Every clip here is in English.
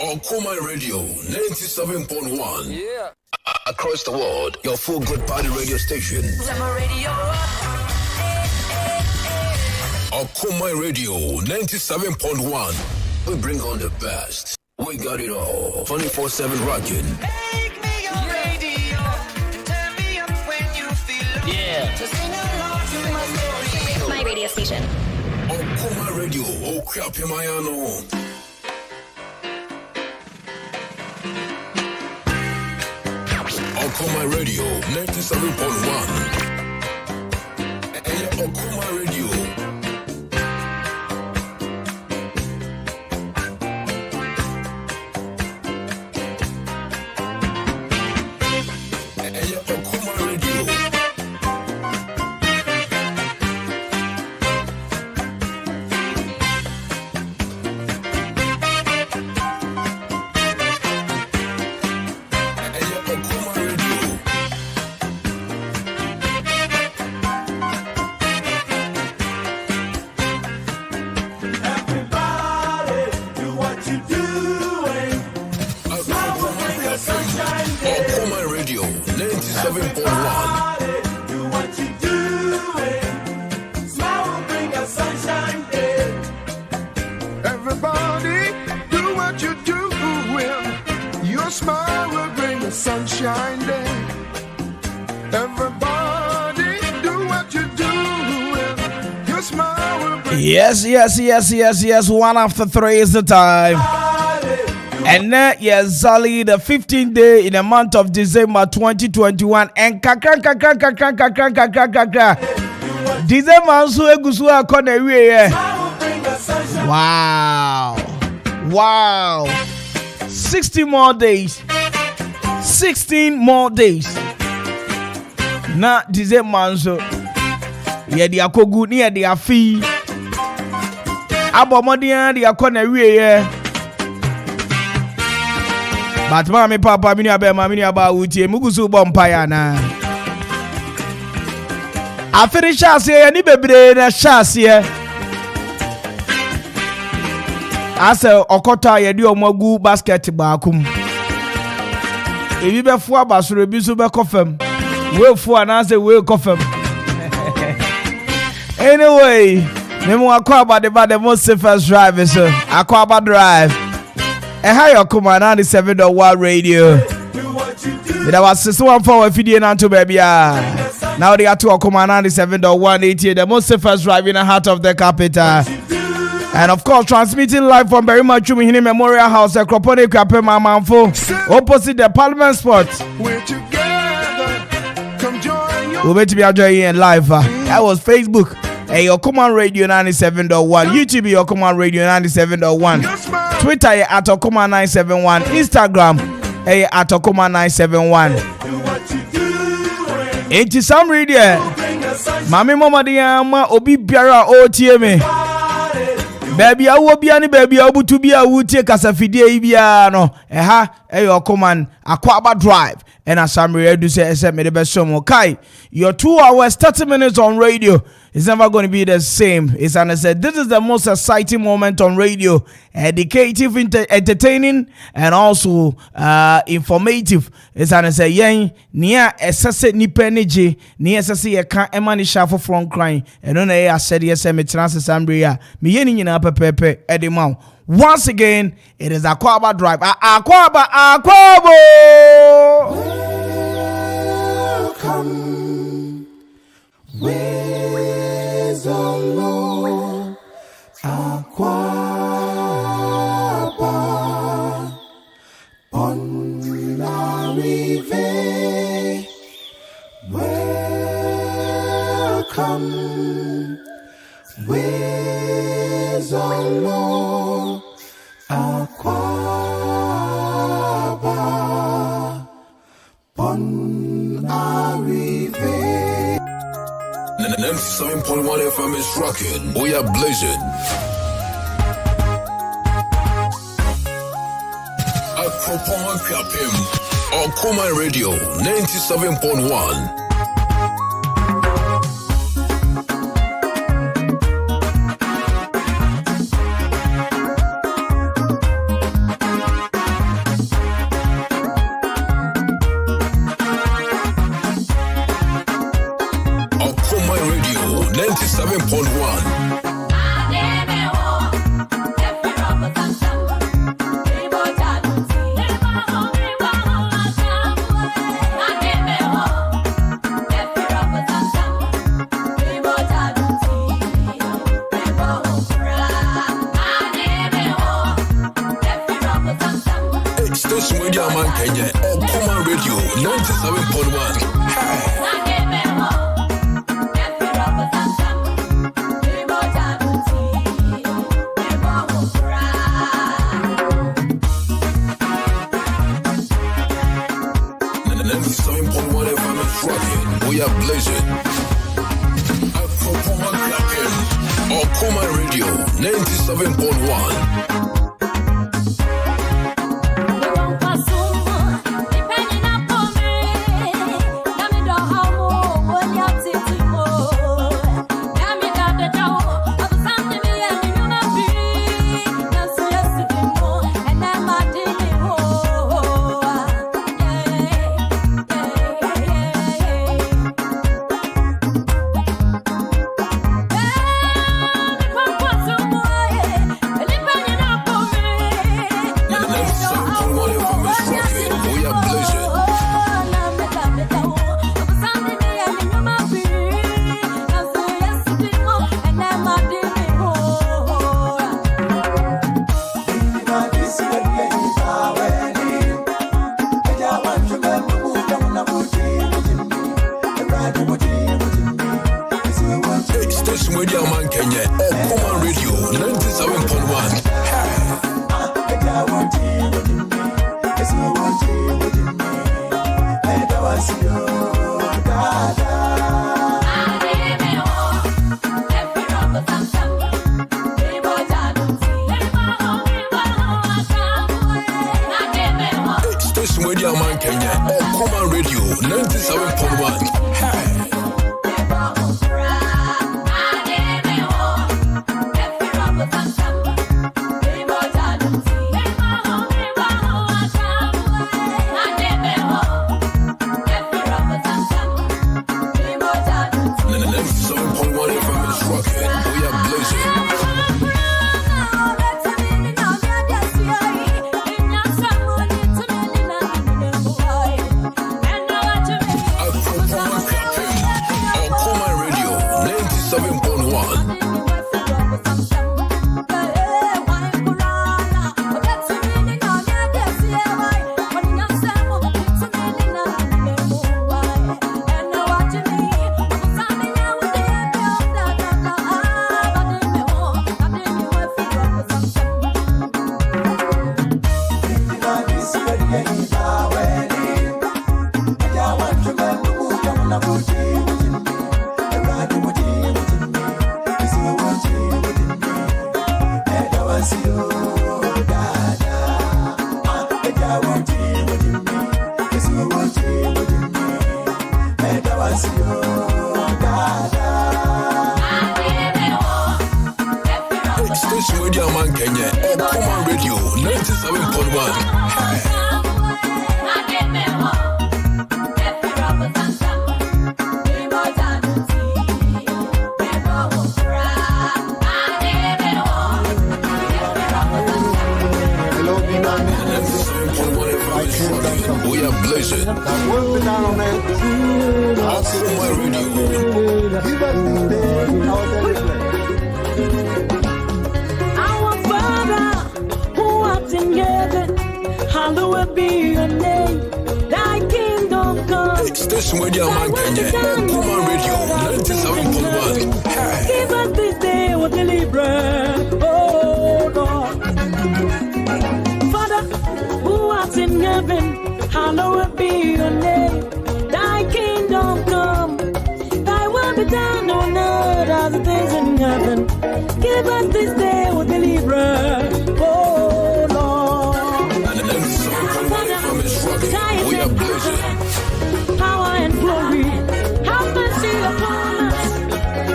on Kuma Radio 97.1. Yeah. Across the world, your full good body radio station. On Kuma Radio 97.1. We bring on the best. We got it all. 24/7 rocking. Make me your radio. Turn me up when you feel low. Yeah. Just sing along to my story. My radio station. On Kuma Radio, oh crap, Himayano. On Kuma Radio 97.1. And on Kuma Radio. Yes. 1 after 3 is the time. And now, yes, Zali, the 15th day in the month of December 2021. And December so egusua kona wiye. Wow. 16 more days. Na December so. Ye di akogu ni ye di afi. Abomodia di akona wiye. But mami papa mini abe mami aba utie mugusu bompaya na. Afiri shase ni bebre na shase. Ase okota ye di omagu basket baakum. Ebi be fu abasoro bi so be kofam. We fu anase we kofam. Anyway, nemu akwaba the most safest drive is Akwaba Drive. How your Kuma 97.1 radio. With our sister one for video now to baby. Now they got to Kuma 97.1 88, the most safest drive in the heart of the capital. And of course, transmitting live from Berry Machumi Memorial House at Kropone Kape Mamanfo, opposite the Parliament Spot. We'll be to be enjoying live. That was Facebook. Hey, your Kuma Radio 97.1. YouTube, your Kuma Radio 97.1. Twitter, at Okuma 971. Instagram, at Okuma 971. Ain't some radio. Mami mama diama obi biara OTM. Baby, I will be any baby able to be a wood take as a fidie ibiano. Your command Akwaba Drive. And as I'm ready to say, me the best show Kai. Your 2 hours, 30 minutes on radio is never going to be the same. It's and I said this is the most exciting moment on radio, educative, entertaining, and also informative. It's and I say yen near essence nipa energy near essence ye can emani shafo from crying and on I said yes me chances ambria me yen nyina pepepe edimau. Once again, it is Akwaba Drive. Akwaba. Welcome. Where's the Lord? Akwaba. Ponarive. Welcome. Where's the Lord? Akwaba. Ponarive. 97.1 FM is rocking. We are blazing. Akropon Kapim on Kuma Radio 97.1. Station with your man Kenya. Okuma Radio 97.1. We are blazing. Okuma Radio 97.1. With your man Kenya, Okuma Radio 97.1. Station with your man Kenya, Okuma Radio 97.1. Station with your man Kenya, Okuma Radio 97.1. We are blazing. Our Father who art in heaven, hallowed be your name. Thy kingdom come. Station with your man Kenya, Okuma Radio 97.1. Give us this day our daily bread, oh Lord. Father who art in heaven, hallowed be your name. Thy kingdom come. Thy will be done on earth as it is in heaven. Give us this day our daily bread, oh Lord. We are blazing. Power and glory, have mercy upon us.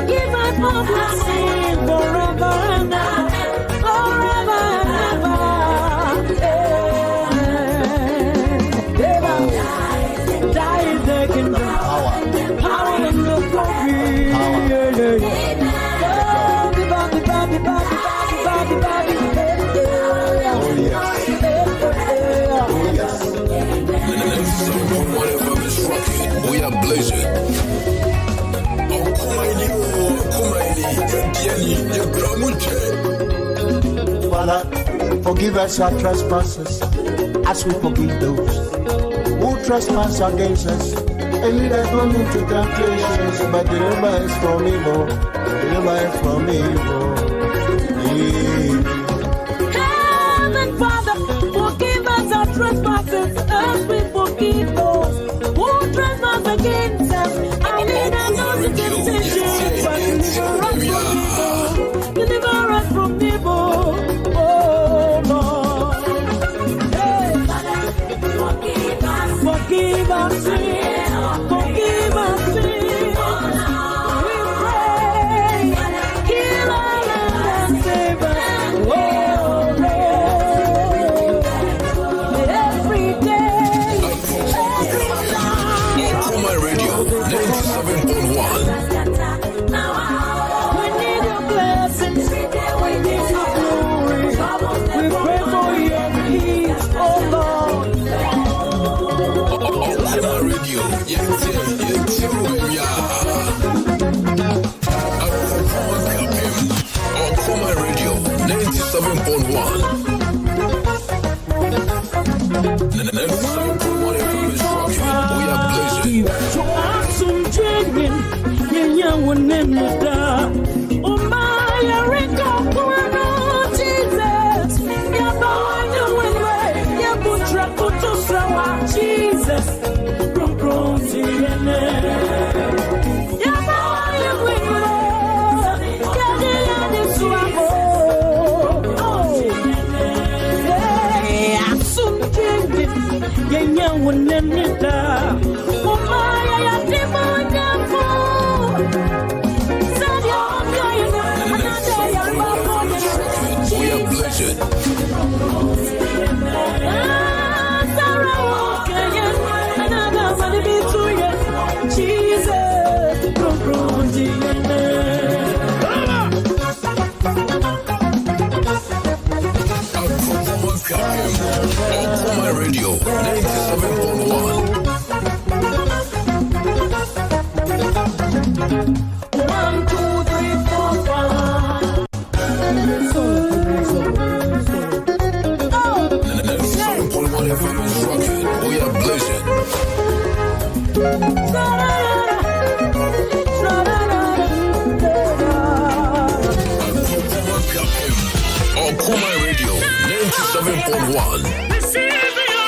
Give us more blessing forever and ever, forever and ever. Thy is the kingdom, power and the glory. We are blazing. Father, forgive us our trespasses as we forgive those who trespass against us. And lead us not into temptation, but deliver us from evil. Deliver us from evil. Amen. Heaven, Father, forgive us our trespasses as we forgive those who trespass against us. And lead us not into temptation, but deliver us from evil. Oh Lord, hey, forgive us sin. Forgive us sin. We pray, heal our land and save us. Oh Lord, every day, My radio, 97.1. we need your blessings, we need your glory. We pray for your peace, oh Lord. My radio, yeah, where we are. My radio, 97.1. 97.1 FM is rocking. We are blazing. Awesome dreaming, yeah, one name oh my, Rico, Jesus, yeah, boy, no way, yeah, Butra, Putusrawa, Jesus, from Protein, yeah, boy, yeah, this one, oh, yeah, awesome dreaming, yeah, one name oh my, yeah, We are blazing. My radio, 97.1. 1, 2, 3, 4, 5. 97.1 FM is rocking. We are blazing. My radio, 97.1.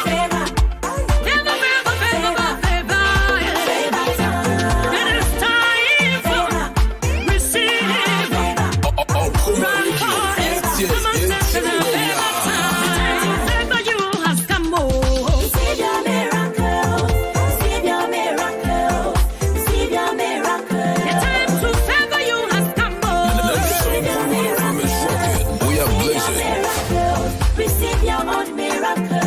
Receive your own miracle.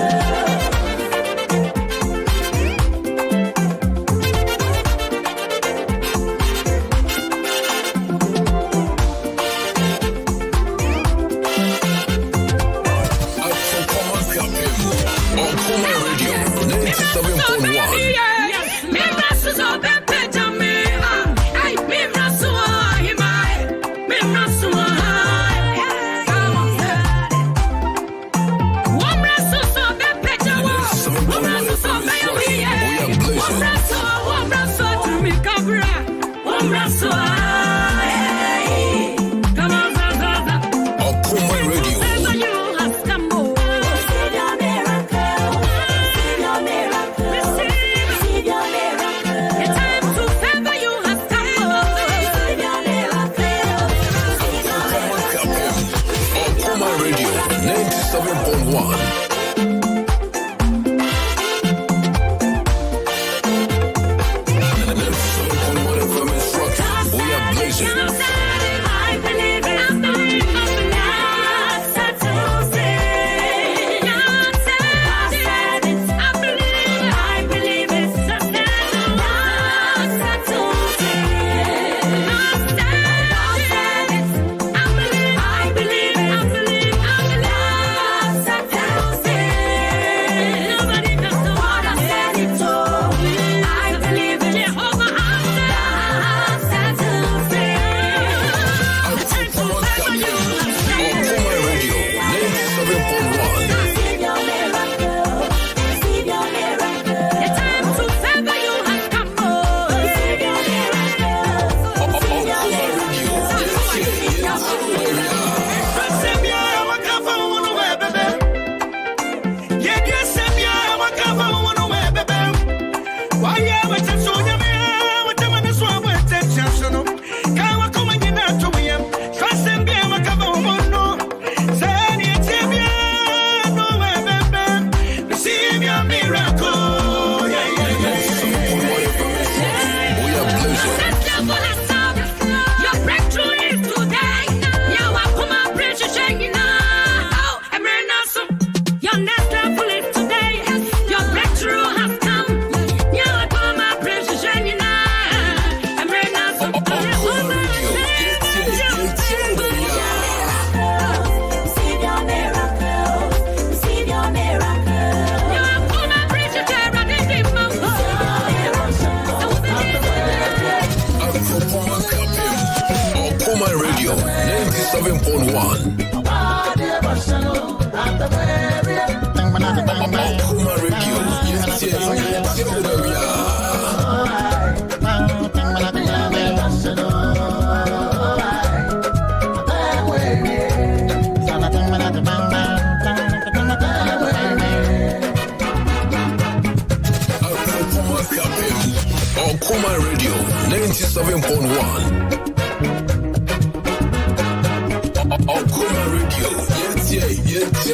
97.1. Okuma Radio. Yes,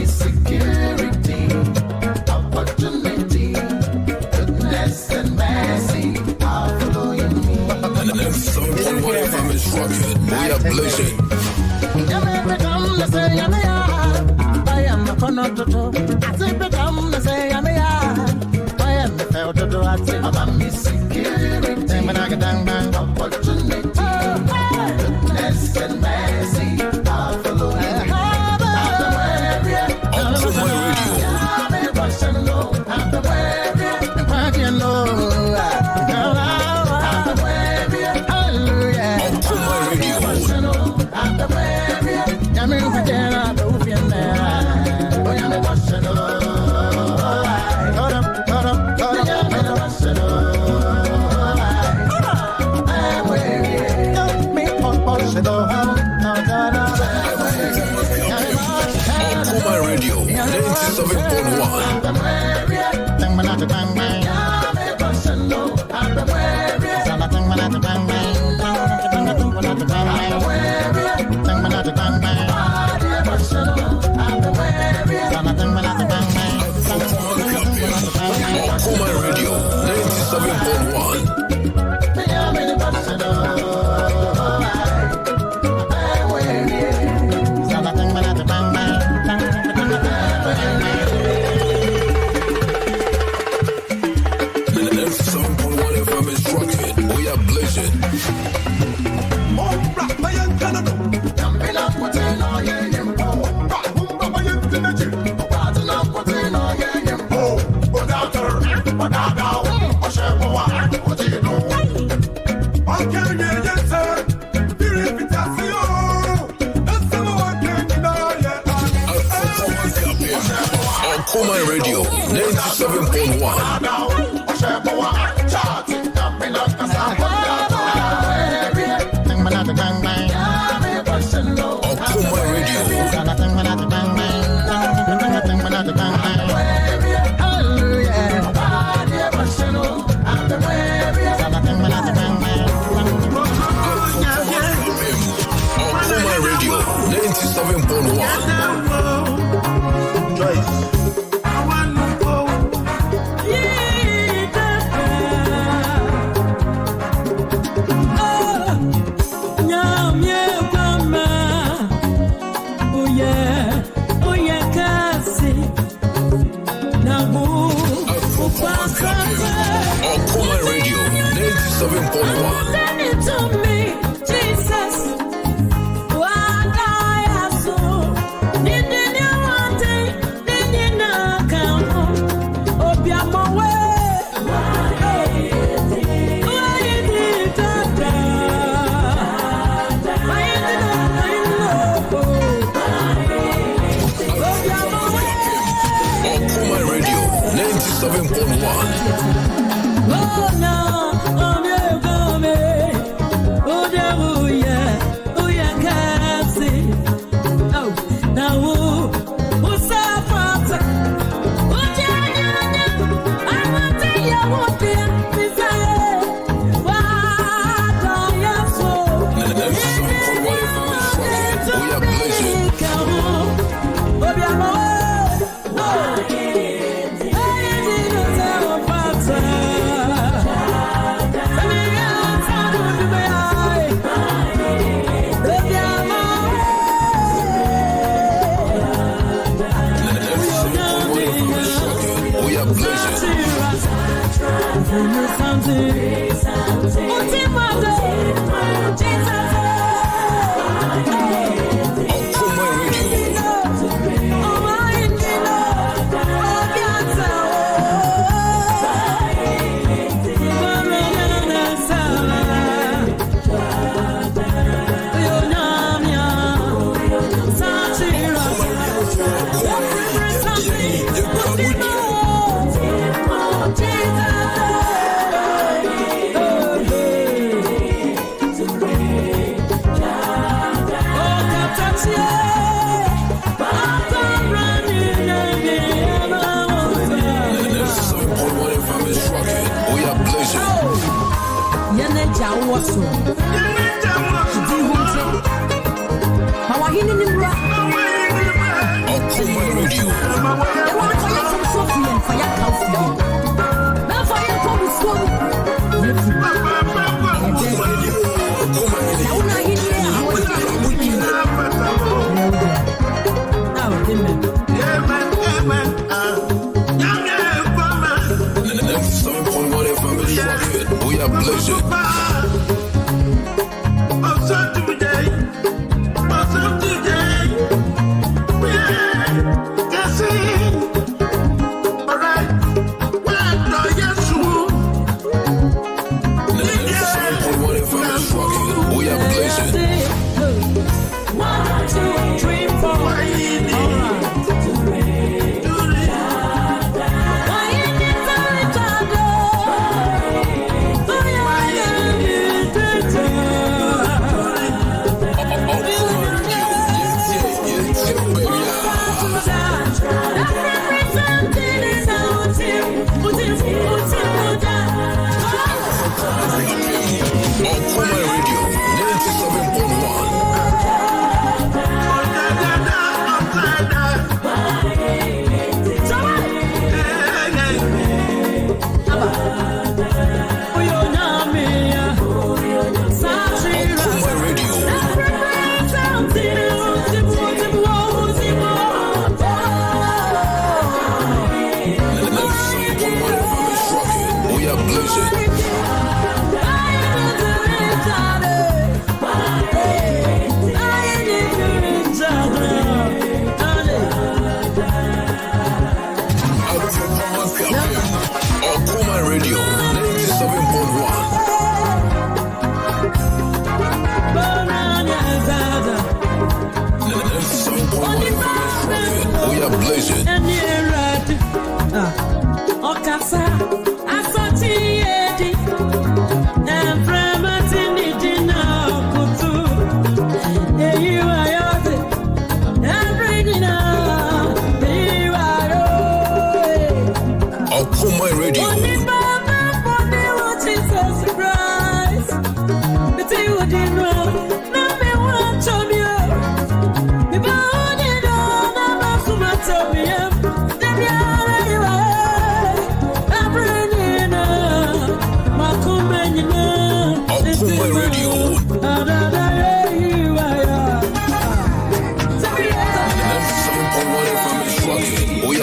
Security, opportunity, goodness and mercy are following me. And the next 7.1 FM is rocking. We are blazing. I am a conototo. I think become the say I am the felt to do. I think I'm security, opportunity, goodness and mercy are following me. Radio 97.1 FM is rocking. We are blazing. Okuma Radio 97.1. Radio 97.1. Joyce. Okuma Radio 97.1. Send it to me, Jesus. What I have so didn't you want it? Didn't you not come home? Oh, be a more way. Why is it that? Why is it that I know? Okuma Radio 97.1. Oh no, oh yeah, can't see. Oh, now who's up? Oh yeah, I want to hear what they say. What I am so. We are blazing. Elijah was so. Our hidden in Bra. Okuma Radio. The one for you from Sophie and for your coffee. Now for your coffee school. We are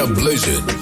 blessed.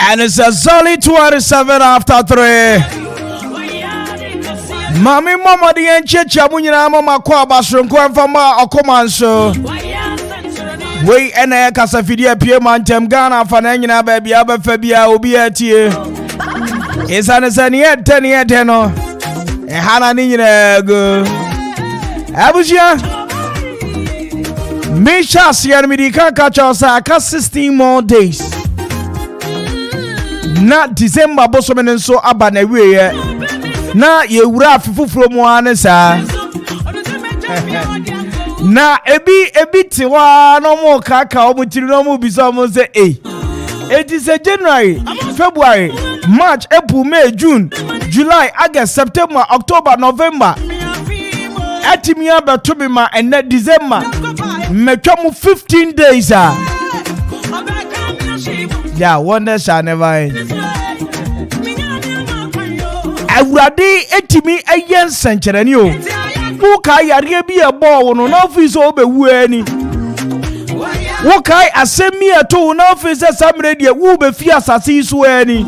And it's a solid 27 after 3. Mami mama di enchecha munyina mama kwa basronko mfama okomanso. We ene kasa fidie pie mantem Ghana fa na nyina ba bia ba fa bia obi atie. Isane sani ete no. E hana ni nyina go. Abuja. Misha siya mi di kan kacha sa ka 16 more days. Na December bosome nso aba na wiye. Na ye wura afufufuro mu anesa. Na ebi tiwa no mo kaka o mutiri no mo bisa mo say it is a January, February, March, April, May, June, July, August, September, October, November. Atimia ba to me ma and December. Me twa 15 days Yeah, wonders shall never end. Awurade etimi ayen senkyerani o. Wo kai yare bi e bo no na office obewu ani. Wo kai asemi eto na office samre de wo be fi asase so ani.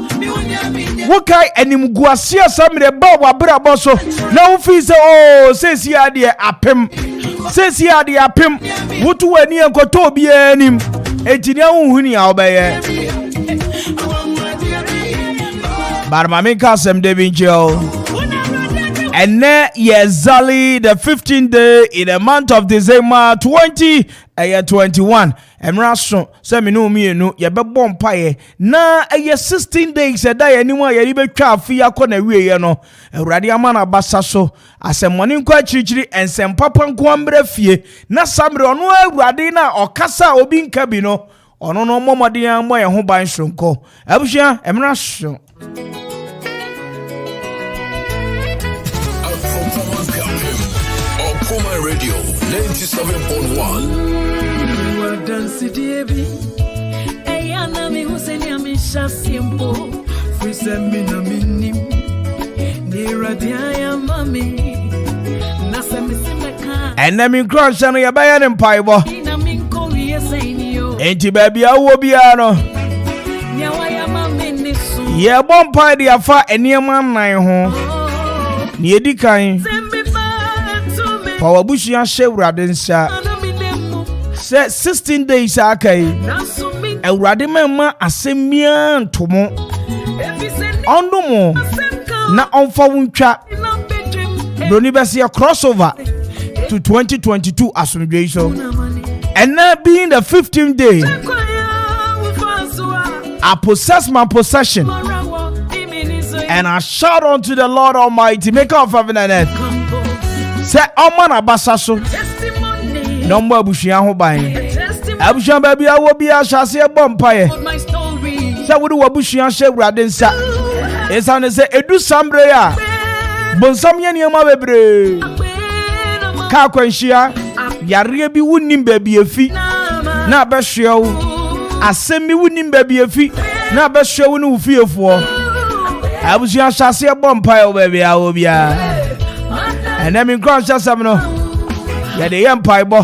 Wo kai animguase samre ba wa brabo so na office o sesi ade apem. Sesi ade apem. Wotu ani enkoto bi anim. Ejini ahunhuni a obeye. Barmami kasem Devincho. And then Zali the 15th day in the month of December 2021. And Rason, Semino me no ye be bompaye. Na 16 days a day anymore ye be trafia kona we no. Radiamana basaso as a morning kwa chiri and sem papa nkwambre fie. Na samre ono awurade na okasa obi nkabi no. Ono no momodian mo ye ho ban shronko. Abusha Emrason. Okuma Radio 97.1. And then in crunch and your bayan and piebo. Ain't you baby? I will be ano. Yeah, bon pie the affair and near man nine home. Near the kind. Power Bushi and Shevradensa. Said 16 days, okay. A radimema asemian tomo. Ondomo. Na on for wincha. Bronibasia crossover to 2022 association. And now being the 15th day, I possess my possession. And I shout unto the Lord Almighty, maker of heaven and earth. Say, Oman Abasaso. No more Bushian Hobain. Abushan baby, I will be a chassis bumpire. Say, what do Bushian share Radensa? It's on say, Edu Sambrea. Bonsamian Yama Bebre. Kakwenshia. Yarebi wouldn't baby a feet. Na Beshio. I send me wouldn't baby a feet. Na Beshio no fear for. I was your chassis bumpire, baby. I will be and then in cross just some no. Yeah, the empire boy.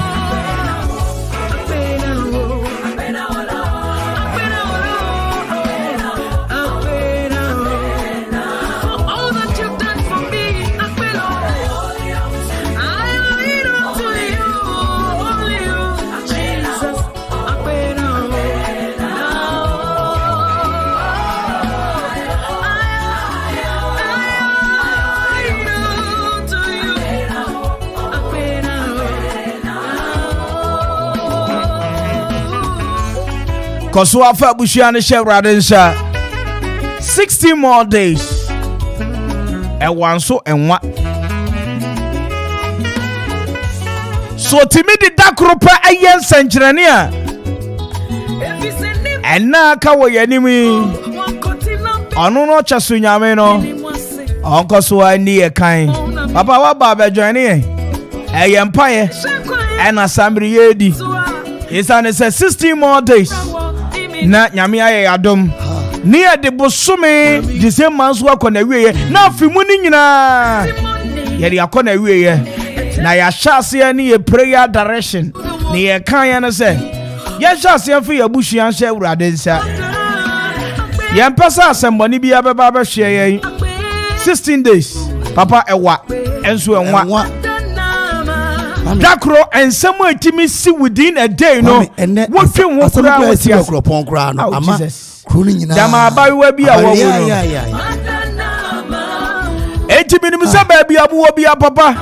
Kosua Fabushani Shevradensa 60 more days. And one so and what? So timidi dakropa ayen sentrania. And na kawo yanimi. Ono no chasu nyame no. Onko so ani e kan. Papa wa baba join e. Empire. And assembly yedi. It's an 60 more days. Na nyame aye adom ni ade bosome December so akona wiye na afimu ni nyina ye de akona wiye na ya hyase ni ye prayer direction ni ye kan ya no se ye hyase fi ya busuan hye urade nsa Yempesa asemboni bi abeba be hwe yen 16 days papa ewa enso enwa Dakro ensem atimi si within a day no what film wo kura wo tia kropon kura no ama kru ni nyina dama abawa bi a wo no etimi nim se ba bi abu obi papa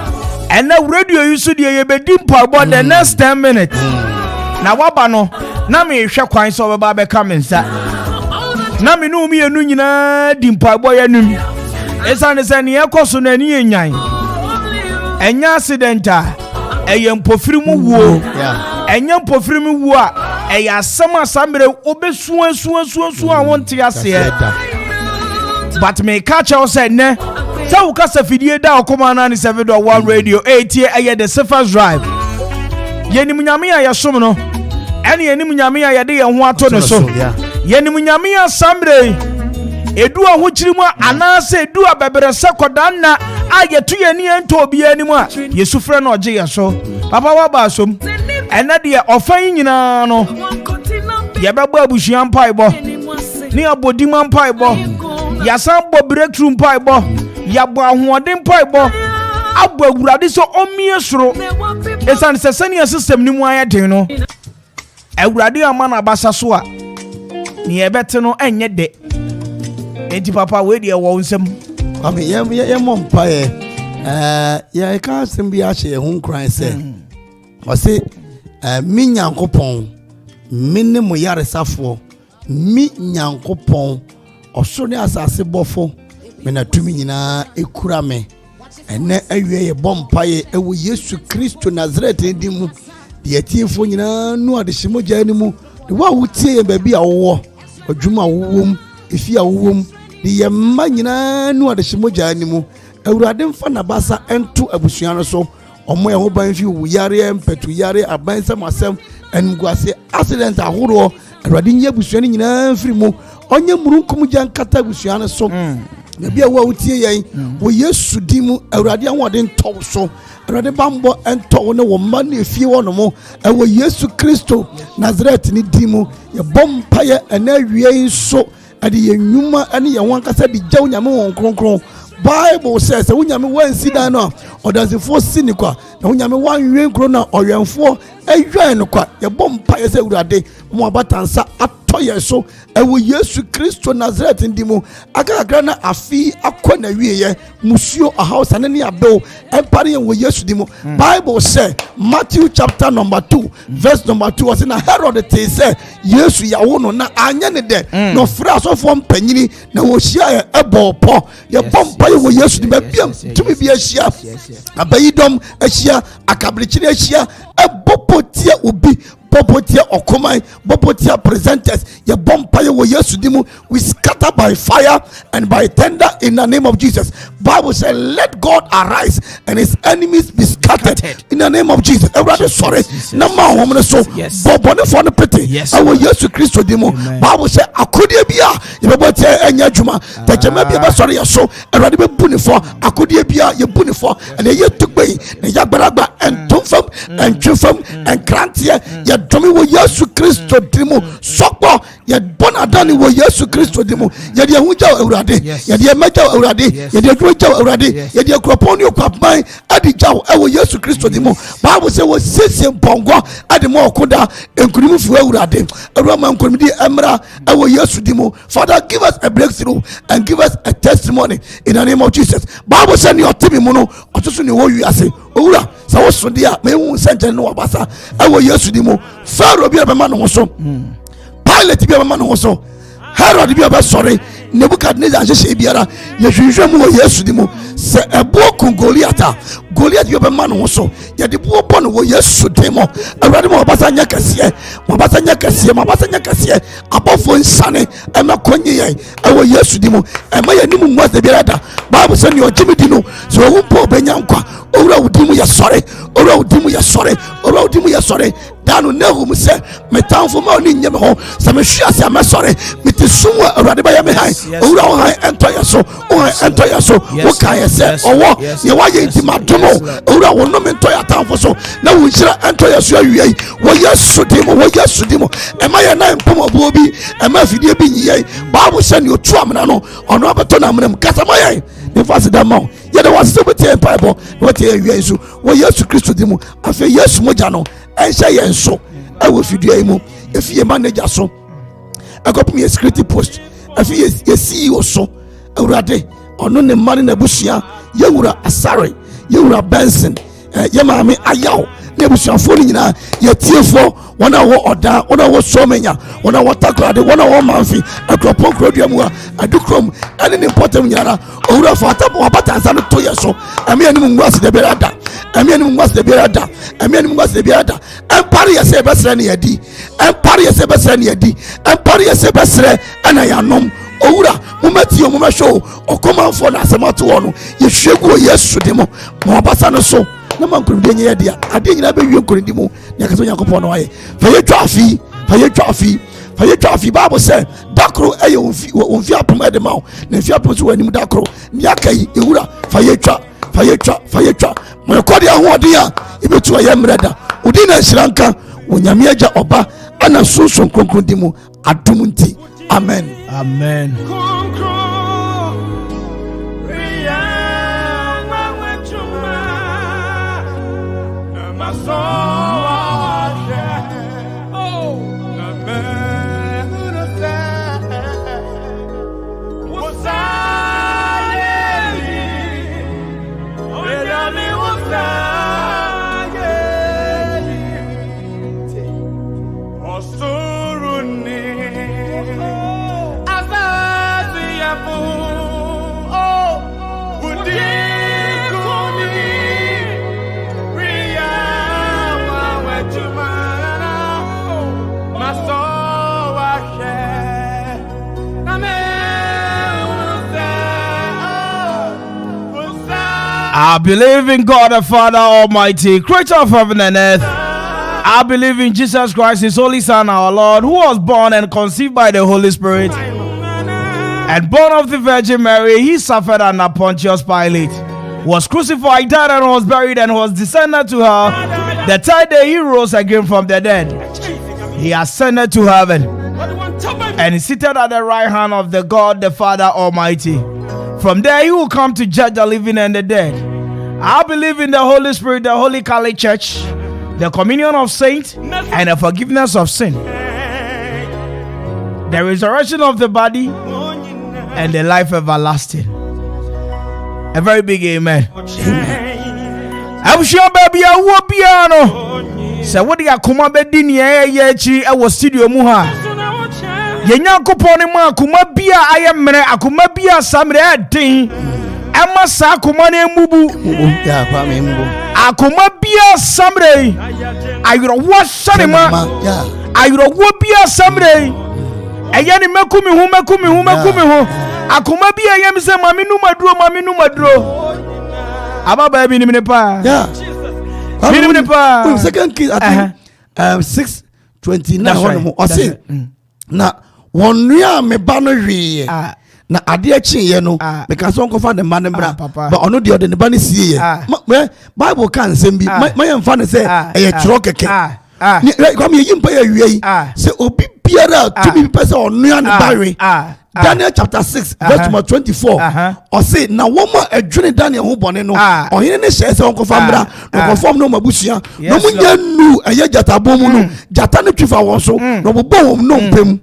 ena radio yi so de ye bedi mpabo the next 10 minutes na waba no na me hwe kwan so beba be ka mensa na me no mi enu nyina di mpabo ya num esane se ne ekoso na ni enyan enya accidenta eye mpofiri mu wuo enya mpofiri mu wuo a eye asem asambre obesu a wonte ase but me catch us ne so we kasa fidie da okoma na 97.1 radio 8 eye the surface drive yenim nyame ya yesom no ene yenim nyame ya yede ye ho ato ne so yenim nyame ya sambre edu a ho chirimu anase edu a bebere sekoda na ayetu ye ni ento obi animu a yesu frɛ no oje ye so papa wa ba som ene de ofan nyina no ye bebo abusuan paibo ni abodima paibo yasan bo breakthrough paibo ya bo ahoɔden paibo abo awurade so omie soro esan sesania system ni mu ayɛden no awurade amana basa so a ni ebete no enye de enti papa we de wo nsem ami ye mompa ye ka sem bi a hye ho kran se o se mi nyankopon minne mo yaresafo mi nyankopon osoro ne asase bofo me na tumi nyina ekura me ene awie ye bompa ye ewo Yesu Kristo Nazareth ndi mu de atiefo nyina nu adehimo gya ni mu de wa wutie ye baabi a wo adwuma wowom efi a wowom de ye ma nyina nu adehimo gya ni mu awurade mfa na basa ento abusua no so omo ye ho ban fi wu yare empetu yare abansam asem enguase accident ahoro awurade nye abusua ni nyina mfiri mu onye murunkum gya nkata abusua no so na bia wa wutie yen wo Yesu dimu awurade ahode ntɔw so awurade bambo ntɔw ne wo ma na efie wo no mo wo Yesu Kristo Nazareth ni dimu ye bompa ye ana wie so ade ye nwuma ane ye ho ankasa de gya onyame won kronkron Bible says unyame wansi dan no odansefo sini kwa na unyame wanwen kro na oyenfo ehwan no kwa ye bompa ye se awurade mo abatansa atoye so ewo Yesu Kristo Nazareth ndimu akakra na afi akona wieye musuo a house anani abel empire ye wo Yesu dimu Bible say Matthew chapter number 2 verse number 2 was na Herod te say Yesu yawo no na anya ne de no fra so fo mpanyini na wo hia ye ebopo ye bompa ye wo Yesu dimu biam tumi bi ahia abayidom ahia akablichire ahia ebopotia obi Bopotia Okomai, Bopotia presenters, ye bompa wo Yesu dimu, we scatter by fire and by thunder in the name of Jesus. Bible says, let God arise and his enemies be scattered in the name of Jesus. Everybody sorry, no more woman so bobone for the pity. I will Yesu Christo dimu. Bible says, akudia bia, ye bopotia enya juma, tajama bia sorry so, everybody be buni for, akudia bia ye buni for, and ye took me, and yabaraba and tumfam and chufam and krantia, ye domi wo Yesu Kristo dimu sokpo ye bonadani wo Yesu Kristo dimu ye de hunja awurade ye de meja awurade ye de dwoja awurade ye de kroponi okwapan adija wo Yesu Kristo dimu Bible say wo sese bongo adimo okoda enkurimu fu awurade awurama nkurumdi emra wo Yesu dimu. Father, give us a breakthrough and give us a testimony in the name of Jesus. Bible say ni otimi mu no otusu ni wo wiase owura sa wo so dia me hu sente no wabasa wo Yesu dimu. Pharaoh bi abema no so Pilate bi abema no so Herod bi abasore Nebukadnezar je biara ye hwehwe mu wo Yesu dimu se ebo kun Goliath bi abema no so ye de bo bo no wo Yesu dimu awurade mo abasa nya kase abofo nsane emakonye ye wo Yesu dimu ema ye nimu mwa biara da Bible say ni ojimi di no so wo po benya nkwa owura udimu ya sore danu nehum se metamfo ma oni nyeme ho se me hwia se amesore metisumu awurade ba ya me han owura ho han ento ya so wo kan ye se owo ye wa ye ntima dom mo owura wo no me ntoya tamfo so na wo nhyira entoya so awie wo yesu dimo ema ye na mpomo bo bi ema afidie bi nyiye Bible say ne otu amena no ono abeto na amena kasa maye ne fase da ma ye de wase be tie Bible what ye awie so wo Yesu Kristo dimo afa Yesu moja no enhye ye nso ewo fidie mu efie manager so akopim ye security post afi ye CEO so awurade ono ne mane na busia yewura Asare yewura Benson ye maame ayaw na busuafo ni nyina ye tiefo wona wo oda wona wo somenya wona wo takrade wona wo manfi akropon krodua mu adukrom ene ne potem nyara owura fa atabo wabatansa no to ye so ame ani mu ngwase de berada ame ani mu ngwase de berada ame ani mu ngwase de berada empare ye se besre ne yadi empare ye se besre ne yadi empare ye se besre ana yanom owura mumatio mumasho okomanfo na asemato wono ye hwegu Yesu demo mo abasa no so na mankuru de nye dia ade nyina be wie nkorindi mu ne akaso Yakobon no aye fa ye twa afi Bible say dakro eye onfi apom edema na fi apom so anim dakro ne akai ewura fa ye twa mo rekodi ahode a ebetu aye mreda odi na hyiranka onyame agya oba ana sunsun kronkron di mu adum nti amen. I believe in God the Father Almighty, creator of heaven and earth. I believe in Jesus Christ, his only Son, our Lord, who was born and conceived by the Holy Spirit and born of the Virgin Mary. He suffered under Pontius Pilate, was crucified, died, and was buried, and was descended to her. The third day he rose again from the dead. He ascended to heaven and is seated at the right hand of the God the Father Almighty. From there he will come to judge the living and the dead. I believe in the Holy Spirit, the Holy Catholic Church, the communion of saints, and the forgiveness of sin, the resurrection of the body, and the life everlasting. A very big amen. I'm sure baby I will be ano. So what do you come up with I was studio muha. Yenyankopon ma akoma bia ayemre akoma bia samre adin ema sa akoma na emubu ya kwa me mbu akoma bia samre ayro wo sane ma ayro wo bia samre eye ni makumi hu akoma bia yem se mami nu maduro ababa bi ni me pa ya ni me pa second kid I think 6:29 o say na wonua me ba no hwe na ade achi ye no because won kofa the man bra but ono de ode ne ba ne sie ye Bible kan nsem bi ma ye mfa ne se eye chiro keke come ye yimpa ye hwe yi se obi biara tumi pese onua ne ba hwe Daniel chapter 6 verse 24 or say na woman adwene Daniel ho bone no ohene ne hye se onkofa mbra no conform no mabusua no munya nu eye jata bom no jata ne twifa won so no bobom no mpem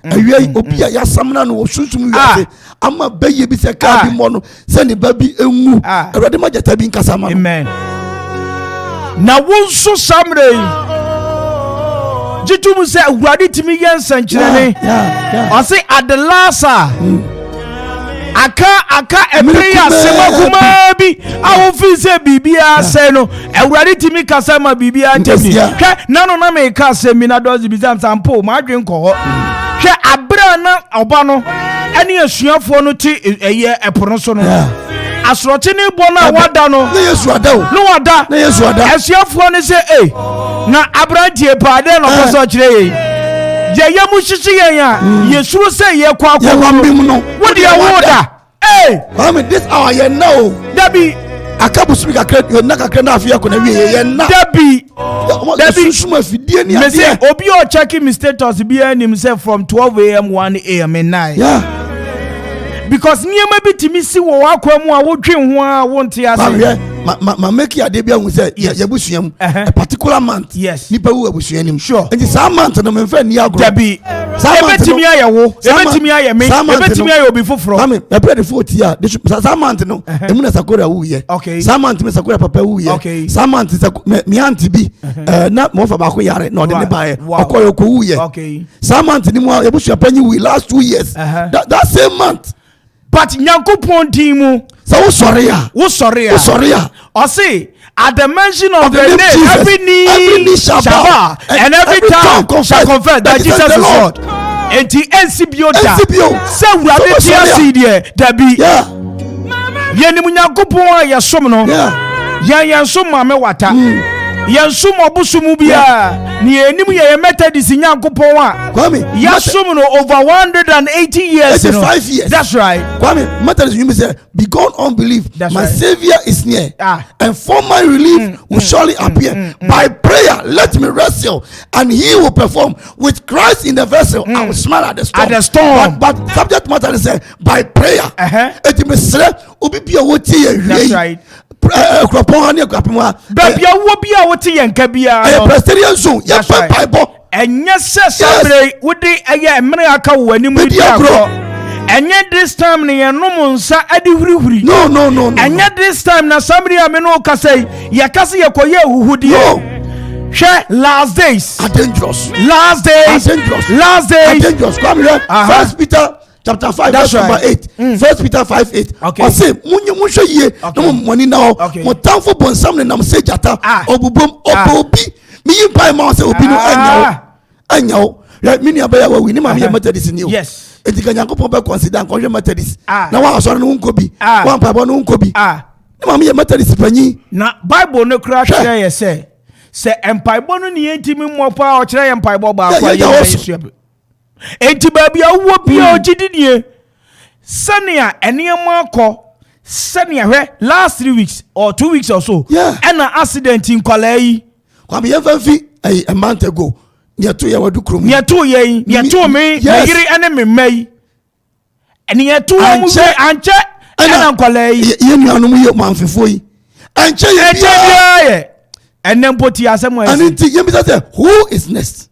awie obi ya yasamna no sunsun wiase ama baye bi se ka bi mo no se ne ba bi enwu awade ma jata bi nkasa ma amen na wonso samre Jitum say awurade timi yen sankyerene o say at the last aka epreya sema kuma bi awo fi se bibia se no awurade timi kasa ma bibia ntemi hwe nano na me ka se mi na dozi bizam sampo ma adwen ko ho hwe abra na oba no ene asuafo no ti eye epono so no asrote ni bo na wada no na Yesu ada o no wada na Yesu ada asuafo ni se na abrantie paade no koso kire ye yemu hihye yen ya Yesu se ye kwa no no wo de woda I mean this hour you know dabi akabu speak akre na kakre na afia ko na wie ye na Debbie suma fidie ni me ade say obi o checking my status be anim say from 12 a.m. 1 a.m. and 9 because niema bitimi si wo akwa mu a wodwe ho a wonte ase ma make ya de bia hu say ya busuam a particular month yes nipa wu abusuanim sure and some month no me fa ni agro Debbie ebetimi ayewo ebetimi ayeme ebetimi aye obi foforo mama e pray the 40 year some month no emu na sakora wu ye some month me sakora papa wu ye some month me auntie bi na mo fa ba ko yare na ode ne ba ye okoyo ko wu ye some month ni mo ebusua panyi wu last 2 years that same month but Nyankopon dimu so wo sorry ya or say at the mention of the name every knee shall bow and every tongue shall confess that Jesus is Lord. And the NCBO say we are the TRC there Debbie yenim Nyankopon ya som no yan som mame wata yan som obusumu bia ni enim ye Methodist Nyankopon a Kwame ya som no over 180 years 85 years that's right Kwame Methodist you say be gone unbelief my right. savior is near and for my relief will surely appear by prayer let me wrestle and he will perform with Christ in the vessel I will smile at the storm but subject matter is by prayer it me say obi bia woti ye that's right kropon ani akwapema babia wo bia wote yenka bia presbyterian zone ya bible enye se sabre wodi eye emre aka wo anim di akọ enye this time ne yenom nsa adi hurihuri no enye this time na samri ameno kasai ya kase ye koye huhudie hwe last days are dangerous dangerous come here First Peter chapter 5 verse number 8 First Peter 5:8 I say munye ye no money now mo tamfo bonsam ne nam se jata obubom obobi mi yin ma say obi no anyawo ya mini abaya wa wi ni ma me Methodist ni o yes etika Nyankopon be consider nkonhwe Methodist na wa asore no nkobi wa mpabo no nkobi ni ma me Methodist panyi na Bible no kra hwe ye se empaibo no ne yentimi mmopa o kire ye empaibo ba akwa ye yesu enti baby awo bia ogididie sania eniema akọ sania hwe last 3 weeks or 2 weeks or so and an accident in Kwalai kwam ye fanfi a month ago neto ye wadu krom neto ye neto me yiri ene me mai ene neto mu we anche ena Kwalai ye nuanum ye manfefo yi anche ye bia enem poti asem wa anti ye bi say who is next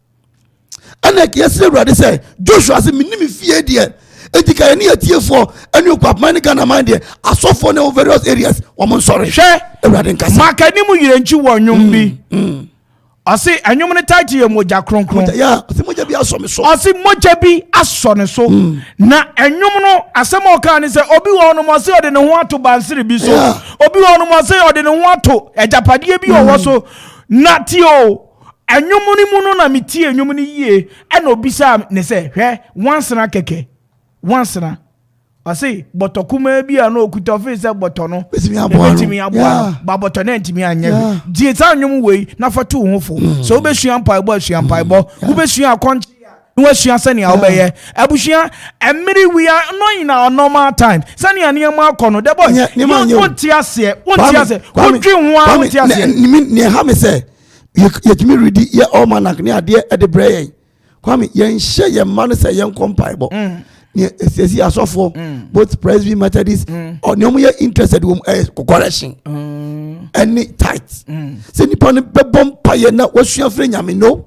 anek yesre brother say Joshua say minim fie de etika ye ne atiefo enu kwapman Ghana man de asofo na various areas wo sorry hwe brother nkasa makani mu yirenchi wo nwom bi ase anwom ne title ye moja kronkron ase moja bi aso me so ase moja bi aso ne so na anwom no asem o kan ne se obi wo no mo se ode ne ho ato bansere bi so obi wo no mo se ode ne ho ato ejapade bi wo so na ti o anwom ni mu no na metie anwom ni yie e na obisa ne se hwe wansena keke wansena ase botokuma bi ana okuta ofise boto no betimi aboa ba boto na ntimi anya die ta anwom wei na fatu hofo so obesua mpaibọ asua mpaibọ obesua akonche no asua sani a obeye abusua emiri we are no in our normal time sani aniema akono de boy wonti ase wodwi ho a wonti ase ni ha me say yetimi ready ye all manak ni ade e de breyen kwame yen hye ye man say yen kompaibo ni esesi asofo both Presby Methodist or ni omo interested wo correction any tight se nipa ne bebom paye na wasua fre nyame no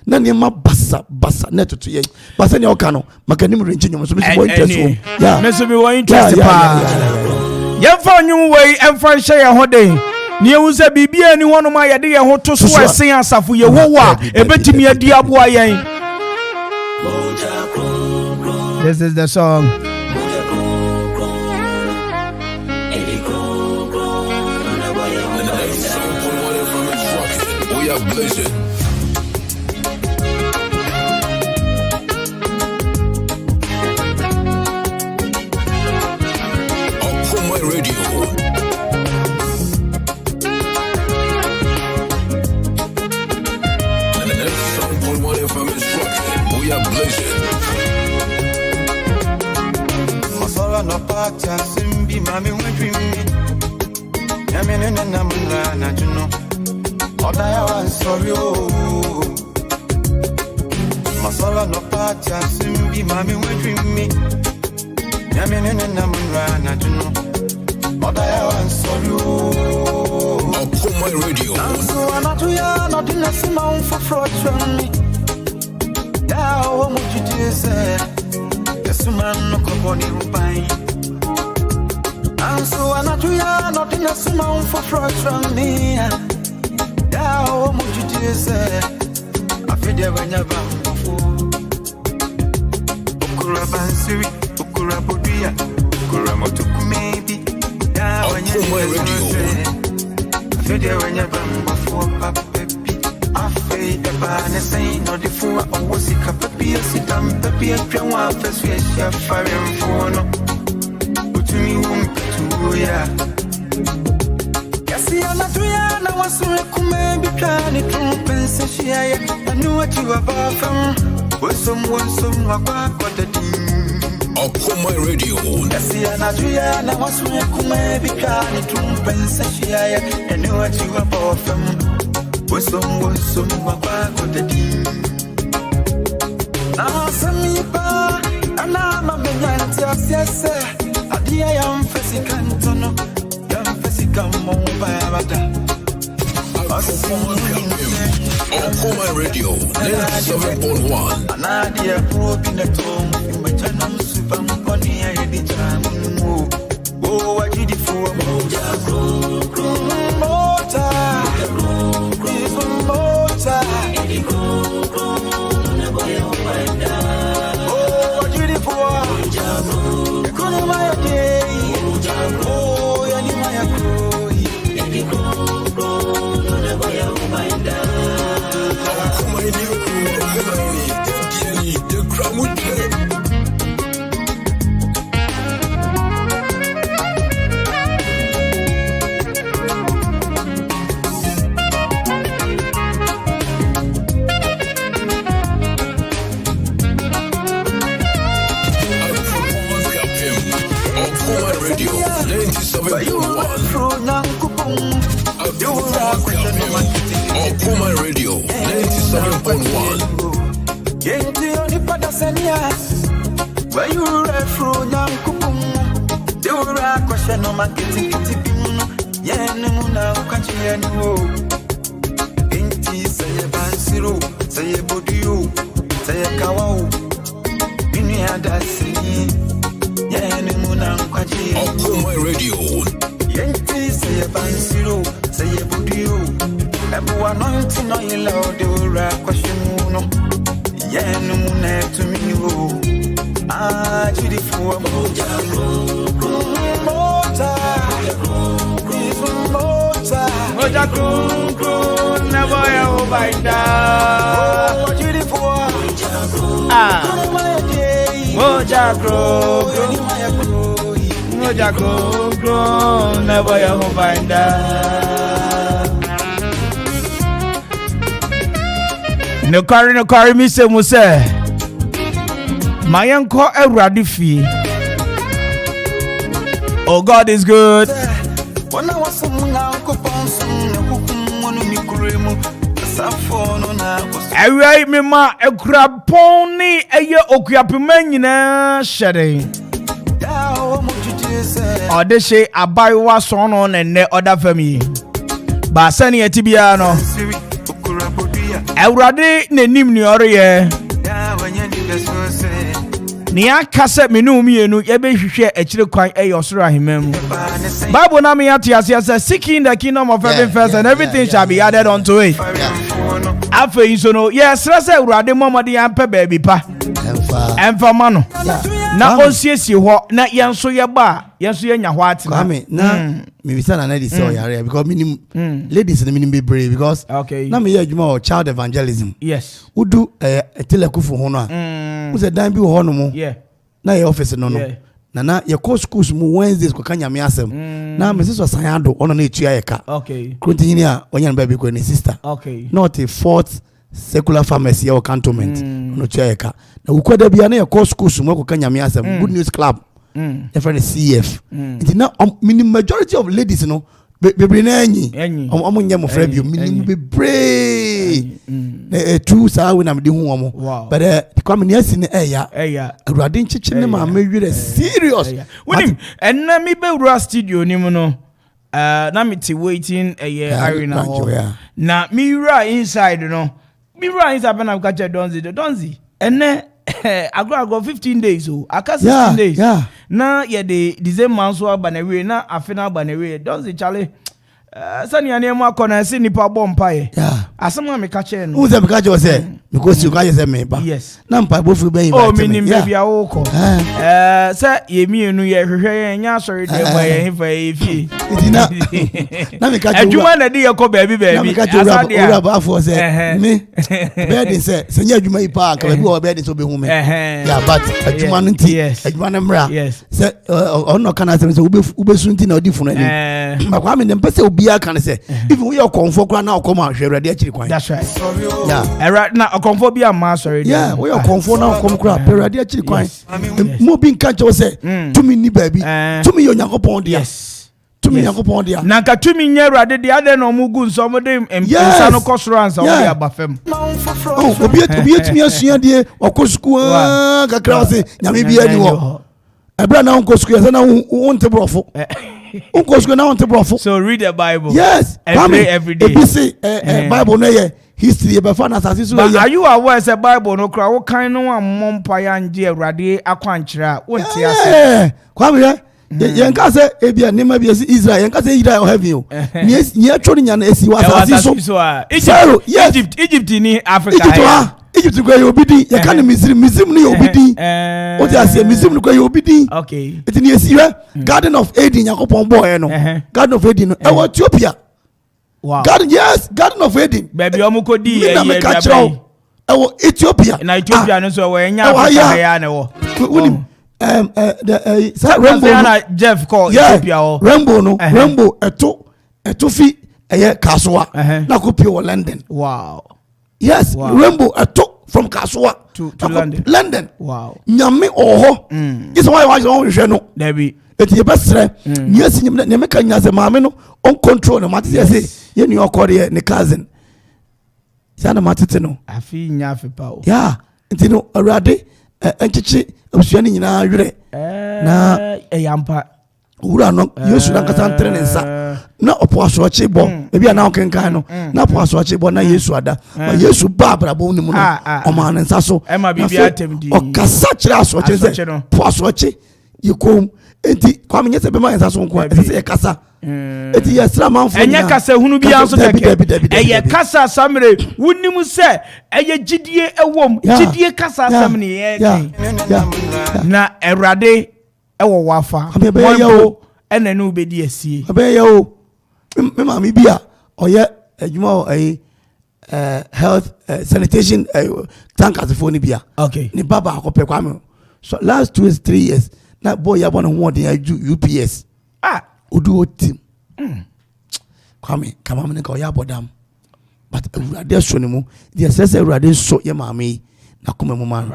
na ni ma basa na tutu ye basa ni okano makanim renchi nyom so me so interest wo me so me wo interest pa ye fa nyum wei emfa hye ye hoden ni ewu se bibia ni hono ma ye de ye ho to so esen asafo ye wo wa ebetimi adi aboa yen. This is the song. We are blazing. Up my radio. And the next 7.1 FM is rocking. We are blazing. No part simbi mami we dream Yamene namuna na juno. Oda ya wan sorry oh. Masala no party simbi mami we dream me. Yamene namuna na juno. Oda ya wan sorry oh. Upon my radio. So anatu ya no dinna sima for fraud from me. Da o mu jidese. Yesuman no koboni rubai. So anatu ya no dinna sima for fraud from me. Da o mu jidese. Afide wanya bamfo. Okura bansiri, okura bodia, okura motuku maybe. Da wanya radio. Afide wanya bamfo papepi. Afe eba ne say no de fo owosi kapapi asitam papi atwa afesu ehia fare mfo no. Utumi wumpetu ya. Yasi anatu ya na wasure kume bikani trumpense shiaya. Anu ati wabafam. Wosum wakwa kodadi. Upon my radio. Yasi anatu ya na wasure kume bikani trumpense shiaya. Anu ati wabafam. Wosum wakwa kodadi. Na samipa anama menyanti asiese. Adia yam fesikantono. Come bada. Upon my radio. 97.1. Anadia probing at home. Machanam super money. I did jam. Oh, what did you for motor? Oh, what did you for? Economy day. Oh, Upon my radio. 97.1. Where you are from, young Kupum, they were a question of marketing. Yanamuna, country and woe. Ain't he say a bansiro, say a bodio, say a cow. In the other city, Yanamuna, country. Upon my radio. Ain't he say a bansiro, say a bodio. Everyone on to know you loud, they were a question. Yanamuna to me. Ah, Judy for a motor, never ever by that. Oh, Judy for Moja never ever by that. No carry me say Muse. My uncle Eradi fee. Oh, God is good. When I was some uncle Ponson, I write me ma a crab pony a year okuapimena shedding. Or they say a buy was on and ne other family. But sending a tibiano. Eradi ne nimni ore. Nia kase menu mienu ebe hwehwe akire kwan eyosoro ahemam. Bible na me atiase say seeking the kingdom of heaven first and everything shall be added unto it. Afa so no yes rese urade momode ampe baby pa. Emfa ma no. Na onsiesie ho na yenso ye ba yenso ye nya ho atena. Kwame na me bisa na na dey say oyare because minimum ladies na minimum be brave because na me ye adwuma o child evangelism. Yes. Udu telekufu ho no a. Who said dan bi ho no mo. Yeah. Na your office no no. Na ye call schools mu Wednesdays ko kanya me asem. Na me sister Sayado ono na etua ye ka. Okay. Continue a onya na baby ko ni sister. Okay. Not a fourth secular pharmacy or cantonment no cheka na ukwada bia na ye call schools mu ko kanya me asem. Good News Club. Your friend is CF. It now minimum majority of ladies no bebre na anyi omo nyɛ mo fra bio minim bebre na tu saa we na me de hu omo but kwame ne asi ne eya awurade nchichi ne ma mewere serious wonim enna mi be studio ni mu no na me ti waiting arena na mi wura inside no mi wura inside na ka che Donzi enne I go 15 days aka 16 days na ye the December so abanawe na afina abanawe Donzi chale sani ane mu akona se nipa bompa ye asema me ka che no uze me ka che say because you ka say me ba na mpa bofu be invite me minim baby awoko say ye mienu ye hwehwe ye nya sorry de ba ye hefa ye fi na me ka che adwuma na de ye ko baby na me ka che ura ba for say me bed say nya adwuma yi pa ka baby o bed so be hu me yeah but adwuma no nti adwuma na mra say ono kana say ube su nti na odi funu ani ma kwa me ne pese obia kan say if we your comfort kra na okoma ahwe awurade akiri kwan that's right yeah na comfort bi am sorry yeah we your comfort na okom kra awurade akiri kwan mo bi nka che say to me ni baby to me your yakopon dia to me yakopon dia na ka to me nya awurade dia ade na omugu nso mo de empensa no kosransa o ya bafem obi etimi asua de okosku kakra say nyame bi ani wo ebra na onkosku ya na wonte brofo onkosku na wonte brofo so read the Bible yes and pray every day Bible no ye history be fa na asase so but are you aware say Bible no kra wo kan no ammompa ya nje awurade akwankyera wonte ase kwame ye nka say ebia nema bi Israel ye nka say Israel heaven o ni atwo nya na esi wa asase so Egypt ni Africa Egypt go you obidi ye kan Misrim ni obidi o ti ase Misrim go you obidi okay it ni esi Garden of Eden yakopon boy no Garden of Eden no e Ethiopia wow Garden of Eden baby omuko di e Ethiopia na Ethiopia no so we nya Africa ya na wo the Rainbow na Jeff call Ethiopia Rainbow eto fi eye Kaswa na ko pio London wow yes Rainbow eto from Kaswa to London wow nyame oho is why hwe no Debbie eti ebesre ni asi ne me kan nya se maame no on control no mate say ye ni okore ne cousin sana matete no afi nya afi pa o yeah enti no awurade enchichi abusua ni nyina hwere na eyampa wura no Yesu na kasa ntere ne nsa na opo asoche bo ebi na okenkan no na opo asoche bo na Yesu ada ma Yesu ba brabo ni mu no o ma ne nsa so e ma bibia atemdi o kasa kire asoche se po asoche yikom enti kwa me nyese be ma nsa so nko ese ye kasa eti yesra manfo enya kasa hunu bia so keke eye kasa samre wunimu se eye gidie ewom gidie kasa samne ye na erade ewo wafa mo ena no bedi asie abeya o me ma mi bia oye adwuma health sanitation tankers for ni bia okay ni baba akopɛ kwa me so last 2-3 years na boy ya bona ho de UPS odu otim kwame kama me ka oya bodam but awurade so ne mu de sese awurade so ye maame na kuma mu man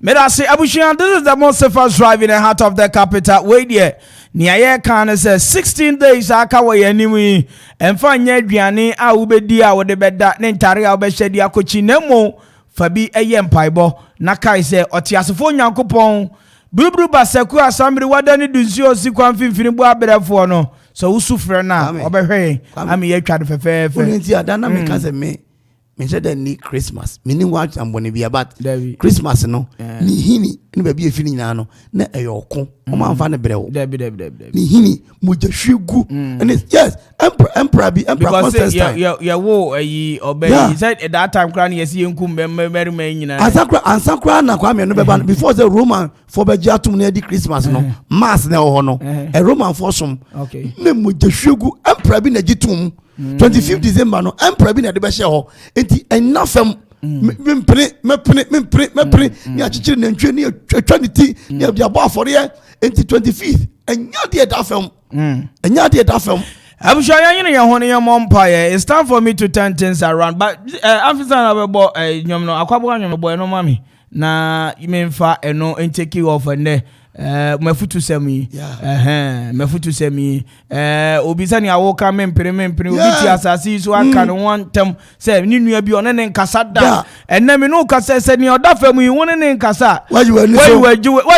me da say abushia this is the most safest drive in the heart of the capital wait there ni aye kan say 16 days aka wo yanimi emfa nya aduane a wo bedi a wo de beda ne ntare a wo be hyedi akochi nemo fabi eye mpaibo na kai say otiasefo nyankopon Bubru basaku asambre wadani dunzio sikwa mfimfini bu aberefo no so usufre na obehwe ami ye twade fefefe onti adana me ka se me said that ni Christmas me ni watch ambone bia but Christmas no ni hini ni ba bia fini nyina no na eyoko o ma mfa ne brewo ni hini moja hwegu and yes emperor because ya wo ayi obey he said at that time kran yes yenkum meri nyina ansakra na kwa me no be ban before the Roman for be jatum na di Christmas no mass na ho no a Roman for some okay na moja hwegu emperor bi na gitum 25th December no emperor bi na de be hye ho enti enafam me pray ni achichire na ntwe ni atwaniti ni abia bo afore enti 25th enya de da fam I'm sure you know your honey empire. It's time for me to turn things around. But I'm saying about you know, akwabo anyom boy no mami. Na you mean fa no and take you off and mafutu semi mafutu semi obisa ni awoka mempere obi ti asase so aka no wantem say ni nua bi one ne nkasa da enna me no kasa se ni odafa mu yi wone ne nkasa waji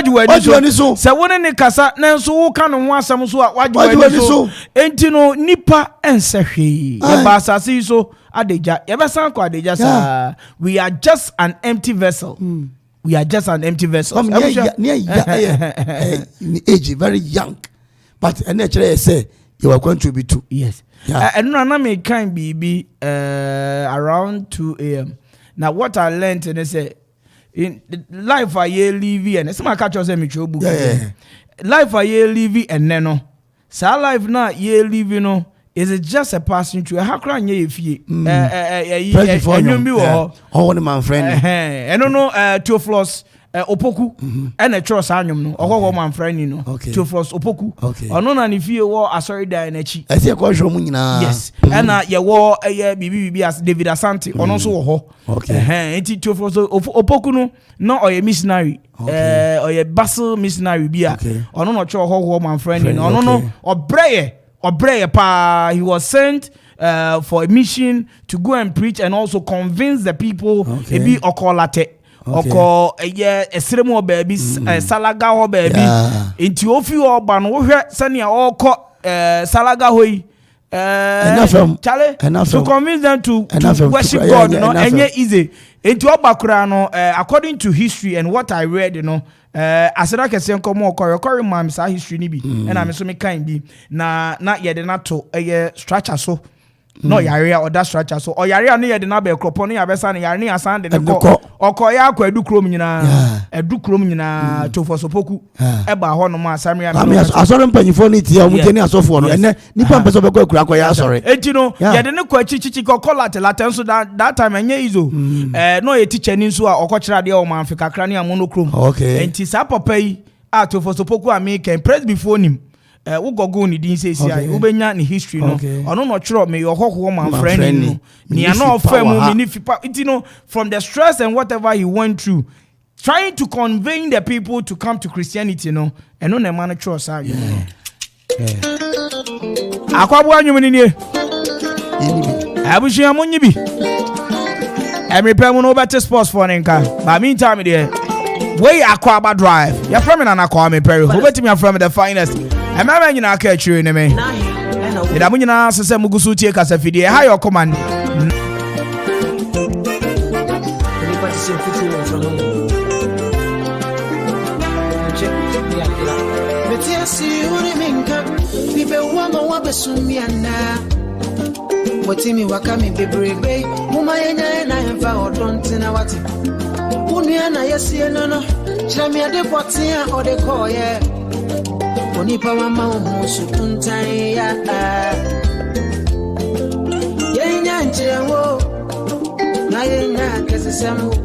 wani so se wone ne kasa na so wo ka no ho asam so a waji wani so enti no nipa ensehwe ye ba asase so adeja ye be san ko adeja sa we are just an empty vessel. We are just an empty vessel. Age very young, but naturally say you are going to be too. Yes. And no, me kind be around 2 a.m. Now what I learned and I say in life I live and some catch us me book. Life I live and no. So life now ye live no. Is it just a passing through? How can you feel? One my friend. I don't know. Theophilus Opoku and a trust annuum. No, or my friend, you know. Theophilus Opoku. Okay. Or no, and if you were a sorry, Dianachi. I see a question. Yes. And you wore a BB as David Asante. Or also, okay. Theophilus Opoku no, or a missionary. Or a Basel missionary beer. Or no, not sure how my friend, you know. No, or Bray. He was sent for a mission to go and preach and also convince the people. Ebi okolate, oko esremo baby, salaga ho baby. Inti ofi oba no hwe sani oko salaga hoi. Chale to convince them to worship God, you know, enye easy. Inti oba kura no according to history and what I read, you know. Asera kese nkomo okori mam sa history ni bi na me so me kan bi na ye de na to structure so no yare or that structure so o yare na ye de na be kropo no ya be sa na yare na asan de ko okoya akwa edukrom nyina to for sopoku e ba ho no ma asamria na asore mpanyifo ni tie o muteni asofo no ene nipa mpeso be kwa akwa ya asore enti no ye de ne kwa chichichi ko laten so that time enye izo no ye teacher ni so a okokira de o ma Africa krani amonokrom enti sa papa yi a to for sopoku American press before him wo gogo ni din say say wo benya ni history no ono no chiro me your hoko man friend no ni ana ofam me ni fipa you know from the stress and whatever he went through trying to convey the people to come to Christianity no eno na man chiro sa akwabu anwum ni nie abushi amonyi bi every pemu no better sports for nka ba meantime there way akwaba drive ya from na akwa me perry who betimi from the finest e ma ma nyina aka chiri ne me ida mu nyina sese mugusu tie kasa fidie ha your command Watimi wakami bebrebe muma yenya na hemfa odontina wati unua na yesie no chirami ade potia ode koye onipa mama omusu kuntan ya yenya nchewo na yenya kesesemu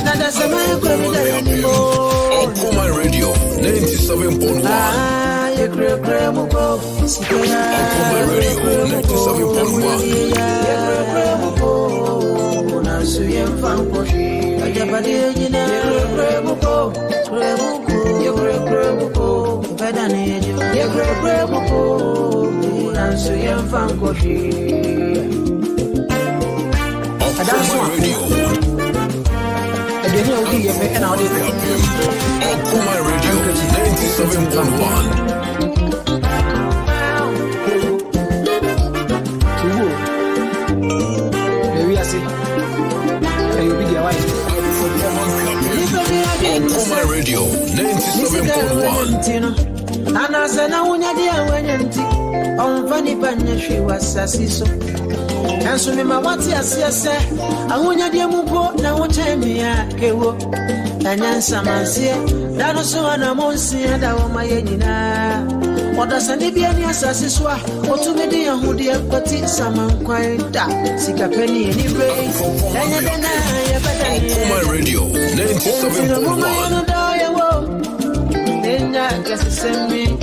na dasema ko bidani mo Okuma Radio 97.1 Okuma Radio 97.1 Suyem fankoshi ajabade jina yekremoko bedane yekremoko na suyem fankoshi Okuma Radio adeni odi yefe na odi Okuma Radio 97.1 Okuma Radio 97.1 Anasana unyadi awenyenti onfani panyeshwi wasasiso Ansumi mawati asiyase Ahunyadi mupo na uchemi ya kewo Anyansa mansie Dano suwa na monsi Adawa mayenina Odasani biani asasiswa Otumidi ya hudi ya kwati Samankwaida Sikapeni enibre Danyadena ya badani Okuma Radio 97.1 Nenya kesisemi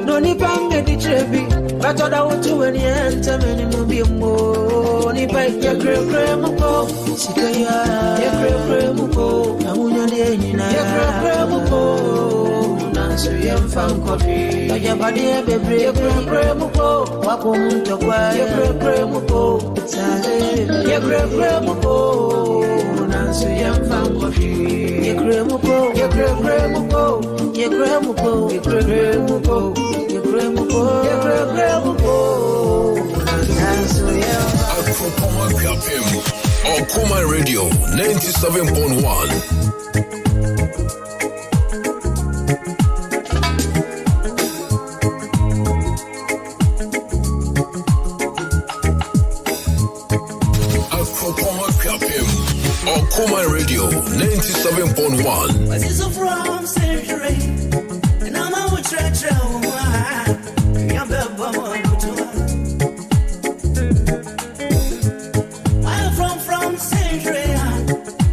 no ni pange di trebi batoda utu weni enta meni mubimo ni pa ya kre muko sikaya ya kre muko amunya ni nyina ya kre muko so yam fan coffee. Your body a baby, your grandmuko. Wakum to kwa, your grandmuko. Your grandmuko. So yam fan coffee. Your grandmuko, your grandmuko. Your grandmuko, your grandmuko. Your grandmuko, your grandmuko. So yam. Okuma Radio 97.1. Okuma Radio 97.1. This is from Century, and I'm out church. I'm from Century,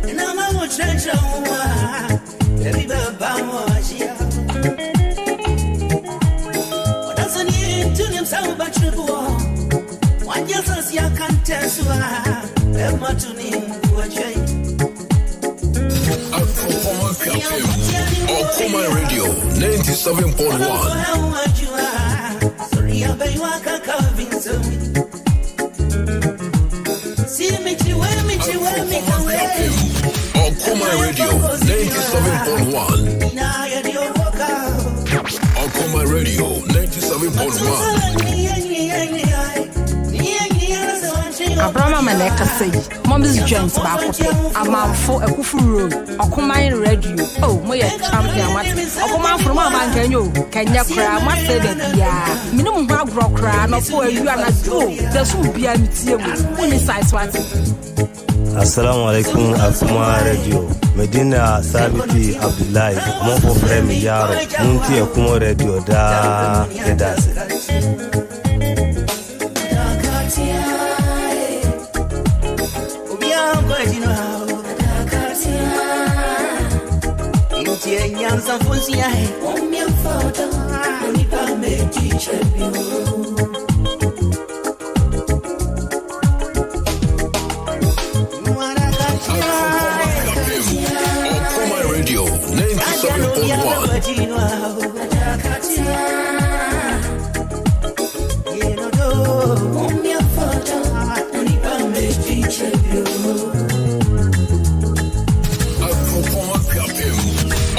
and I'm out church. What doesn't need to himself but you go? What just you can't tell so I'm to name for a change. Okuma Radio 97.1. Sorry, I bet you are coming soon. See me to where me to where me can wait. Okuma Radio 97.1. Okuma Radio 97.1. Abraham Maleka say, Mom's joints back. I'm out for a kufu road. Okuma radio. Oh, my champion. Okuma from my man, can you cry? Must say that, yeah. Minimum rock cry, not for you and a Joe. There should be a museum. Only size what. Assalamu alaikum Okuma radio. Medina Sabiti Abdullahi. Mon for frère Yaro. Munti Okuma radio da kedase.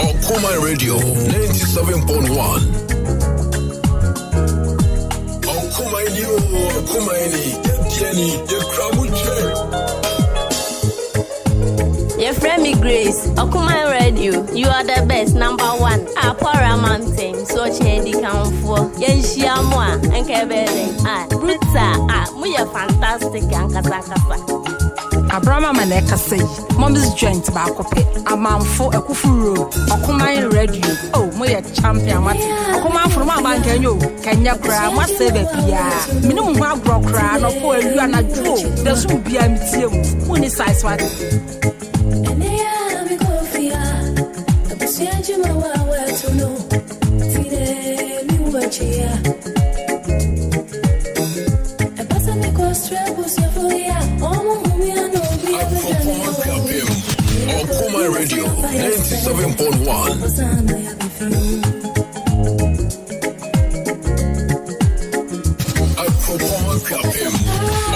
Okuma Radio 97.1. Okuma Radio 97.1. Okuma Jenny, your crowd. Your friend me Grace, Okuma Radio, you are the best, number one. Apora Mountain, so change count for Yenshia Moa, and Kebele. Bruta, we are fantastic, and Kasakasa. Abraham Maleka say, Mom's joint back up. I'm out for a kufu road. Okuma radio. Oh, my champion. Okuma from my man, can you cry? Must say that, yeah. Minimum rock cry, no for you and a Joe. There should be a museum. Only size what. Okuma Radio 97.1.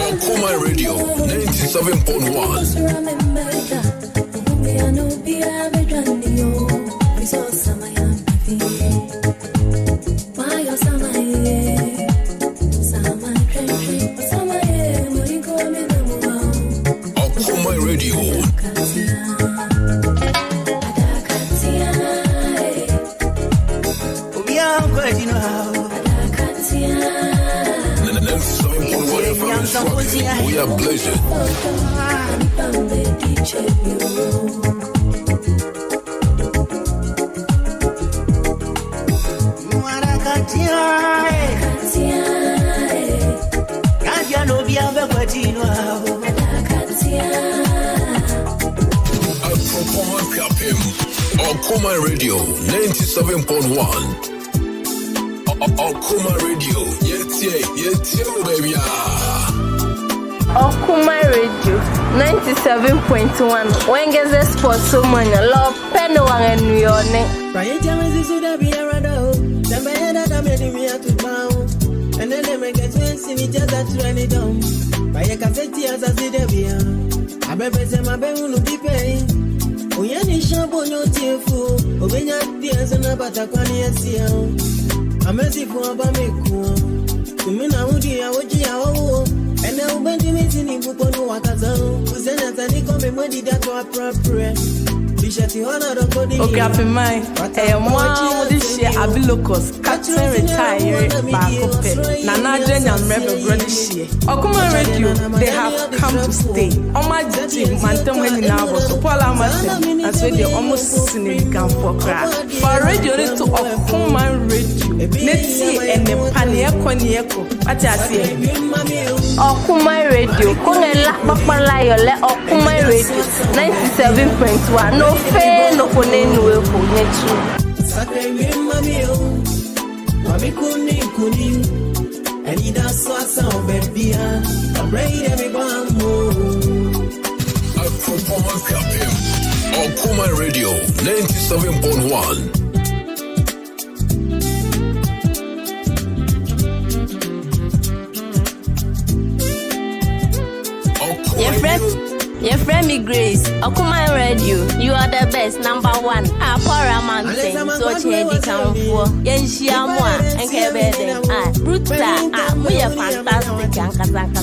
Okuma Radio 97.1. Okuma Radio. We are blessed. Okuma Radio 97.1. Okuma Radio, yeah, baby. Okuma Radio 97.1. Wengeze Sports Somanya. Lo pendo wange nuyone. Ryan Jamesi suda be arado. Tambayada damedi mi atubao. And then they make it when see me just that training down. Ryan Casetti as I see the beer. I better say my baby will be paying. Oyani shabo no tefu. Obenya tears and abata kwani yasio. Amesi for abameku. Kumina udi ya oji ya owo. And now when you meet in Bukono Wakazo, Uzena Taniko Modi that were appropriate. Okay, up in mind. Mom, this year I be locals. Captain retired back up. Nana Jen and Rebel Brother Shea. Okuma Radio, they have come to stay. On my team, Mantam when now was to Paul Amatem. And so they almost significant for crack. For radio, to Okuma Radio. Netsi and the Paniako Nieko. What I say? Okuma Radio. Kongela Bakmala Yole Okuma Radio 97.1. No fair, no konenu weko netu. Sakre mami o, mami kuni, eni da swasa obebia, abrei emi bambo. Akuma Kapim, Okuma Radio 97.1. Your friend me Grace, Okuma Radio, you are the best, number 1. Apora Mountain, so Chedi Kamfo, Yenshia Moa, and Kebede, Bruta, we are fantastic, and Kazanka.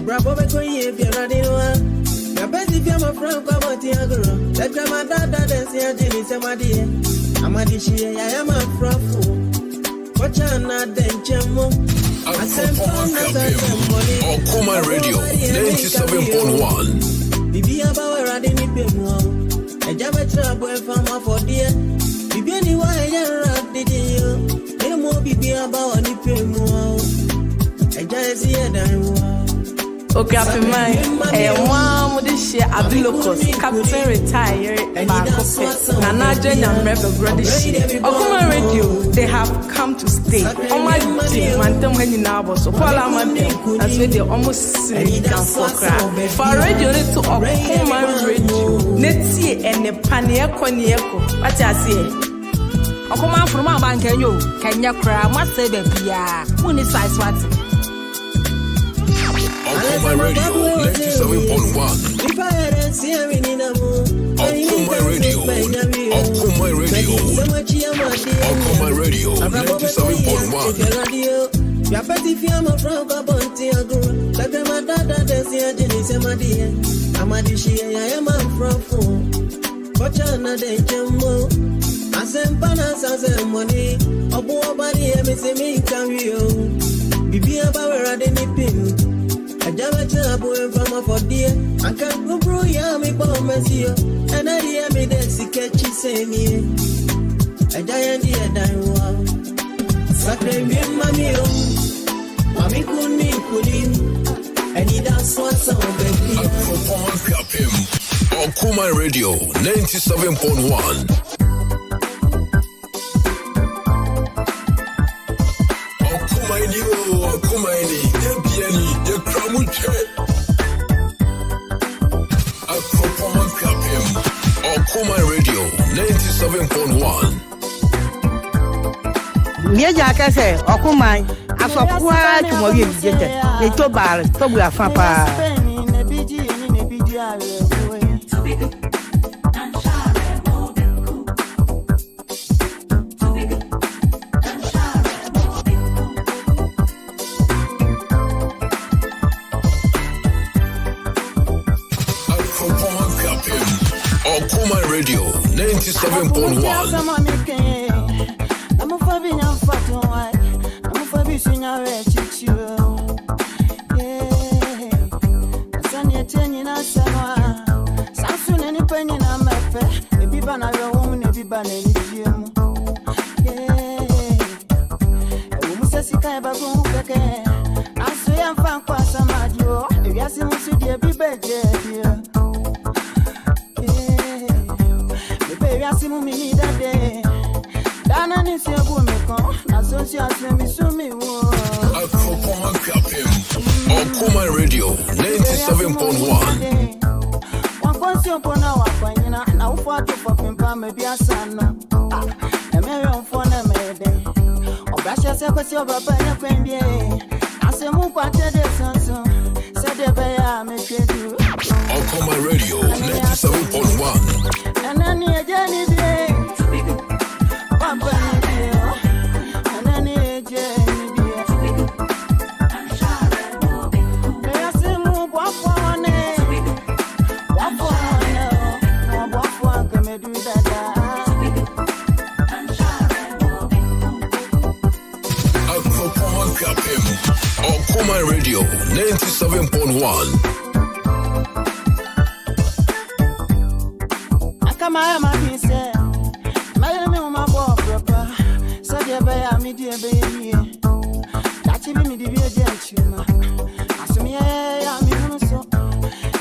Bravo, if you're not in one. Your best if you're my friend, come on, Tiagro. Let them my dad say, Jimmy, somebody. I'm a dish, I am a front. Watch out, not then, Jamo. Okuma Radio 97.1. Bibi abawa radini pemu. Ejabe trouble from for dear. Bibi ni wa ya radidi yo. Emo bibi abawa ni pemu. Ejabe si edanwa. Okay, up in mind. Mom, this year I be locals. Captain retired back up. Nana Jen and Rebel Brother Shea. Okuma Radio, they have come to stay. On my team, Mantam when you now was so Paul Amatem. That's where they almost significant for crack. For radio, need to Okuma Radio. Netsi and the Paniako Nieko. What I say? Okuma from my bank, Kenya cry, must say baby, yeah. Who needs size what? Okuma Radio 97.1. Okuma Radio. Okuma Radio. Okuma Radio 97.1. Ya peti fiamo franco bonti agro. La grama dada desi ajini semadie. Amadishi ya yama franco. Kochana de jemo. Asempana sazemoni. Obu obadi emisemi kamio. Bibi abawera de nipim. Ajaba chabu enfama for dear. I can't go bro ya mi bomesio. And I hear me de sikechi semi. Ajaya ndi edaiwa. Sakre mami o. Mami kuni. And he does what's on baby. Akuma Kapim. Okuma Radio 97.1. Okumaini, Yebiani, Yekramuche. Akuma Kapim. Okuma Radio 97.1. Mieja kese Okuma asokwa tumoye bijete le to bar to bu afan pa Okuma Radio 97.1. Okuma Radio 97.1. Okuma Radio 97.1. And then you Jenny Papa and then you Jenny Okuma Radio 97.1. Akama ma bi se my me ma bo proper so de be ya me de be yi that be me de bi e chima asumi ya mi no so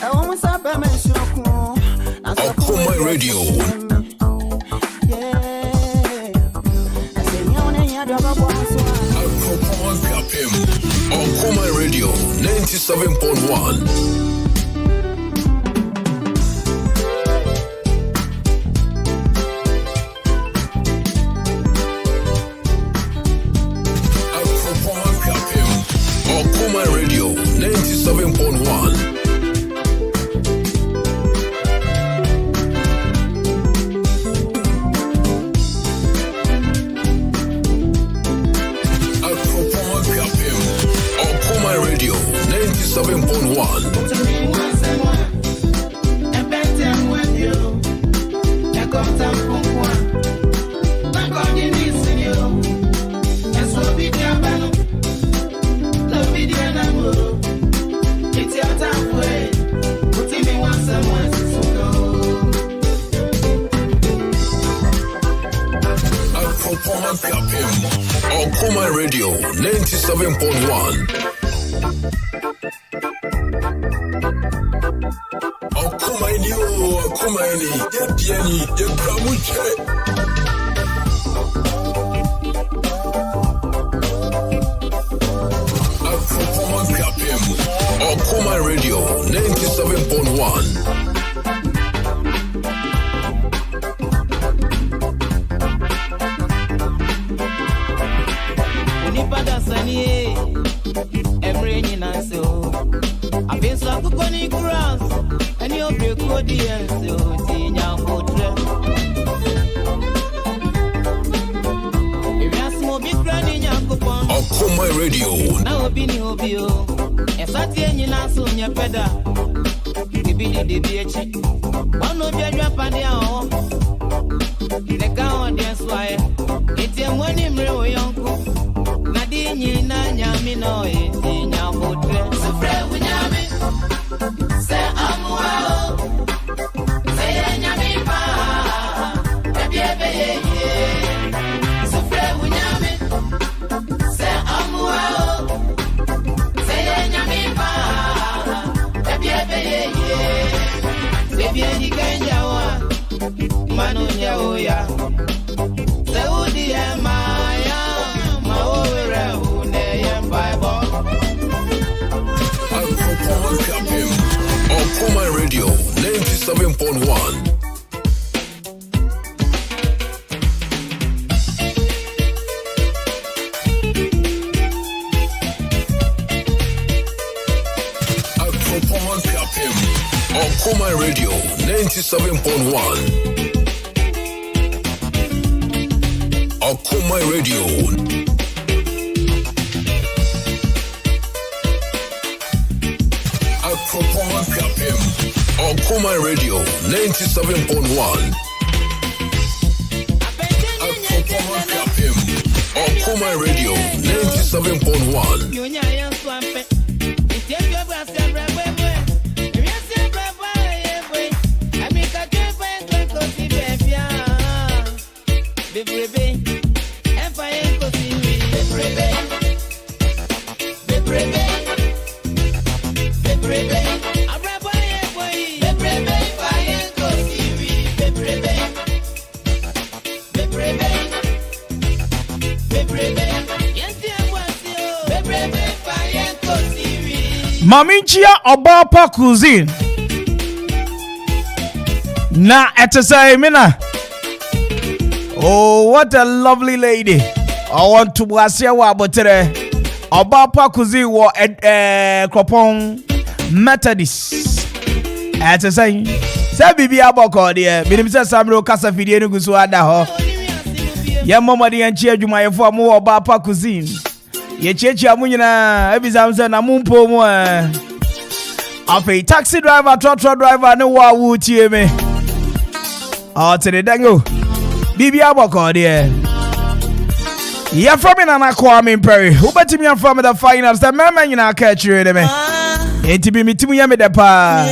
e won sa be me so ku Okuma Radio. Okuma Radio 97.1. Okuma Radio 97.1. Radio 97.1. Okumaini, Yepiani, Yepramuche. Okuma Radio 97.1. Okuma Radio. Now bini obio. Esati enyi na so nya peda. Ibidi de biechi. Ono bia dwapade a ho. Ne ka on dey swaye. Etie mwani mre oyonko. Na di nyi na nyami no eti nya botre. Sufre wunyami. Se amwa o. Se nyami pa. Ebi ebe ye. Sufre wunyami. Se amwa o. Se nyami pa. Ebi ebe ye. Ebi enyi kenja wa. Manu nya oya. Se udi e maya. Ma owere une ye Bible. Okuma Radio 97.1. Okuma Radio 97.1. Okuma Radio. Okuma Radio 97.1. Okuma Radio 97.1. Yes, Maminchia Obapa Cuisine. Na etesai mina. Oh, what a lovely lady. I want to wasia wa botere. Obapa Cuisine wo Kropong Methodist. Etesai. Say bibi aboko de. Binim say Samuel kasa fidie no guso ada ho. Ye momodi anchi adwumayefo amu Obapa Cuisine. Ye chechi amu nyina ebizam say na mumpo mu Afi taxi driver, trotro driver, no wa wutie me. Oh, to the dango. Bibi aboko there. Yeah, from in an Kwame Perry. Who bet me from the finals? The man you know catch you in me. Ain't to be me to me the pa.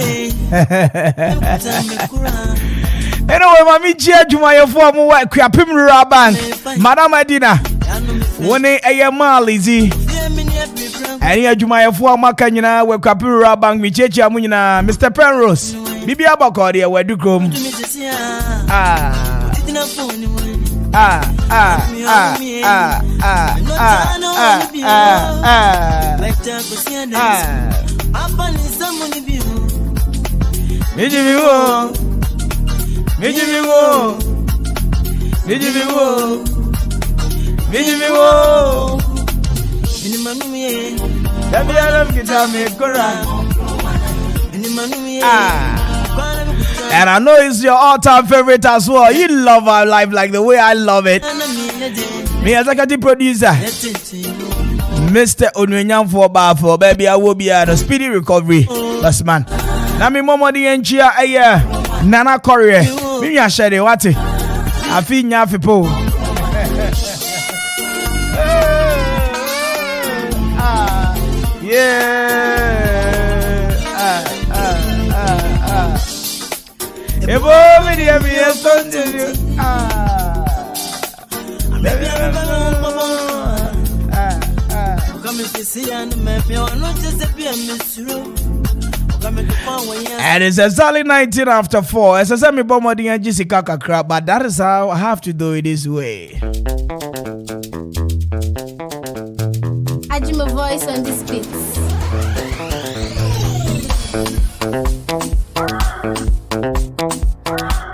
Anyway, mami chia juma your form work. Kwapim Bank. Madam Adina. One a malizi. Any juma your form makanyina we kwapim Bank. Mi chechi amunyina Mr. Penrose. Bibi aboko there we do come. And I know it's your all-time favorite as well. You love our life like the way I love it. Me as a producer, Mr. Onwenyam for Bafo, baby, I will be at a speedy recovery. That's man. Now me momo di enchia aye Nana Korea. Me ya share what it. I feel nyafi po. Yeah. Ebo me dia me estonde. And it's exactly 19 after 4. As I said, me bomadi and Jessica crap, but that is how I have to do it this way. I do my voice on this beat.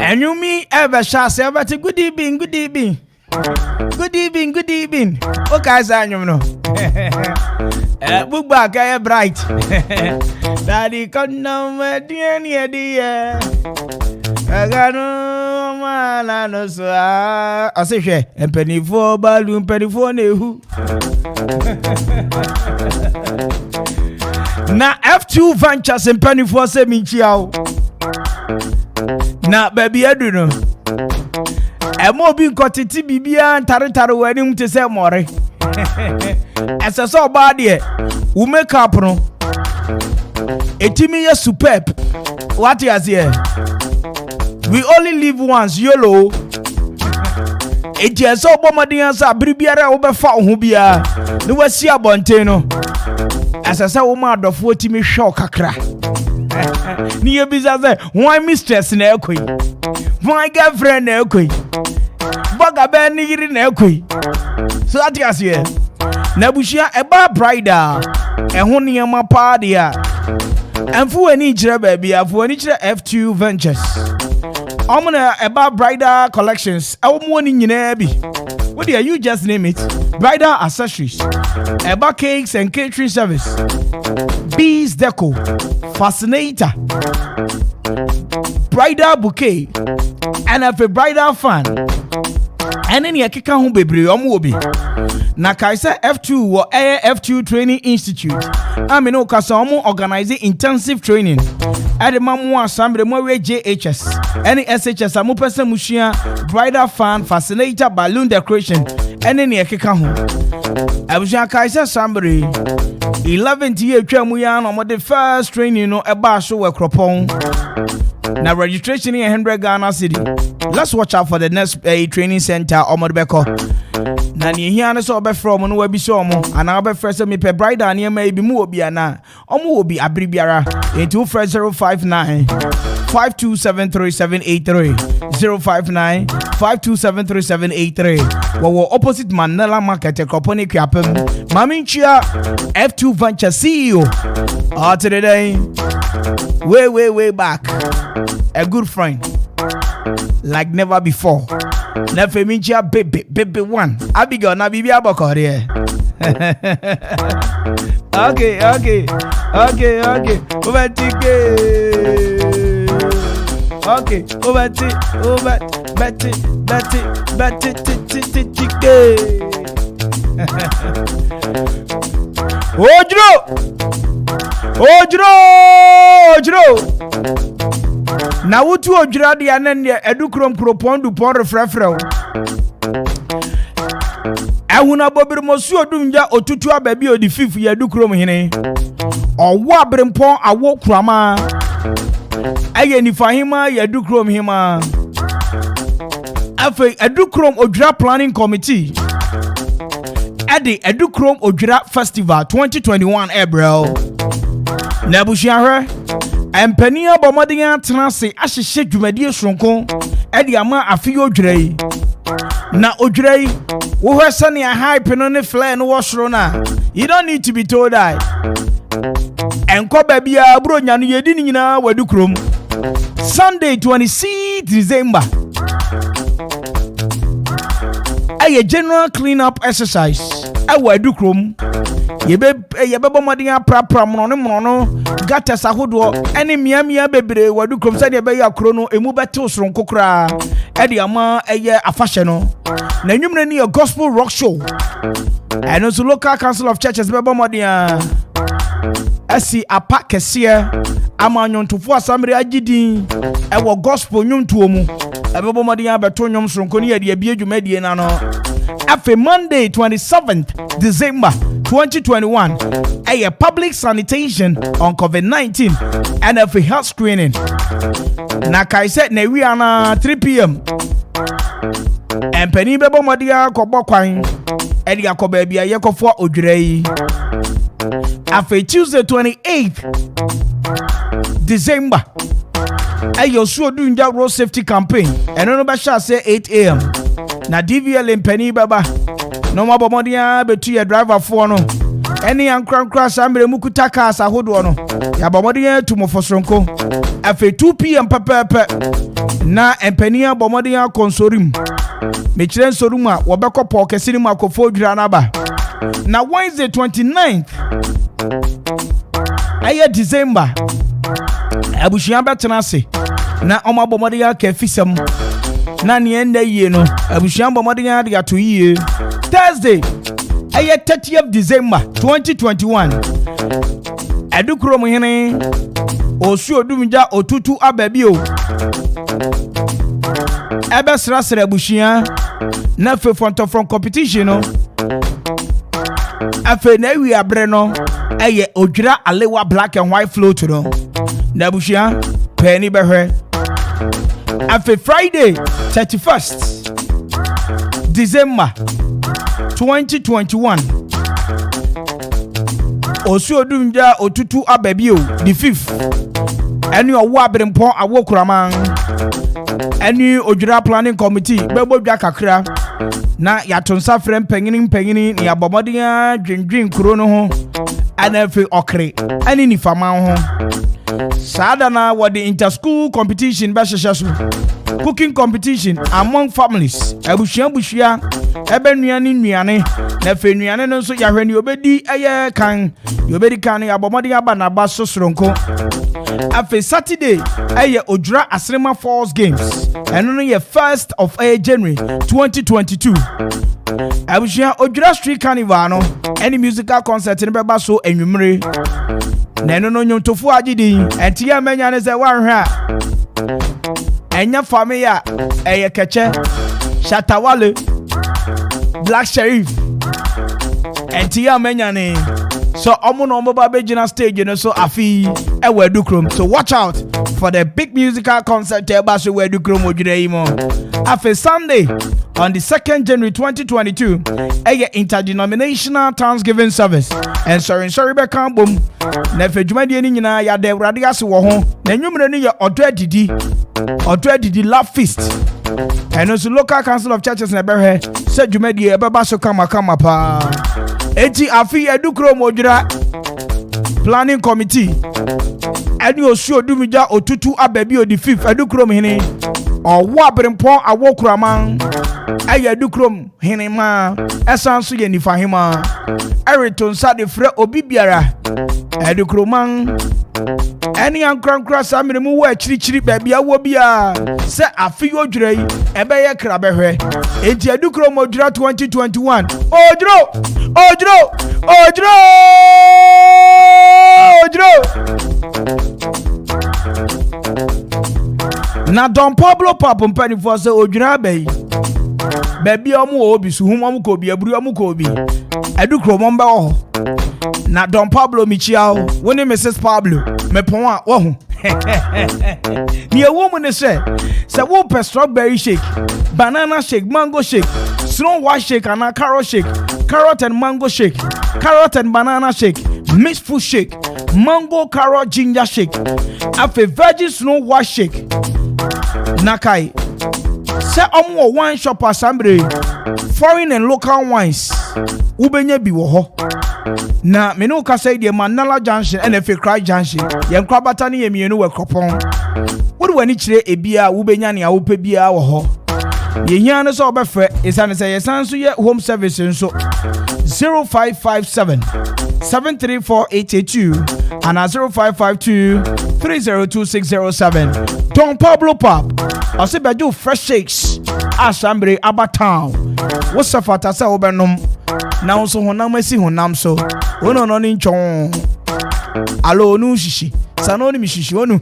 And you me ever shall say about good evening, good evening. Good evening, good evening. Okay, sir, you know. Book back, I am bright. Daddy, come down, my dear, dear. I got no man, I know, so I say, and penny for balloon, penny for new. Now, F2 ventures and penny for semi-chow. Now, baby, I don't know. A more being cotty bibia and tarantaro wedding to say more. As I saw body, we make up no. A timmy superb. What is here? We only live once, YOLO. It is so bombardians are bribiara over foul hubia. No was see a bonteno. As I saw woman of 40 me shock kakra. Near bizarre, why mistress in Elqui? My girlfriend Elqui. Baga ben nigger in Elqui. So that is here. Nabushia a bar brider. And honey on my party. And for any baby, for any F2 Ventures. I'm gonna about bridal collections. I'm warning you, Abby. What do you just name it? Bridal accessories, about cakes and catering service, bees deco, fascinator, bridal bouquet, and a bridal fan. And then you can come baby, na Kaisa F2 or F2 Training Institute. I'm in Okasamu organizing intensive training. At the Mamu Assembly, Mowe JHS, any SHS, Amu Person Mushia, bridal fan, fascinator, balloon decoration, and then you can come. I was Kaisa Assembly 11th year Chamuyan on the first training no Ebasho were Kropong. Now registration in 100 Ghana City. Let's watch out for the next training center Omodbeko. na ne hia ne so obefro mo no wabi so mo ana obefre se me pe brider ne ma ebi mu obi ana omo obi abiri biara into 059 5273783 059 5273783 wo opposite Manila Market Ekropone Kwapem Mami Nchia F2 Venture CEO today way back a good friend like never before. Never Minchia baby one Abigail na bibi abokore. Okay. Okay, over Betty. Ojro. Na wutu ojra dia nne edukrom kropon du pon refrefrew. Ehuna bobir mosu odumja otutu ababi odi fifu ya edukrom hene. Owo abrempon awo krama. Aye ni fahima ya edukrom hima. Afe edukrom ojra planning committee. Ade edukrom ojra festival 2021 April. Nebushia Empenia bomodin atnase ahyehye dwumadie sonko ede ama afiyo dwrei na odwrei wo hwese ne hype no ne flare no wosoro na you don't need to be told that enko babia bro nya no yedi ni nyina wadukrom Sunday 26 December a general clean up exercise wadukrom yebe bomodin aprapra mono gata sahodo ene miamia bebre wadukrom sɛ de be yakro no emu bete osronko kra e de ama eye afahye no na nwumre ne gospel rock show and also local council of churches be bomodin asi apa kese ama nyontofo asamre agidin e wo gospel nyontuo mu e be bomodin abeto nyom sronko ne ye de abie dwumadie na no afe Monday 27th December 2021 a public sanitation on COVID-19 and a health screening. Na kai said na we are 3 p.m. and penny bebo modia kobo kwan e dia ko ba bia ye kofo odwrei. Afe Tuesday 28th December a yosu odunja road safety campaign and no be sha say 8 a.m. na DVL in penny baba no mo bomodia betu ye driver for no eni ankrankra sambre mukuta cars ahodo no ya bomodia tu mo fosronko afi 2 p.m. pepepe na empenia bomodia konsorim me kire sorum a wo bekọ pọ kesiri mu akofo dwira na ba na Wednesday 29th aye December abushia betena se na omo bomodia ka fisam na ne enda yie no abushia bomodia de ato yie Thursday 30th December 2021 edukrom hene osu odumja otutu ababi o ebe srasra abushia na fe from competition no afe na wi abre no odwira alewa black and white float no na abushia penny behwe afe Friday 31st December 2021 osu odumja otutu ababi o the 5th eni owo abrempon awokraman eni odwira planning committee bebodwa kakra na yatonsa frem pengini ni abomodin dwendwen kuro no ho anafe okre eni ni fama ho sada na wodi inter-school competition ba sheshasu cooking competition among families abushia ebe nuane na fe nuane no so yahwe ni obedi eye kan yobedi kan ya bomodi aba na ba sosronko afe Saturday eye odwura Asrema Falls Games eno no ye 1st of January 2022 abushia odwura street carnival no any musical concert ni beba so enwumre na eno no nyontofu agidi entia menya ne se wanhwe a enya famia eye keche Shatawale Black Sheriff entia menya ne so omo no omo ba begina stage no so afi e wedukrom so watch out for the big musical concert e ba so wedukrom odwire yi mo afi Sunday on the 2nd January 2022. Interdenominational Thanksgiving service. And sorry be kan bom. Na fedwumade ni nyina ya de Awurade ase wo ho. Na nwumre ni ye Odredidi Love Feast. And also local council of churches na behwe se dwumade e beba so kama pa. Eti afi edukro modwira planning committee. Eni osu odumija otutu ababi odi 5th edukrom hene. Owo abrempon awokuraman. Aya edukrom hene ma. Esanso ye nifa hema. Eriton sa de frɛ obi biara. Edukroman. Eni ankrankra sa mire mu wo achirichiri baabi awo bia. Se afi odwira yi ebe ye kra behwe. Enti edukrom odwira 2021. Odro! Na Don Pablo Papa mpani for say odwira bayi. Baby omo obi su hum omo ko obi aburu omo ko obi. Edukro mo mba wo. Na Don Pablo michiao, woni Mrs Pablo, me pon a wo hu. Mi ewo mu ne se wo pe strawberry shake, banana shake, mango shake, snow white shake and carrot shake, carrot and mango shake, carrot and banana shake, mixed fruit shake, mango carrot ginger shake, afi virgin snow white shake. Nakai se omo wine shop assembly, foreign and local wines. Ubenya bi wo ho. Na me no ka say the Manala Junction and Efe Cry Junction. Yen kwabata ne yemienu we kropon. Wodi wani kire ebia ubenya ne awope bia wo ho. Yehia no so obefre isane say yesan so ye home service nso 0557 73482 and 0552 302607. Don Pablo Pop. I say bedu fresh shakes. Assembly Abatown. What's the fata say obenom? Now so honam esi honam so. Ono no ni nchon. Alo onu shishi. Sanoni mi shishi onu.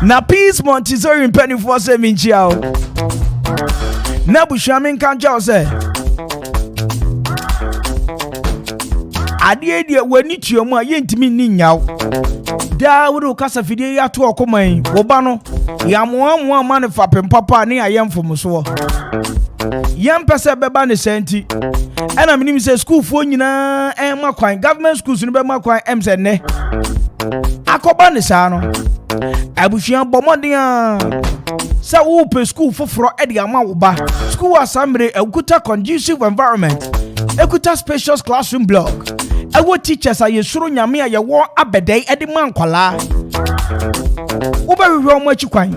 Na Peace Montessori in penny for se minchiao. Na bushamin kanjao se. Adie die wani tuomu a yentimi ni nyaw. Da wuru kasa fidie ya to okoman. Wo ba no ya moamoa mane fapem papa ne ayemfom so. Yam pese beba ne senti. Ena minim se school fo nyina ma kwan government schools no be ma kwan emse ne. Akoba ne sa no. Abuhia bomoden a. Sa wo pe school foforo e de ama wo ba. School assembly ekuta conducive environment. Ekuta spacious classroom block. Ewo teachers a yesuro nyame a ye wo abedai e de man kwala. Wo ba hwehwe omo akikwan.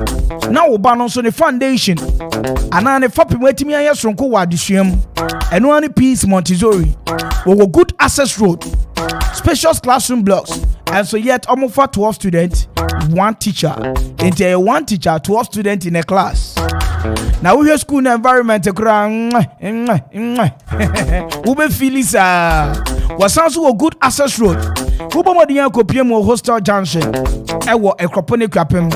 Na wo ba no so ne foundation. Ana ne fapem atimi aye sonko wa adesuam. Eno ani Peace Montessori. Wo good access road. Spacious classroom blocks. And so yet almost for 12 students, one teacher. Into one teacher, 12 students in a class. Now we have school environment we be feeling was also a good access road. Kuba modian kopie mo hostel junction. Ewo ekropone kwapem.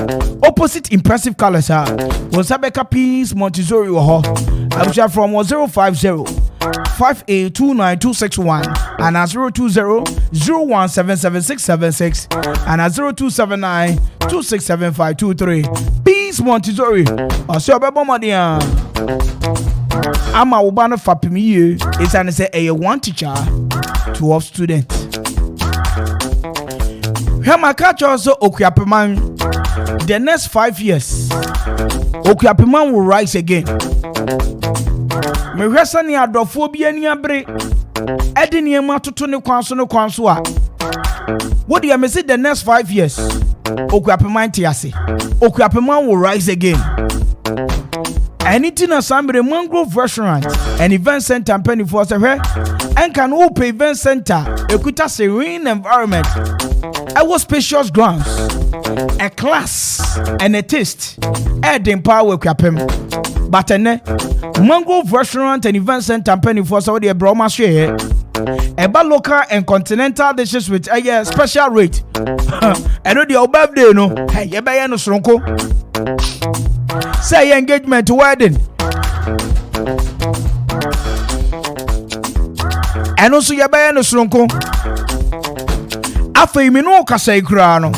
Opposite impressive colors was Abeka Peace Montessori ho. I'm from 050 5829 and 020-0177-676 and 0279-267523. Peace Montessori. Oso bebo modian. Ama ubano fapimi ye. It's an say a one teacher, 12 students. Hema catch also Okuapeman. The next 5 years, Okuapeman will rise again. Me hwesa ni adofo bi ani abre. Edi ni ema toto ne kwanso a. What do you me say the next 5 years? Okuapeman tiase. Okuapeman will rise again. Anything assembly Mangrove Restaurant and Event Center and Penny for Sehe and can open event center Ekuta serene environment. I was spacious grounds, a class and a taste. Adding power Okuapem. But Mangrove Restaurant and Event Center and Penny for Saudi Broma share. Eba local and continental dishes with a special rate. I know the birthday no. Hey, you buy no stronko. Say engagement wedding. And also you buy no stronko. After you know kasa ikrano.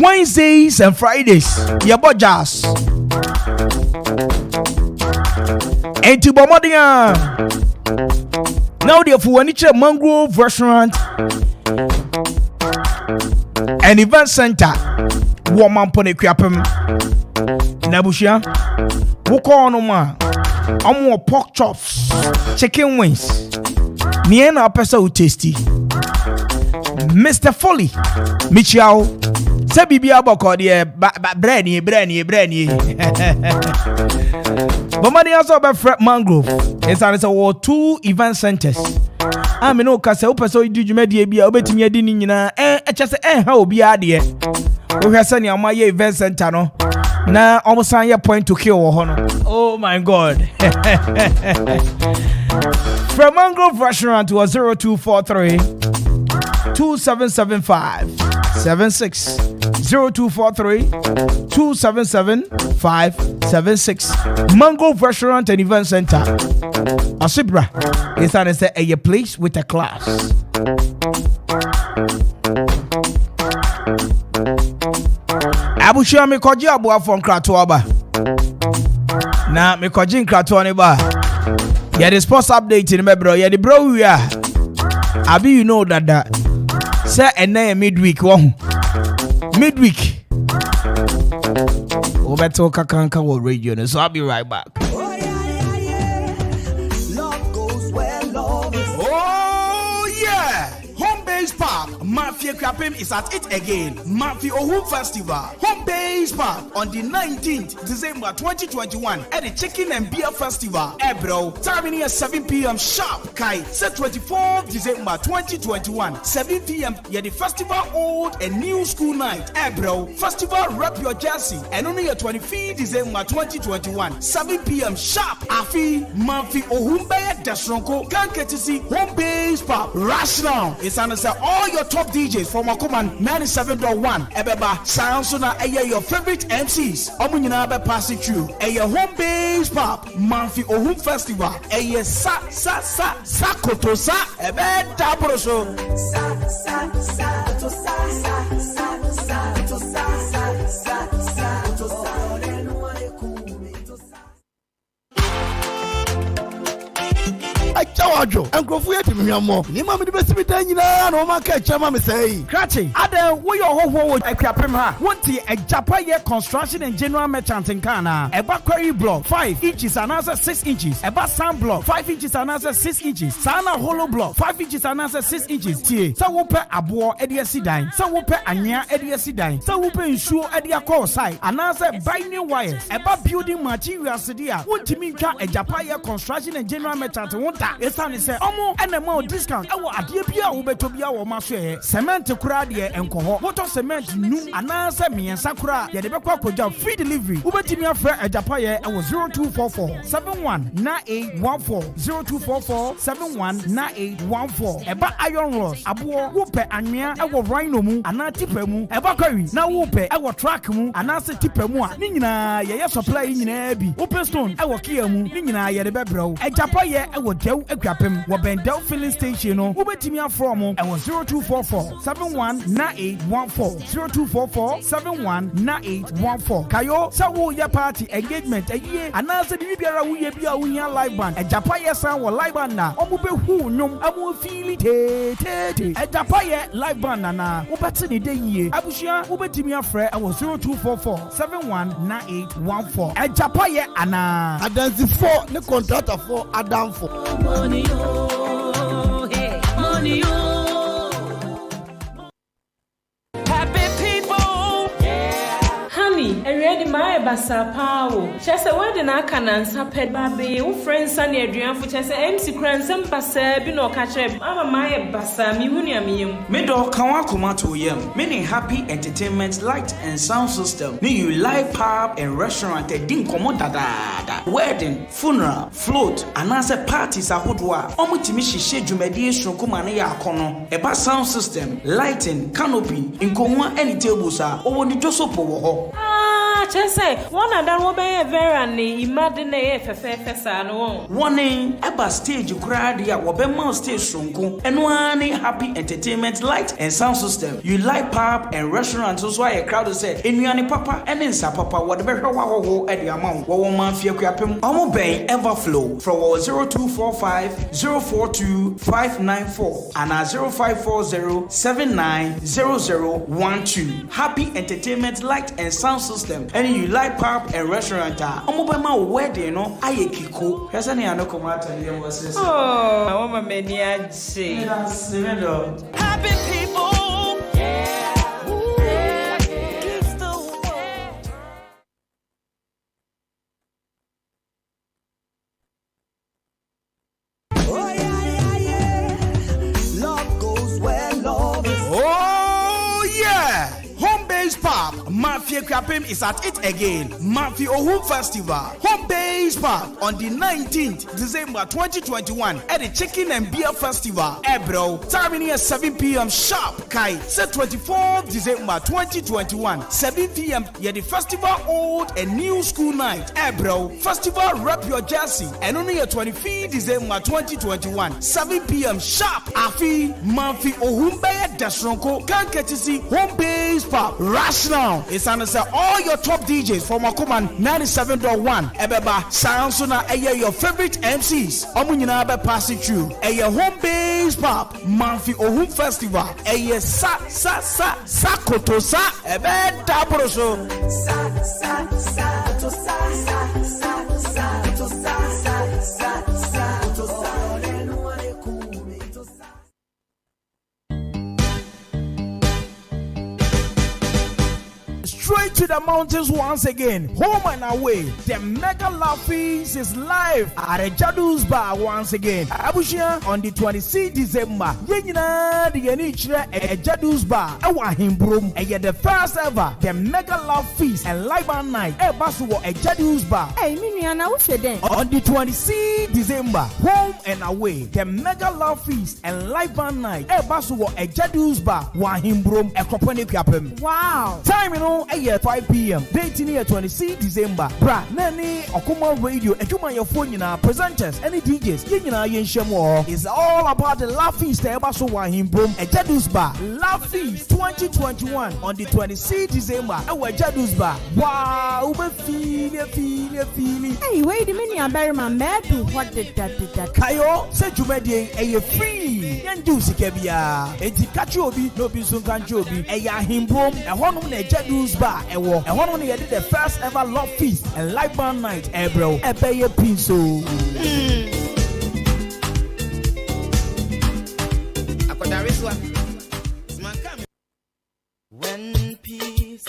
Wednesdays and Fridays, you buy jazz. Enti Bomodia. Now the Fuaniche Mangrove Restaurant and Event Center. Woman Pone Krapem. Nabushia. Wukonoma. Omo pork chops. Chicken wings. Niena pesa u tasty. Mr. Foley. Michiao. Se bibi aboko de brand. Bomani also be Fred Mangrove. It's an so 2 event centers. I mean no kase opeso di dwuma de bia obetimi adi ni nyina chese ha obi ade. We hwese ne amaye event center no. Na omusan ye point to kill wo ho no. Oh my god. Fred Mangrove Restaurant was 0243 277576 0243 277576 Mangrove Restaurant and Event Center. Asibra is a place with a class. Abushia me koji abua from Kratoaba. Na me koji Kratoani ba. Yeah, the sports update in me bro. Yeah, the bro we are. Abi you know that say and midweek one. Midweek. Obeto Kakanka will radio, so I'll be right back. Oh yeah! Home Base Park, Mafia Krapim is at it again. Mafia Ohum Festival, Home Base Park on the 19th December 2021 at the Chicken and Beer Festival. Bro, timing at 7 p.m. sharp. Kai, set 24th December 2021, 7 p.m. Yeah, the festival old and new school night. Bro, festival rep your jersey and only at 25th December 2021, 7 p.m. sharp. Afi, Mafia Ohum Bear Dashronko, can't get to see Home Base Park. Rush now. It's answer all your top DJs from Akuman 97.1. Ebeba, Sansona, your favorite MCs. Omunina be passing through. Home Base Pop, Manfi Ohum Festival. Sakotosa. Ebe Dabroso. Achawajo, Uncle yet me more. Nima me the best me no man catch chama me say. Krachi, Ada, we your whole would equipment ha. Want the a Japaye construction and general merchant in Ghana. A quarry block 5 inches and another 6 inches. A sand block 5 inches and another 6 inches. Sana hollow block 5 inches and another 6 inches. Tie. So we pay abo edia sidine. So we pay anya edia sidine. So we pay insure edia call side. Another binding wires. About building materials sedia. Want to mean a Japaye construction and general merchant want that. It's time to say omo and more discount. Our adie bia wo betobia wo ma share. Cement kura de enkoho. Water cement nu ananse miensa kura. Ye de bekwa koja free delivery. Ubetimi afre Japaye e wo 0244 719814 0244 719814. Eba iron rods abo wo pe anwea e wo rhino mu ana tipa mu. Eba kwari na wo pe e wo track mu ananse tipa mu a ni nyina ye supply nyina bi. Open stone e wo kia mu ni nyina ye de bebrɛw. Japaye e wo dew ekwapem wo Bendel filling station no. Ubetimi afro mu e wo 0244 719814 0244 719814. Kayo sa wo ya party engagement aye ananse bi biara wo ye bia wo nya live band Japaye san wo live band na omo be hu nnwom amo feel te Japaye live band na wo beti ne de yie abushia wo betimi afre e wo 0244 719814 Japaye ana adansi 4 ne contractor for Adam for money oh hey money oh ready my basa power. Chese wede na aka na nsa ped ba be wo friends and aduan fo chese MC Kransem basa bi no ka kire ama my basa mi hunu amiyem. Me do kan wa koma to yem. Me ne Happy Entertainment Light and Sound System. Me you live pub and restaurant din komo dada. Wedding, funeral, float, anase parties ahodo a omutimi hihye dwumadi esronkoma ne ya akono. Eba sound system, lighting, canopy, nkonwa any tables a owo ni josopo wo ho. chese one and that will be a very imagine fefe no warning eba stage crowd ya wobema stage sonko and one happy entertainment light and sound system you like pub and restaurants so why a crowd say enuane papa and nsa papa whatever ho at the amount wo man fie kwapem omo ben Everflow from 0245 042 594 and 0540 790012 happy entertainment light and sound system and you like pub and restaurant omo be ma wedding no ayekiko hesa ne anoko mata ne was oh mama meni aje happy people. Mafia Krapim is at it again. Mafia Ohum Festival. Home Base Park on the 19th December 2021 at the Chicken and Beer Festival. Ebro. Timing here 7 p.m. sharp. Kai. Set 24th December 2021. 7 p.m. Yeah, the festival old and new school night. Ebro. Festival rep your jersey. And only a 25th December 2021. 7 p.m. sharp. Afi Mafia Ohum Baya Dashronko. Can't get to see Home Base Park. Rush now. It's answer all your top DJs from Akuman 97.1. Ebeba Sansuna Aya your favorite MCs. Omunyina be pass it through. Aya Home Base Pop Manfi Ohum Festival. Aya Sakotosa Ebe Dabroso. Straight to the mountains once again, home and away. The Mega Love Feast is live at a Jadu's Bar once again. Abushia on the 26th December. Yenina the Yenichre a Jadu's Bar. Awa Himbrum. The first ever the Mega Love Feast and live band night. Basuwa a Jadu's Bar. Hey, Miniana, what's your day? On the 26th December, home and away. The Mega Love Feast and live band night. Basuwa a Jadu's Bar. Wa Himbrum a Kopone Kapem. Wow. Time you know. 5 p.m. Date near 26 December. Bra, Nani, Okuma Radio, Ekuma your phone, presenters, any DJs, Yen Shemo. It's all about the Love Feast, Ebaso Wahim Boom, a Jadus Bar. Love Feast 2021 on the 26th December. Our Jadus Bar. Wow, feel. Hey, wait a minute, I'm very mad. What did that? Kayo, said you made a free. Yan juicy Kebia. Etikachobi, no Bison Kanchobi, a Yahim Boom, a Honum, a Jadus Bar. And one only did the first ever Love Feast and live band night, bro. A pay a pinso. When peace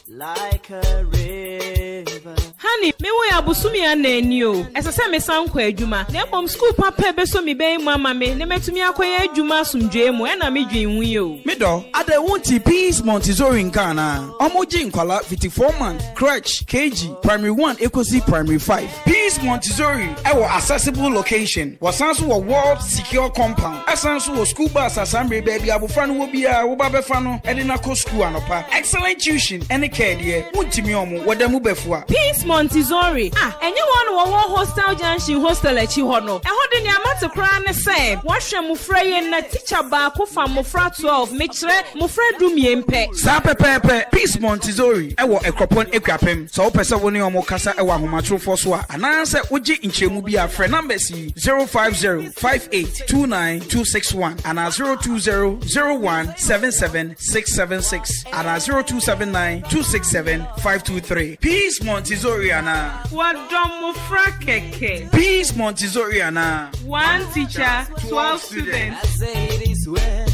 like a river. Honey, me we abusumi anani o. Ese se me san kwa adwuma. Na bom school papa be so me ben mama me. Ne metumi akoya adwuma asumdwe mu. E na me dwenwu ye o. Me do, ade wonti Peace Montessori in Ghana. Omoji nkwala 54 man, crèche, KG, primary 1 ekosi primary 5. Peace Montessori ewo accessible location. Wasanso wo world secure compound. Asanso wo school bus asambre baby abofra no wo bia wo ba befa no e de na ko school anopa. Excellent tuition and care there. Wontimi omo wadamu befua. Peace Montessori. Enye one wo hostel junction hostel echi ho no. E ho de ne amate kra ne se. Wo hwe mufra ye na teacher ba ko fa mufra 12 me kire mufra dumiempe. Sa pepepe Peace Montessori ewo ekropon ekwapem. So wo pese wo ne omo kasa ewo ahomatrofo so a ananse wogi nchemu bi afre numbers 05058292661 and 02001776676 and 0279267 Peace Montessori ana. Wadom mufra keke. Peace Montessori ana. One teacher, 12 students. I say it is well.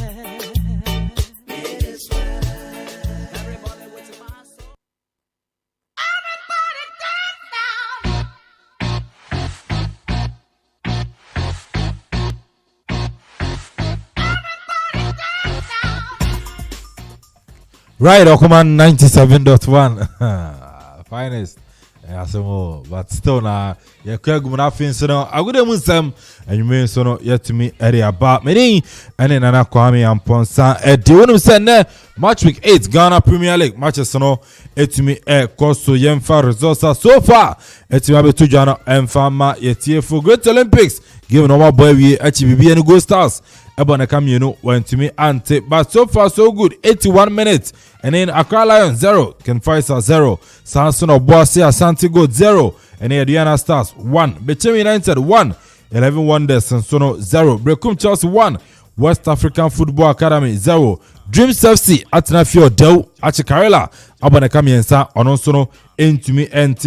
Right, Okuman 97.1. Finest. asemo but still na ye kwagum na fin so no agode mu nsam anwume so no yetumi area ba meni ene nana Kwame Amponsa de wonum se ne match week 8 Ghana Premier League matches no etumi koso yemfa results so far etumi abetu jana emfa ma yetie for Great Olympics given our boy we HBB and Go Stars Ebona Kamienu went to me ante but so far so good 81 minutes and then Accra Lions 0 Ken Faisal 0 Samson Obuasi Asante Gold 0 and then Diana Stars 1 Bechem United 1 11 Wonders and Sono 0 Brekum Chelsea 1 West African Football Academy 0 Dreams FC Atenafio Dew Achikarela Abona Kamiensa Onosono Intumi NT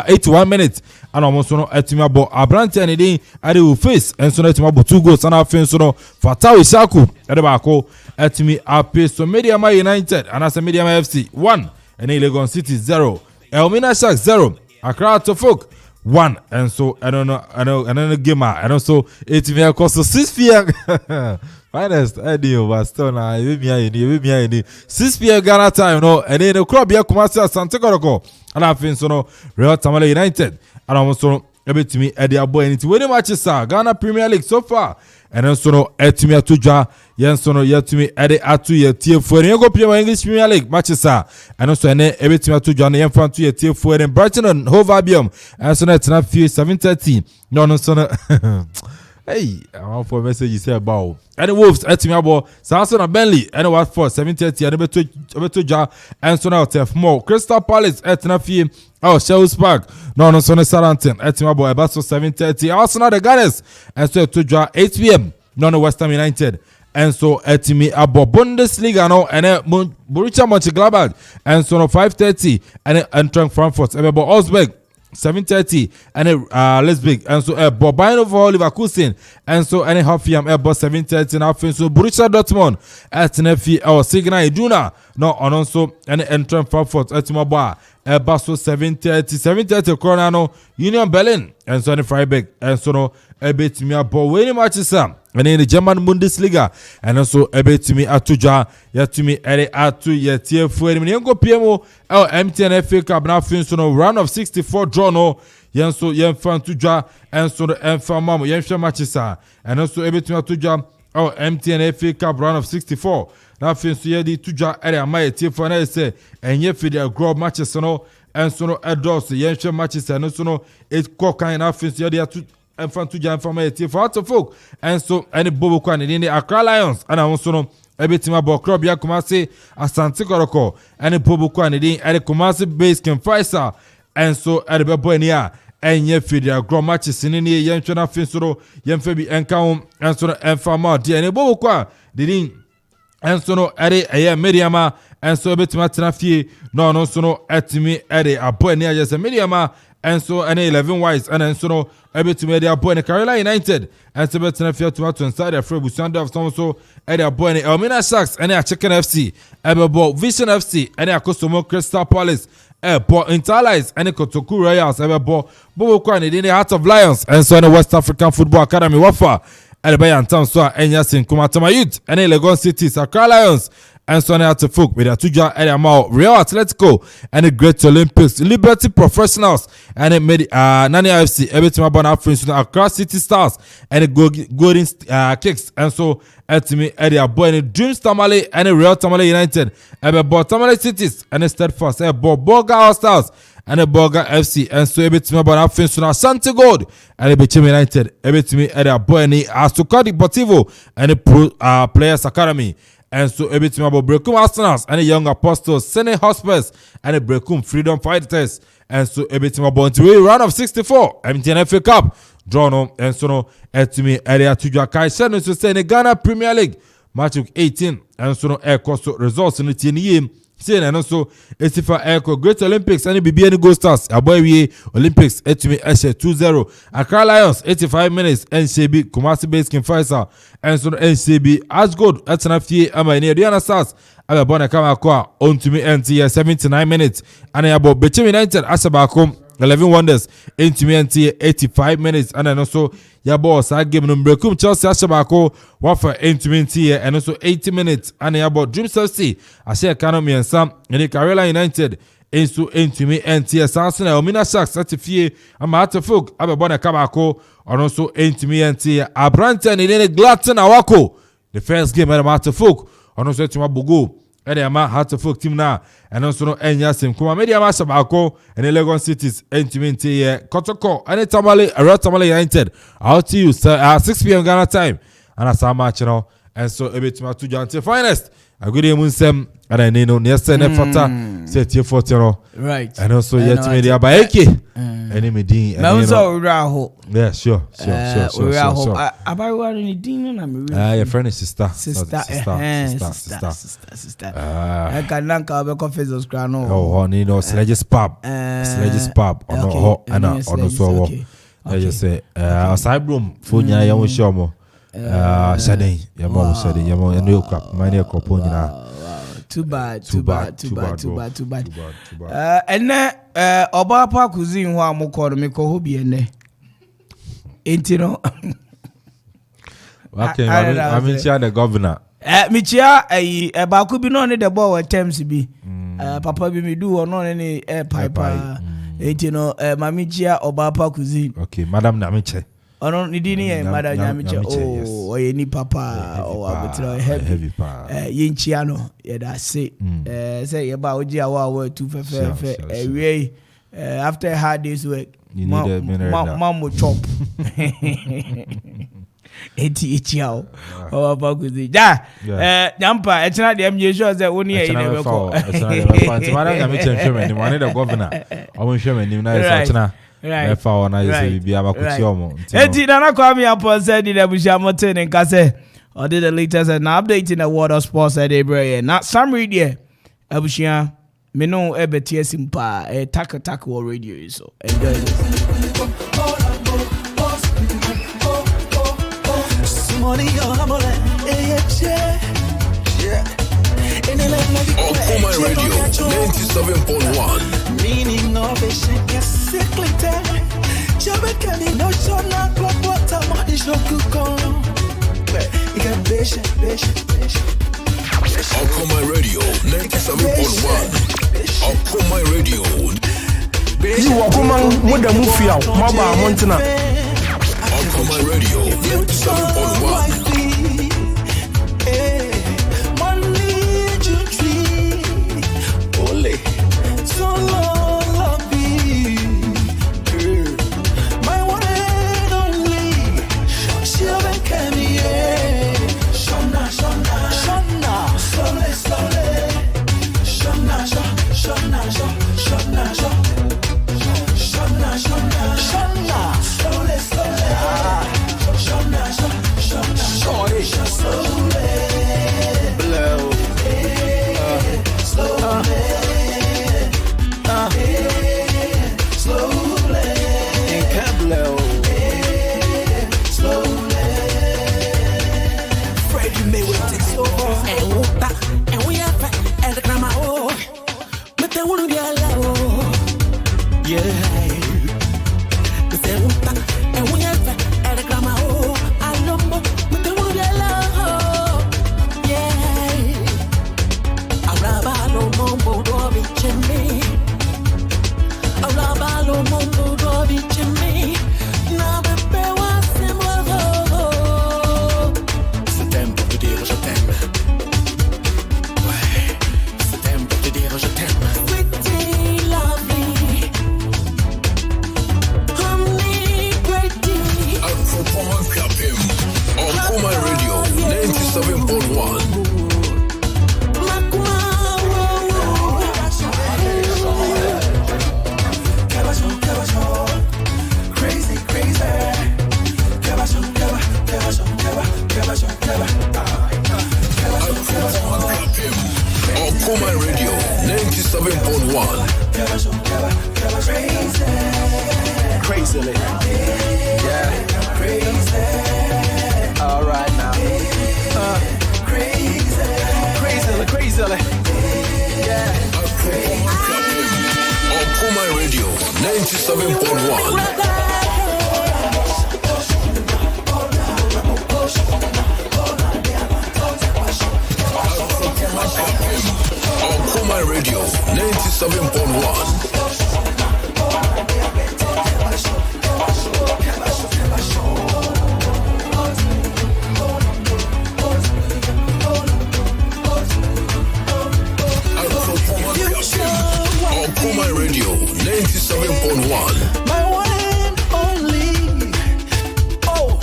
81 minutes and almost no etimabo Abrante and Edin Ade will face and so etimabo 2 goals and afin so no Fatawi Shaku Edebako etimi ape so Mediama United and as a Mediama FC 1 and Legon City 0 Elmina Sharks 0 Accra Tofok 1 and so I don't know gamer and also etimi cost 6 p.m. Finest Eddie but still na you 6 p.m. Ghana time no and then the club here Kumasi Asante Kotoko and afin so no Real Tamale United and also ebetimi Eddie Aboy and winning matches Ghana Premier League so far and also no etimi atuja yensono yetumi Eddie atu yetie for yengo Premier English Premier League matches and also ene ebetimi atuja na yemfa atu yetie for in Brighton and Hove Albion and so na tena 7:30 no so no hey, I want for message you say about and the Wolves etimi abo Samson and Burnley and Watford 7:30 and beto and so now more Crystal Palace etna Shells Park no so Southampton etimi abo ebaso 7:30 Arsenal the Gunners and so to 8 p.m. no West Ham United and so etimi abo Bundesliga no and Borussia Mönchengladbach and so no 5:30 and Eintracht Frankfurt ebo Augsburg 7:30 and Leipzig and so Bayern for Leverkusen and so any Hoffenheim about 7:30 and so Borussia Dortmund at Nefi or Signal Iduna no on also any Eintracht Frankfurt at Maba about so 7:30 Coronado Union Berlin and so any Freiburg and so no ebet me about winning matches and in the German Bundesliga and also ebet me atuja yatumi ere atu yetie fueri me ngo PMO MTN FA Cup na fin so no round of 64 draw no yenso yemfa atuja and so emfa mamo yemfa matches and also ebet me atuja MTN FA Cup round of 64 na fin so yedi tuja ere amaye tie for na say enye fide grow matches no and so no edos yemfa matches and so no it kokan na fin so yedi atu Enfantu jam from a for out of folk and so any bobo kwan in the Accra Lions and also no ebetima bo club ya Kumasi Asante Kotoko and bobo kwan in the Kumasi base can Faisal and so at the Bebonia and ye feed their grow matches in the Yenchana Finsuro Yemfebi Enkaum and so Enfama dear and bobo kwan the and so no ere mediama and so ebetima tenafie no so no etimi ere abonia yes mediama and so an 11 wise and so no ebetumi ere abonia Carolina United and so betenafie to inside the free busanda of so ere abonia Elmina Sharks and a Chicken FC ebebo Vision FC and a Kosomo Crystal Palace Bo Interlies and a Kotoku Royals ebebo bobo kwan in the Heart of Lions and so the West African Football Academy Wafa Elbayan Town so Enyasin Kumatama Youth and Legon City Accra Lions and so at the folk with a tuja Mao Real Atletico and the Great Olympics Liberty Professionals and it made Nani FC everything about our friends Accra City Stars and the Golden Kicks and so at me area boy and Dreams Tamale and the Real Tamale United and the Tamale Cities and the Steadfast and Boga Stars and the Boga FC and so everything about our friends Asante Gold and the Bechem United everything area boy and the Asukadi Deportivo and the Players Academy. And so everything about Brekum Arsenals and the Young Apostles, Senate Hospitals and the Brekum Freedom Fighters. And so everything about the round of 64, MTN FA Cup, draw no, and so no, etimi area to Jakai Shannon to say the Ghana Premier League, match 18, and so no air cost results in the team. And also, it's for Echo Great Olympics and BBN Go Stars. Aboye Olympics etimi Eshe 2-0. Accra Lions 85 minutes. NCB Kumasi Base King Faisal. And so NCB as good at Sanafie Ama near Diana Stars. Abona Kamakwa on to me NT 79 minutes. And about Bechem United Asabakom 11 Wonders into me NT 85 minutes. And then also your boss I give them Brekum Chelsea Ashabako wafer into me NT and also 80 minutes. And about Dreams FC I say economy and some in the Carolina United enso entumi entie sanse na Omina Sharks atifie ama atefok abebona kabako ono so entumi entie Abrante ne Glatton Awako the first game at atefok ono so entumi bogo ene ama atefok team na eno so no enya sem kuma media ma sabako ene Lagos Cities entumi entie Kotoko ene Tamale United out to you 6 p.m. Ghana time and as a match now and so ebetuma to Jante finest agudi munsem ana nino nese ne fata set ye fotero right and also yet media ba eke any medin na so raho yeah sure abawa ni din na me your friend is sister kananka be confess kra no oh ni no Sledges pub ono ana ono so wo I just say aside room funya ya wo shomo Shading, Yamo Shading, Yamo, and you cup, my near Copona. Too bad. And then, Obapa cuisine, who I'm calling me Kohobi and there. Ain't you know? Okay, I mean, the governor. Michia, a Bakubi no need the ball attempts to be. Papa be me do or not any air piper. Ain't you know, Mamichia Obapa cuisine. Okay, Madame Namiche. Ono nidini ye mada nyamiche oye ni papa o abotira heavy yinchiano ye da say say ye ba oji awa too fe we after a hard day's work you need a mineral mamo chop eti ao o ba kuzi ja nyampa echina de mje sure say woni ye ne beko mada nyamiche nhweme ni one the governor o nhweme ni na so echina right for na you be abakuti omo enti na kwami upon said the busha moten and kase or did the latest and update in the world of sports at Abraham not some radio abushia me no ebetie simpa tak war radio so enjoy this money on my radio 97.1 meaning of a shake secret Jabekani no shona club water money shoku you can patient on my radio 97.1 on my radio you wakuma muda mufia maba montana on my radio 97.1 Okuma Radio 97.1. Okuma Radio 97.1. My one and only. Oh,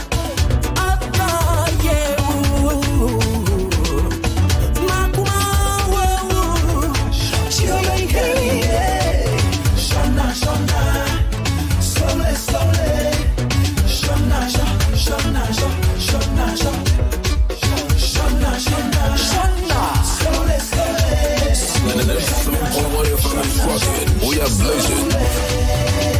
We are blazing.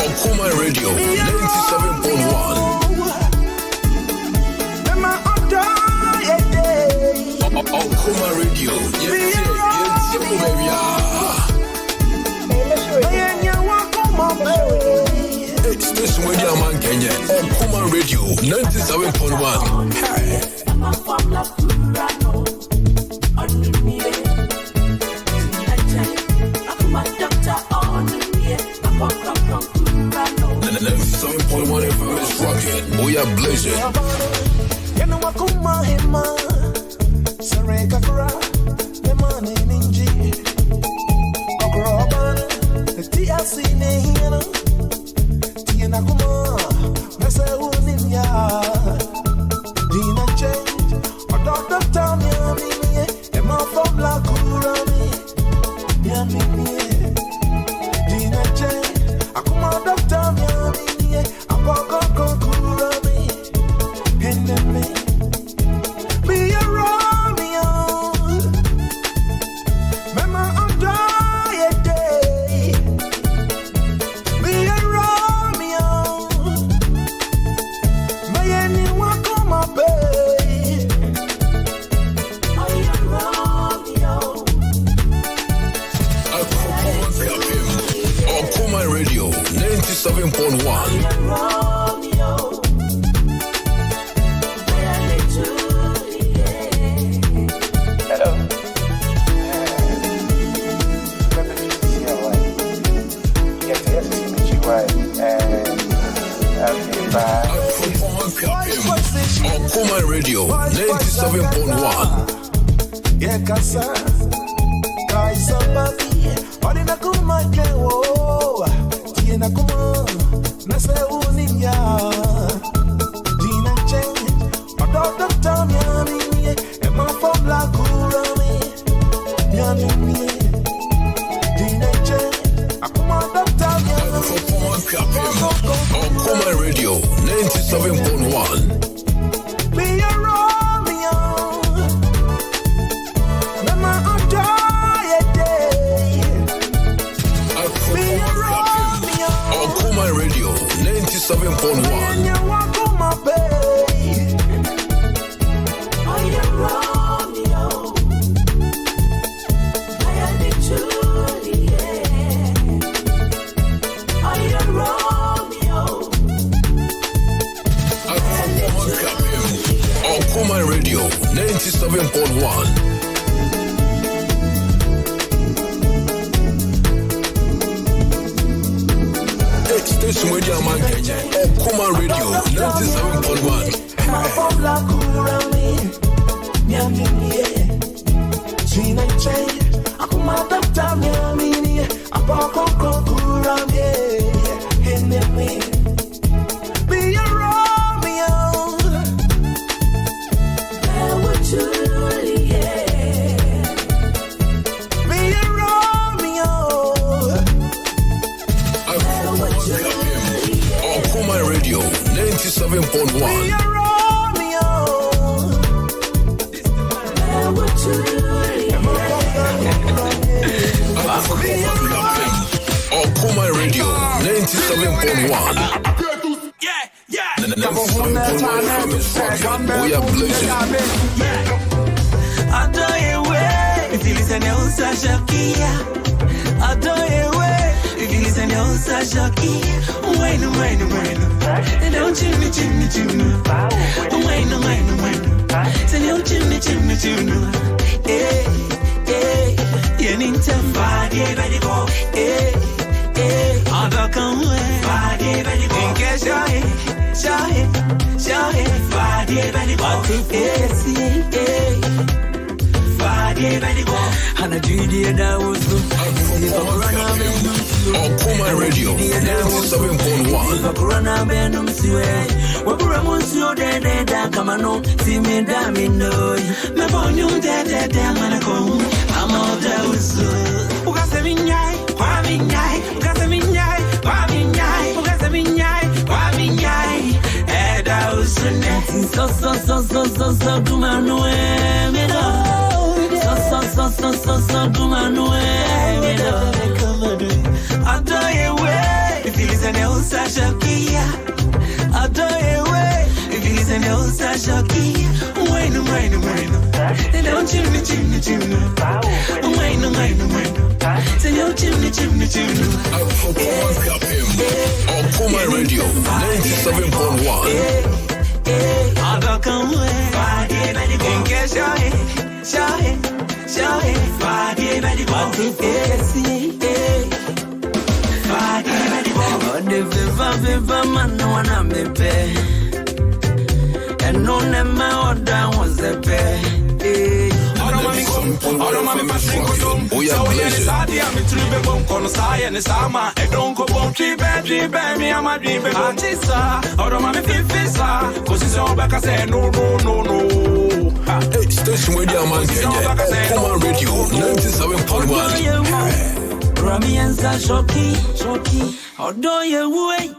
Okuma Radio 97.1. Okuma Radio, yes, baby. It's this radio man Kenya. Okuma Radio 97.1. We are blazing. You know what come my hima, Sareka Kra, the money ninja, Okroban, the TLC Nehina, Tina Kuma, Messa Uninia, Dina Change, or Dr. Tamia, and my from La Kurami, Yami, Dina Change, Akuma Dr. Yami, Apoko Kurami. Be a Romeo, Mama on die day. Be a Romeo, may anyone come up, are you Romeo? Okuma Radio 97.1. Okuma Radio 97.1. Yeah, Kasa, Kaisa Babi, Odina Kuma Kewo, Tina Kuma, Nasa Uninya, Dina Change, Dr. Tamiami, and my from La Kurami, Yami, Dina Change, Akuma Dr. Yami, Okuma Radio 97.1. Be a Romeo, Mama on die day. Be a Romeo, Okuma Radio 97.1. and you walk on my bay. Are you Romeo? I am the Juliet. Are you Romeo? Okuma Radio 97.1. It's this radio man Kenya. Okuma Radio 97.1. Be a Romeo, be a Romeo. Okuma Radio 97.1. Okuma Radio 97.1. We are blazing. If you listen, you'll say Shakia. If you listen, you'll say Shakia. Wait. Don't chimney. Wait. Say no chimney. Hey. You need to fight, baby boy. Hey. I'll come away. Fight, baby boy. In case you're here. Fight, baby boy. Hey. And a GD that was Okuma Radio 97.1. Corona Benum Sue. What Ramon's your dead, come on, see me damn in no. My phone, you dead, I'm gonna go. I'm all there with you. Ugasaminai, and I was so, come on, so if you listen to Shakia, if you listen to Shakia, wait. They don't chimney. Wait. Say no chimney. Okuma Radio 97.1. I'll come away. In case you're here. Friday, baby, what if Viva man, no one I'm a pay. And no name order was a pay. We are blazing. Station Radio Man Kenya, Okuma Radio 97.1. Rami and Shoki, although you wait.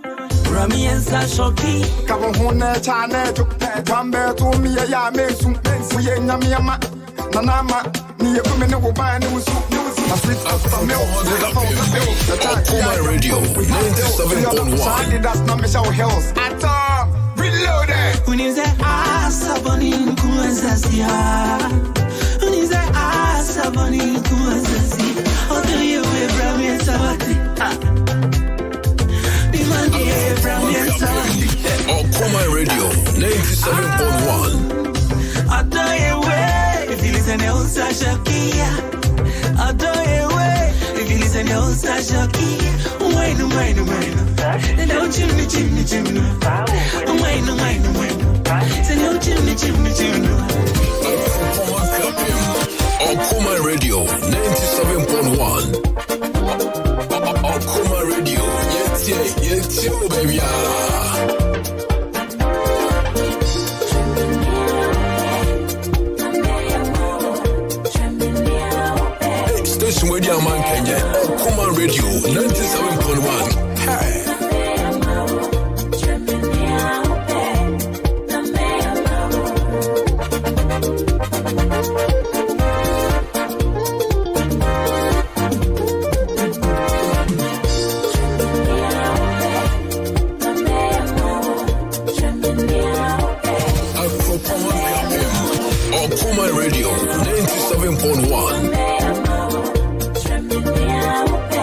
Rami and Shoki, come on, China, come back to me. I make some we ain't Yama, Nanama, near women who buy new soup. Okuma Radio 97.1. That's not Michelle Hills at all. Reloaded. When you say Saboni Kuazasia, when you say Saboni Kuazasia, how do you wear Rami and Sabati? Okuma Radio 97.1. I don't if you listen to Shakia. I don't if you listen to Shakia. Wait. They don't chimney. Wait. Say no chimney. Okuma Radio 97.1. Okuma Radio, yes, baby. Station Radio Man Kenya, Okuma Radio 97.1. Hey. Okuma Radio 97.1.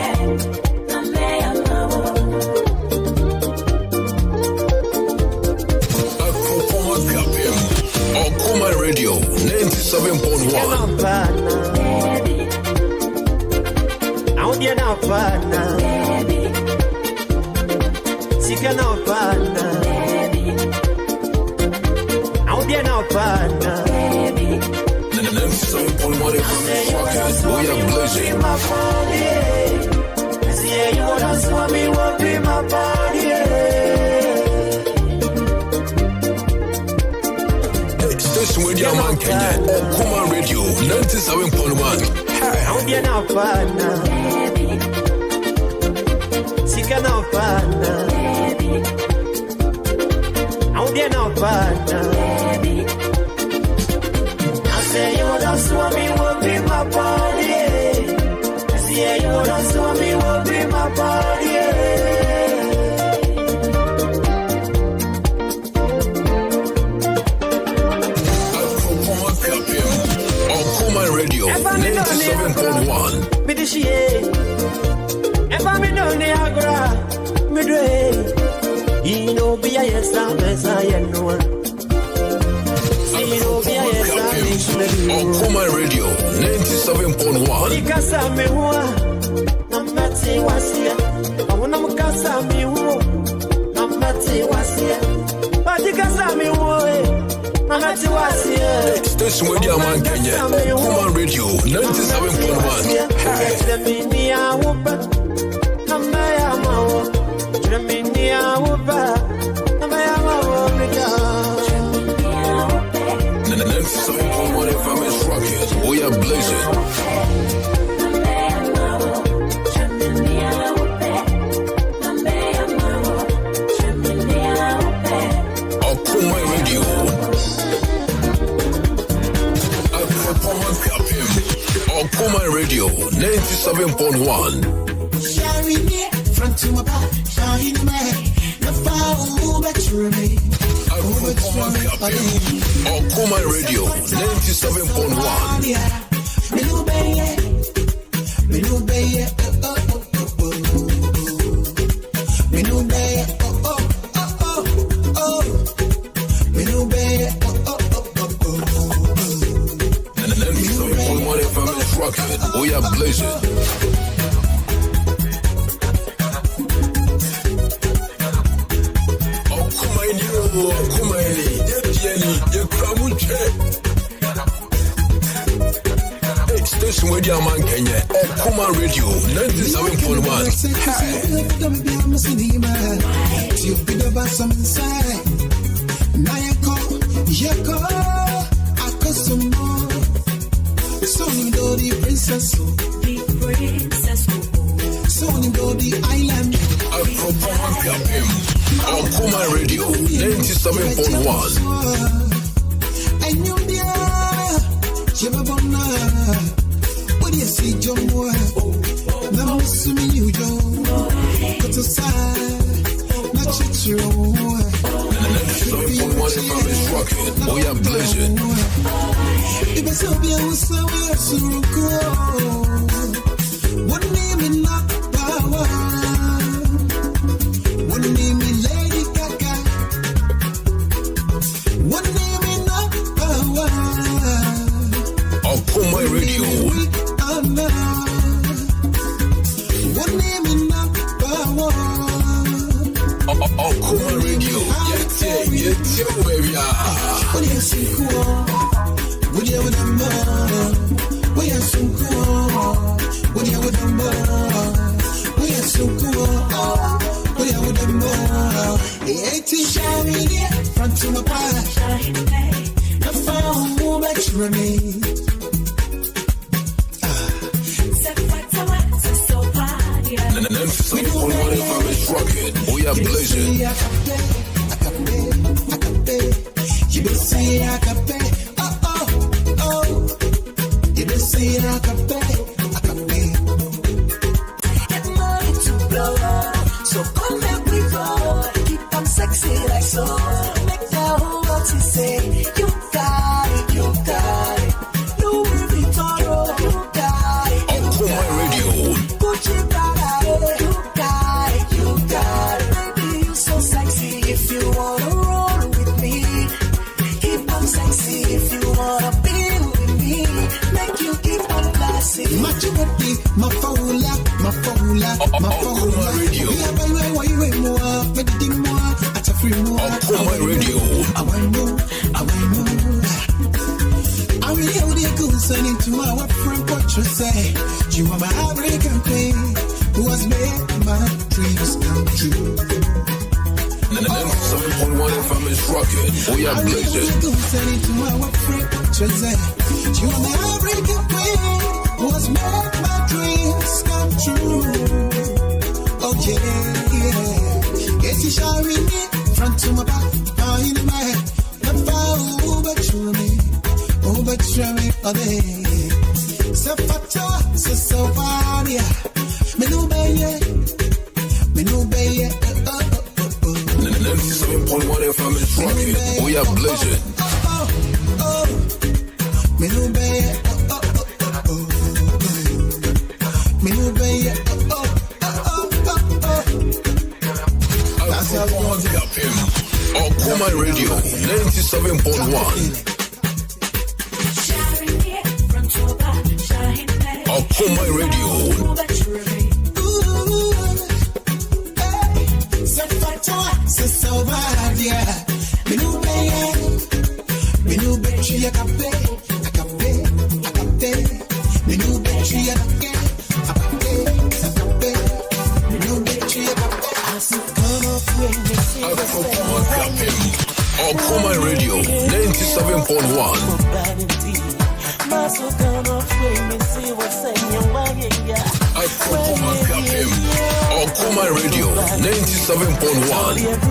Okuma Radio 97.1. We are blazing. Station Radio Man Kenya, Okuma Radio 97.1. I say you just want me, will be my body. Yeah, you don't saw me will be my body. Okuma Radio 97.1. Bidishie. If I'm in the Agra, midway. You know, be a yes, as I know. Okuma Radio 97.1. Because I'm not saying what's here. I want to cast me. I'm not saying what's here. But because I'm I'm not saying what's here. Station Radio Man Kenya. Okuma Radio 97.1. We are blazing. Okuma Radio. Okuma Radio 97.1. Front to my back, shine my the fire better me. Okuma Radio 97.1. We are blazing. Station Radio Man Kenya, Okuma Radio 97.1. Okuma Radio 97.1. What do you see, John Boy? Now, assuming you don't put aside, not your we are blazing. If it's so be, I was so cool. One name in not power. One name in Lady Gaga. One name in not power. Okuma Radio. One name in not power. Okuma Radio. Yes, baby. What do you see? Would you have done more? We are so cool. Would you have done more? We are so cool. Would you have done more? The 18 shiny front to my part. The phone will make you remain. We are blazing. You been saying I can pay. Oh. You been saying I can pay. Get money to blow. So come back we go. Keep them sexy like so. Make that whole world to say, you got it. Louis Vuitton, you got it. Okuma Radio. Gucci Prada, you got it. Baby, you so sexy. If you wanna roll with me, keep on sexy. If you wanna be with me, make you keep on classy. Maturity, my faula. Okuma Radio. Okuma Radio. I really hold you good, sending to our friend portrait say, you are my African queen, who has made my dreams come true. 97.1 FM is rocking. We are blazing. You are my African queen, who has made my dreams come true. Oh yeah. Yes, you shall read me front to my back, in my head. The fire, but you me, oh, but you me, oh, they. So far, so far, yeah. Oya Blizzard. Okuma Radio 97.1. Okuma Radio. Okuma Radio 97.1.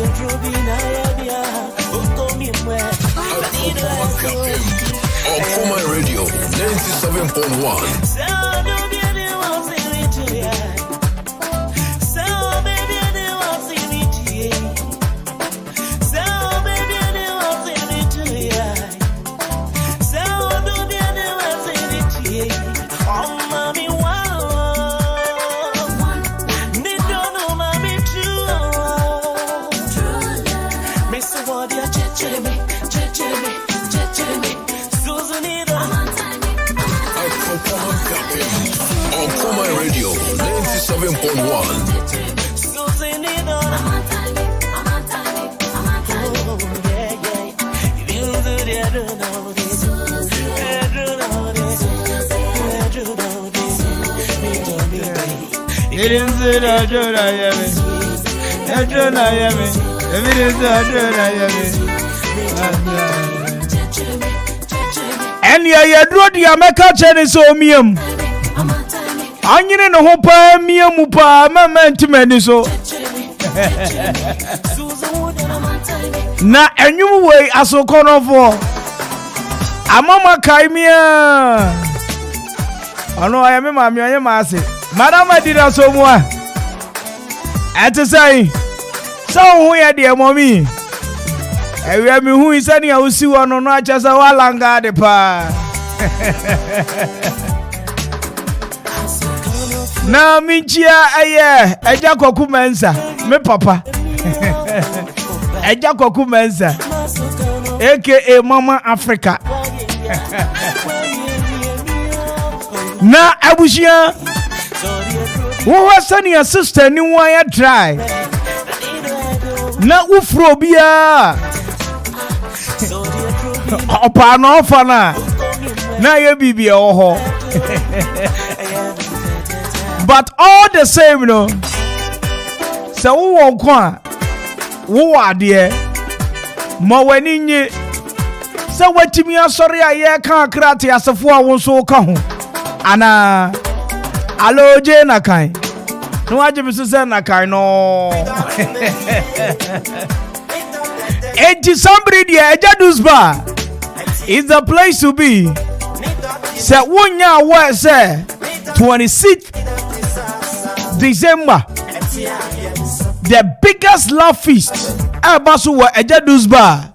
Okuma Radio 97.1. Okuma Radio 97.1. Okuma Radio 97.1. And ya drew the America Chinese so mium. Anyine no ho pa miamu pa moment mani so. Na enwum we asokonofo. Amama kaimia. Ono aye me ma me ma ase. Madam adira so mu a. Ate sai. So hu ye de momi. Ewe mi hu isani a usi wono no acha sa walanga de pa. Na minchia aye eja kwaku mensa me papa. Eja kwaku mensa. AKA Mama Africa. Na abushia wo wasani ya sister ni wan ya try. Na ufro bia. Opa no ofa na ye bibia oho. But all the same, no. So who won't come? Who are there? Mo weni nye. So what me a sorry I can't crack as a four won't so come. Ana alo je na kai. No aje bi se na kai no. Enti somebody there Ejadus Bar is the place to be. Say wonya what say 26th December, the biggest love feast ever so Ejadus Bar.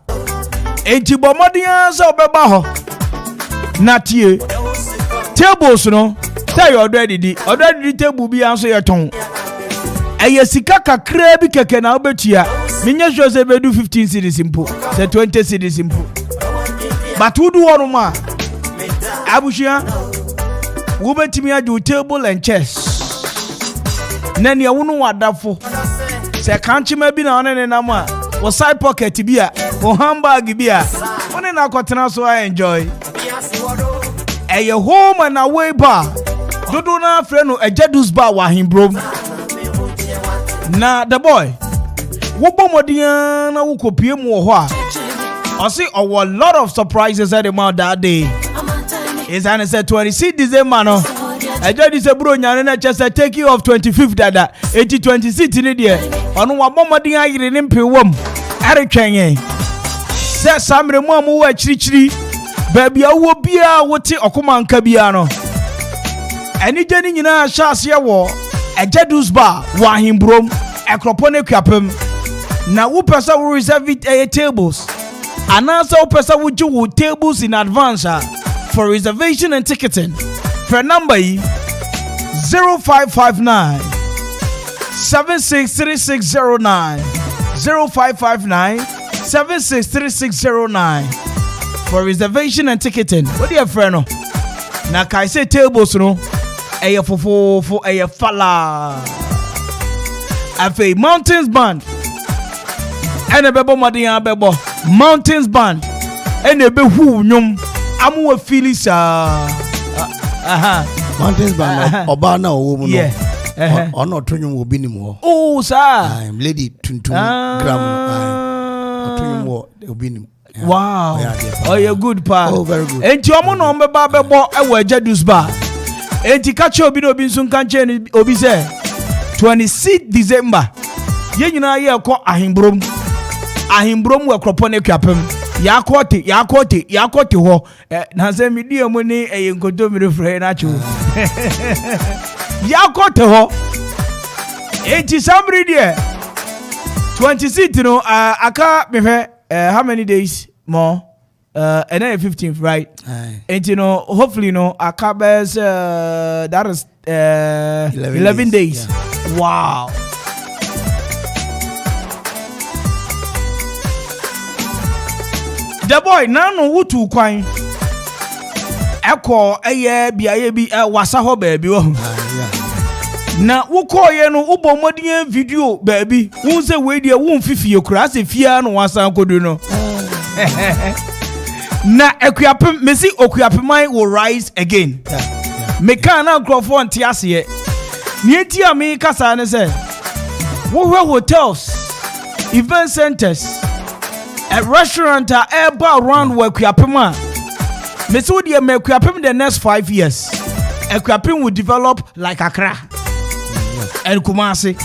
Enti bomodian so beba ho. Natie tables no. Tell you already table bi anso ye ton. Eye sika kakra bi keke na obetua. Minya sure say be do 15 cedis simple. Say 20 cedis simple. But who do one ma? Abushia. Wo betimi adu table and chairs. Nani ya wunu wadafo. Se kanchi ma bi na one na ma. Wo side pocket bi a, wo handbag bi a. One na kwatena so I enjoy. Eye home and away bar. Dodo na friend no Ejadus Bar wa himbrom. Na the boy. Wo bomodian na wo kopie mu ho a. I see a lot of surprises at the mouth that day. It's an said 26 December no. I just say bro nyane just take you off 25th dada. 26 in there. Ono wa bomodian ayire ne mpewom. Eretwen. Say samre mu amu wa chirichiri. Baby awo bia wote okoma nka bia no. Any day in a chance ya war, a Jedus bar, Wahim Brom, a Cropone Capem. Now, who person will reserve it a tables? And also, person would you with tables in advance for reservation and ticketing. For number 0559 763609 0559 763609 for reservation and ticketing. What do you friend? Now, can I say tables? No, a for a fala. A Mountains Band. And a bebo Madia bebo Mountains Band. And a behu nyum. Amu a Phyllis. Mountains Band. Obana or woman. Yeah. Or not Tunium will be anymore. Oh, sir. I'm Lady Tuntum Gram. Wow. Oh, you're good, pa. Oh, very good. And your mono on the barber bought a Jedus bar. And Tikacho Bido Binsun Kanchen Obise 26 December. Yen ya ko ahimbrom we Cropone Capem. Yakote ho. Na se media money e nkoto mi refre na chu. Yakote ho. Enti somebody there. 26 no aka me how many days more? And then 15th, right? And you know, hopefully, Akabes, that is 11 days. Yeah. Wow. The boy, now who to coin? Echo, be wasaho baby. Na wo call ye no ubo modern video baby. Who say we dey won fifi your class if ya no wasan kodu no. Na ekuapem mesi okuapemai will rise again. Me kan na grofo ntiase ye. Ni enti a me kasa ne say. Wo hotels, event centers, a restaurant a bar around where ekuapem a. Mesi wo dey me ekuapem the next 5 years. Ekuapem will develop like Accra. And Kumasi.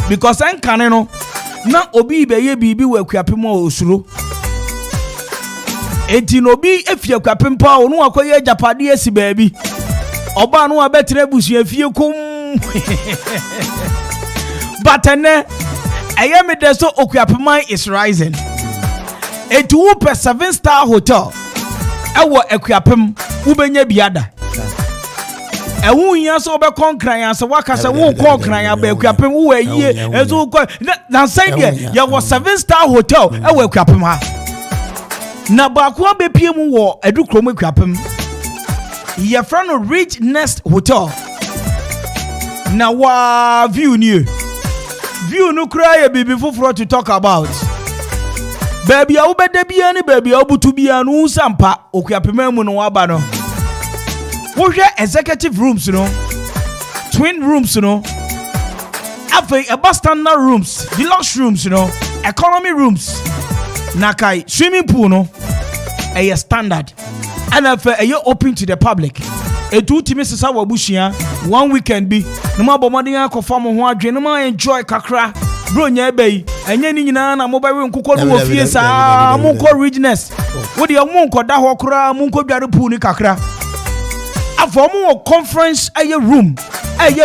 Because I'm caneno na obi beye bibi we kwapem osuro. Enti no bi efie kwapem pa onu akoye japade asi baabi. Oba no abetre busu afie kum. But ene eye me de so okwapem is rising. Enti wo per 7-star hotel. Ewo ekwapem wo benya biada. Ewu nya so be konkran ya so wakasa wo konkran ya ba ekwapem wo ayie ezo ko na say there ya was 7-star hotel e wo ekwapem ha na ba ko be pie mu wo edukrom ekwapem ye friend Rich Nest Hotel na wa view no cry ya bibi fufuro to talk about baby a wo be da bia ni baby a obutu bia no sampa okwapem mu no waba no. We have executive rooms, twin rooms, a standard rooms, deluxe rooms, economy rooms, nakai swimming pool, a standard, and a open to the public. A 2 times is our bushia 1 weekend be no more bombarding conform one no more enjoy kakra, bronya bay, and yenny na mobile room cook of yes, munko regions. What do you munko da hokra, munko biarupuni kakra? A formal conference room,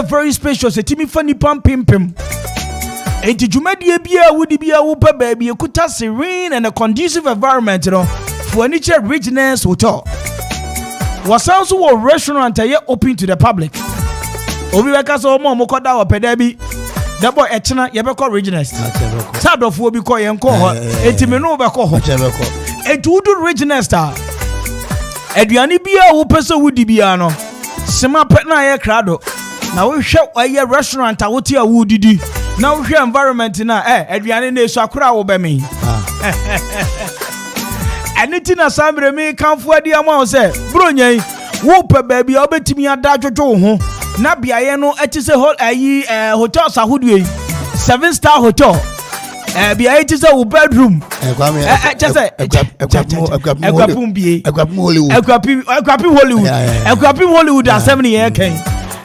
very spacious, a timmy funny pump pimpim. And did you make the would be a whooper baby? You could have serene and a conducive environment, for any Rich Nest Hotel. Was also a restaurant open to the public. Obiweka so mo koda wa pedabi. The boy etna yebeko Rich Nest. Sad of wo bi ko yen ko ho. Etime no be ko ho. Etudu Rich Nest a. Eduani bia wo pese wudi bia no. Sema pet na ye krado. Na wo hwe aye restaurant a wo ti a wo didi. Na wo hwe environment na eduani na esu akura wo be me. Anything na sambre me kanfo adi ama say bro nyan wo pe baby obetimi ada dwodwo ho na biaye no etise hotel sahudu 7-star hotel biaye tise wo bedroom ekwapim Hollywood assembly here kan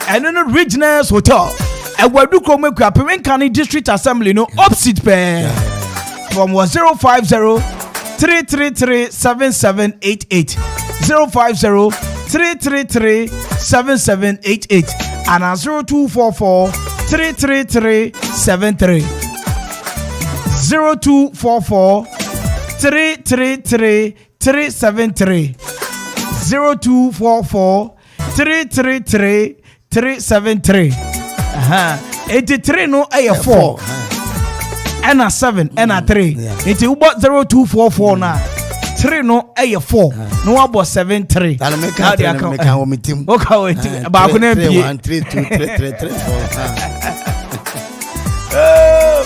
and no Rich Nest Hotel Egwadu Krom ekwapim Nkani District Assembly no opposite pe from 050-333-7788 050-333-7788 7788 and 0244 333 73 0244 333 373 0244 333 373 83 no ay 4 and a 7 and a 3 it you bought 0244 na 3 no ay 4 no about 73 and make a meeting okay ba ko na bi 1 3 2 3 3 3 4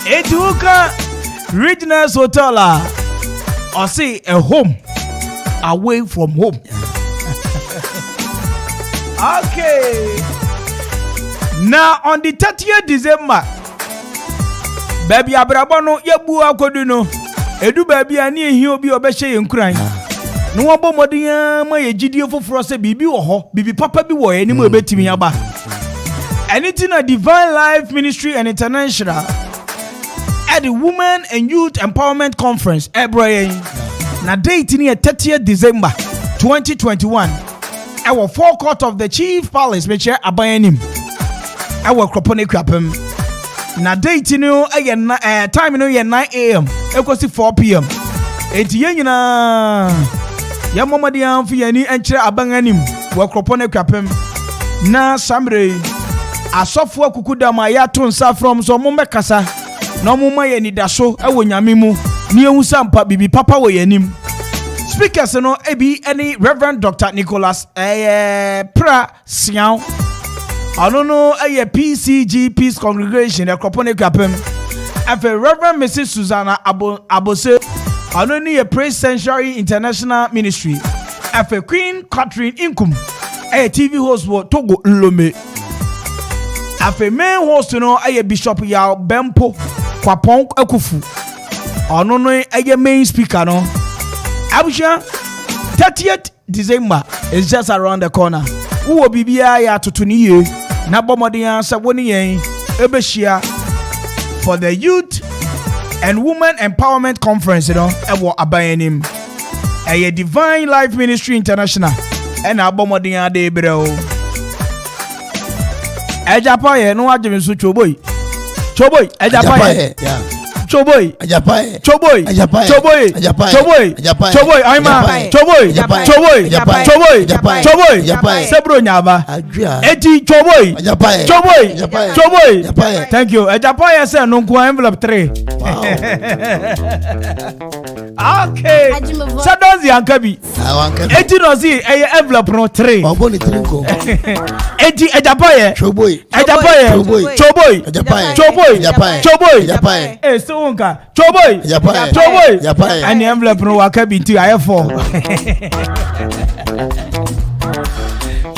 Etuka Regional Hotel or say a home away from home. Okay. Now on the 30th December, baby Abrabono yabu akodu no. Edu baby ani ehi obi obehye yenkran. No wabo modin ma yegidie foforo se bibi wo ho, bibi papa bi wo ani mo ebetimi aba. Anything a Divine Life Ministry and International at the Women and Youth Empowerment Conference Ebrayin. Na date ni 30th December 2021. Our forecourt of the Chief Palace which abayanim. Our Kropone Krapem. Na date no time no 9 a.m. Ekosi 4 p.m. Eti yenyina ya momadi amfi yani enchire abanganim wa Kropone Krapem. Na samre asofo akukuda ma ya to nsa from so mo mekasa na mo ma yani daso ewo nyame mu ni ehu sampa bibi papa wo yanim. Speakers no ebi any Reverend Dr. Nicholas pra sian anono PCG Peace Congregation e Kropone Krapem afa Reverend Mrs. Susanna Abose anono Praise Sanctuary International Ministry afa Queen Catherine Inkum TV host wo Togo Nlome afa main host no Bishop Yao Bempo Kwapon Akufu anono main speaker no Abusha 30th December is just around the corner. Uwo bibia ya tutuniye na bomodin sa woni yen ebehia for the Youth and Women Empowerment Conference ewo abayanim. Divine Life Ministry International and abomodin ade breo. Ejapaye no agye nso choboy. Choboy ejapaye. Yeah. Choboy, Ajapaye, Choboy, Ajapaye, Choboy, Ajapaye, Choboy, Ajapaye, Choboy, Aima, Choboy, Choboy, Choboy, Choboy, Choboy, Sebro Nyaba, Eti Choboy, Ajapaye, Choboy, Choboy, thank you. Ajapaye say no go envelope 3. Okay. Sadonzi Ankabi. Eti no see envelope no 3. Ogoni 3 go. Eti Ajapaye, Choboy, Ajapaye, Choboy, Ajapaye, Choboy, Choboy, Ajapaye. Unka Choboy Choboy and the envelope no waka binti I4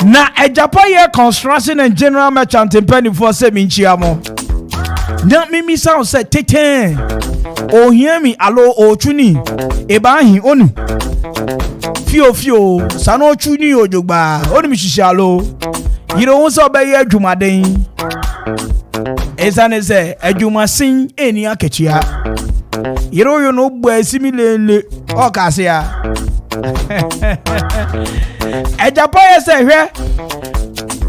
na Ejapaye Construction and General Merchant Penny for Seminchiamo na mimi sound say tete o hear me alo o chuni eba hin onu fio sano chuni ojogba onu mi sisi alo yiro won so be ye adwumaden Ezane se adwumasin eni akechia yiro yo no gbo asimilele o kase ya Ejapaye se hwe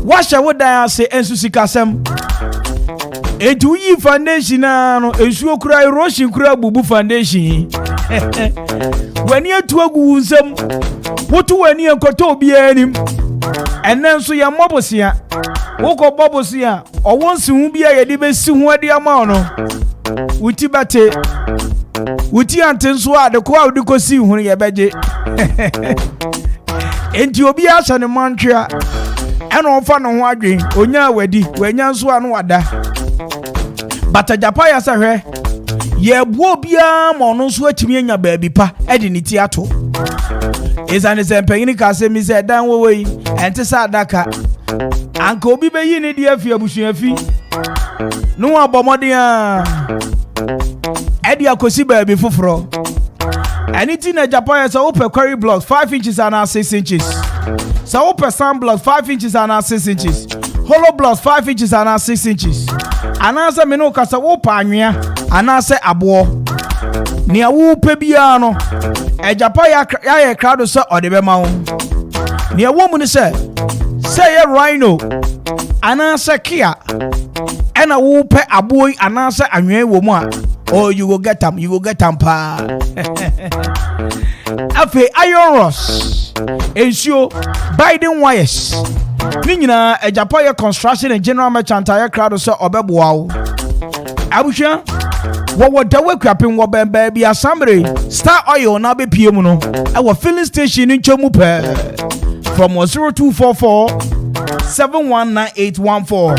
washa wodan ase ensusika sem edu yi foundation no ensuo kura erosion kura bubu foundation wani atu agu nsem wotu wani enkoto obi anim enen so ya mobosia woko bobosia owonsi hu bia yede besi hu ade ama no wuti bate wuti antenso ade ko awde kosi hu ye beje enti obi asa ne mantwa ena ofa no ho adwen onya awadi wanya nso anu wada bata Ejapaye sa hwe ye buo bia ma ono nso atimi anya baabi pa ede ni ti ato ezane sempanyini ka se mi se dan wo yi ente sa daka anka obi be yi ne di afi abusuafi no abomode a edi akosi baabi foforo anything na Ejapaye so open quarry blocks 5 inches and 6 inches so open sand blocks 5 inches and 6 inches hollow blocks 5 inches and 6 inches anasa me no kasa open anwea anasa abo ni awu pe bia no Ejapaye ya ye crowd so ode be ma wo ni awu mu ni se say rhino anasa kia ena wo pe aboy anasa anwen wo mu a oh you go get am pa afi iron rods ensure Biden wires ni nyina Japan construction and general merchant crowd so obeboa wo abusha wo dawe kwapin wo bemba bia samre star oil na be pie mu no e wo filling station ni nchomu pe from 0244 719814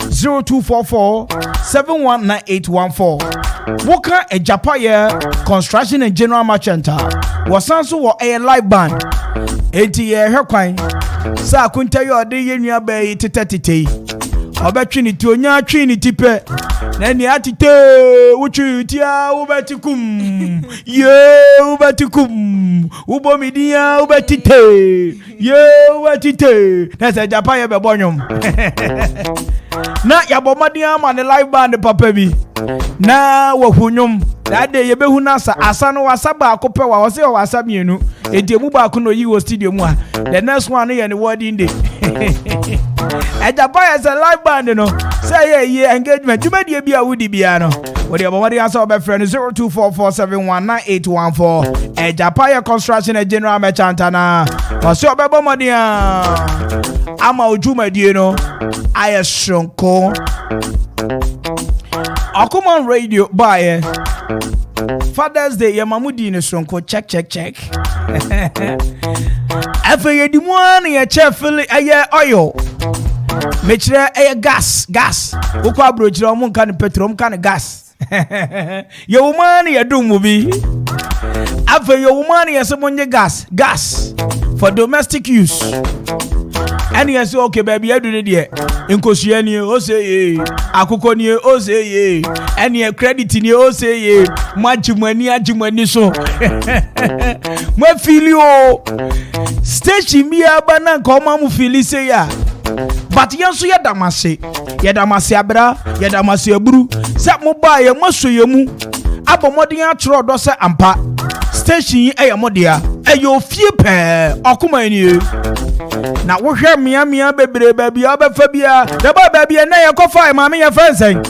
0244 719814 Woka Japan construction and general merchant was also wo a live band enti ye hwekwan sa kunta yo de ye nua ba yi tetetete obetwe ni ti onya atwe ni tipe na ni atite wuchu tia ubetikum ye ubetikum ubomidia ubetite ye ubetite na se Japan ye be bonyom na yabomadia ma ne live band papa bi na wahunyum that day ye behu na asa no wasaba akope wa wose wasa mienu enti emu ba ko no yi wo stadium a the next one ye ne wedding day Japan as a live band no say ye engagement juma die bia wudi bia no we dey abomadi answer obe friend 0244719814 Japan construction and general merchant na wose obe bomadi ama ojuma die no ayesronko Akuman radio by Father's Day Yamamudi in Sonko check Efe ye di one ye chef aye oil mechire aye gas ukwa brochire omun kan petrol kan gas ye woman ye do movie Efe ye woman ye semonye gas for domestic use and you say okay baby I do it there inkosu ani o say akoko ni o say and your credit ni o say majumani so mo feel o station bi aba na nka o ma mo feel say ya but yenso ya damase abra ya damase aburu se mo ba ye mo so ye mu abomodin atro do se ampa station yi eyamodea eyo fie pe okuma ni na wo hwe mia bebre baby obefa bia de ba baby na ye kofa mama ye fansen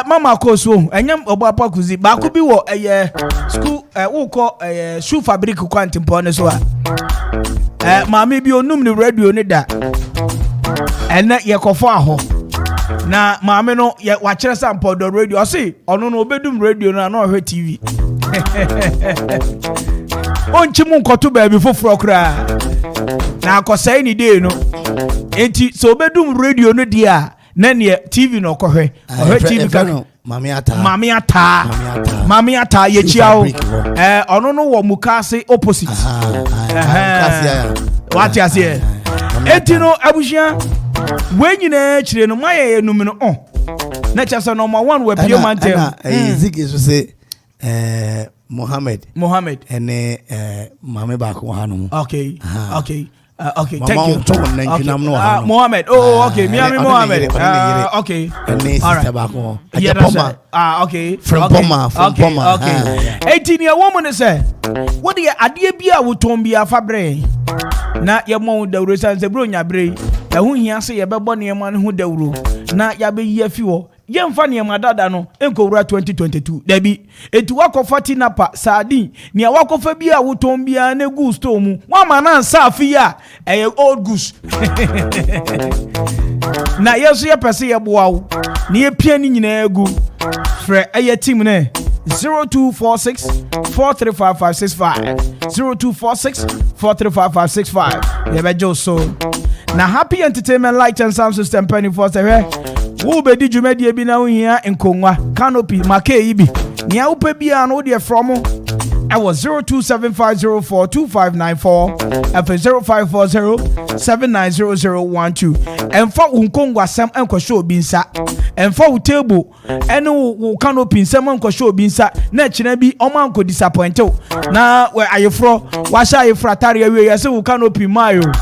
mama koso enyam obo kuzi ba ku bi wo school wo ko shoe fabric kwantimpo ne so a mama bi onum ni radio ne da ene ye kofa ho na mama no ye wa kire sample do radio say ono no obedum radio na na ohwe TV onchi mu nkoto baby foforo kra na akosai ni dey no enti so obedum radio no dia na ne TV no kohwe ohwe TV ka mami ata ye chiao ono no wo mukase opposite what you say enti no abushia wenyina chire no maye enum no na chasa number 1 we pio mantem ziki so say Mohammed and mame ba ko hanu okay thank you Mohammed okay Mohammed okay all right okay from Boma okay 18 year woman say what the ade bia wo ton bia fabre na ye mo dawro sanse bro nya bre hu hia se ye bebo ne ma hu dawro na ya be yi afi wo ye mfa ne ma dada no enkowura 2022 dabi etu wakofa tinapa sardine ne wakofa bia wo ton bia na gusto mu wa ma na nsa afi ya old goose na yeso ye pese ye boa wo ne ye pia ni nyina egu frɛ aye team ne 0246 435565 0246 435565 ye bejo so na happy entertainment light and sound system penny for say wo be di dwumadi bi na wo hia enkonwa canopy make ibi ne a wo pe bia no de from I was 0275042594 and 0540790012 and for unkongwa sam enko show binsa and for table and wo canopy sam enko show binsa na china bi o man ko disappoint na we ayefro wa sha ayefra tare we yese wo canopy mayo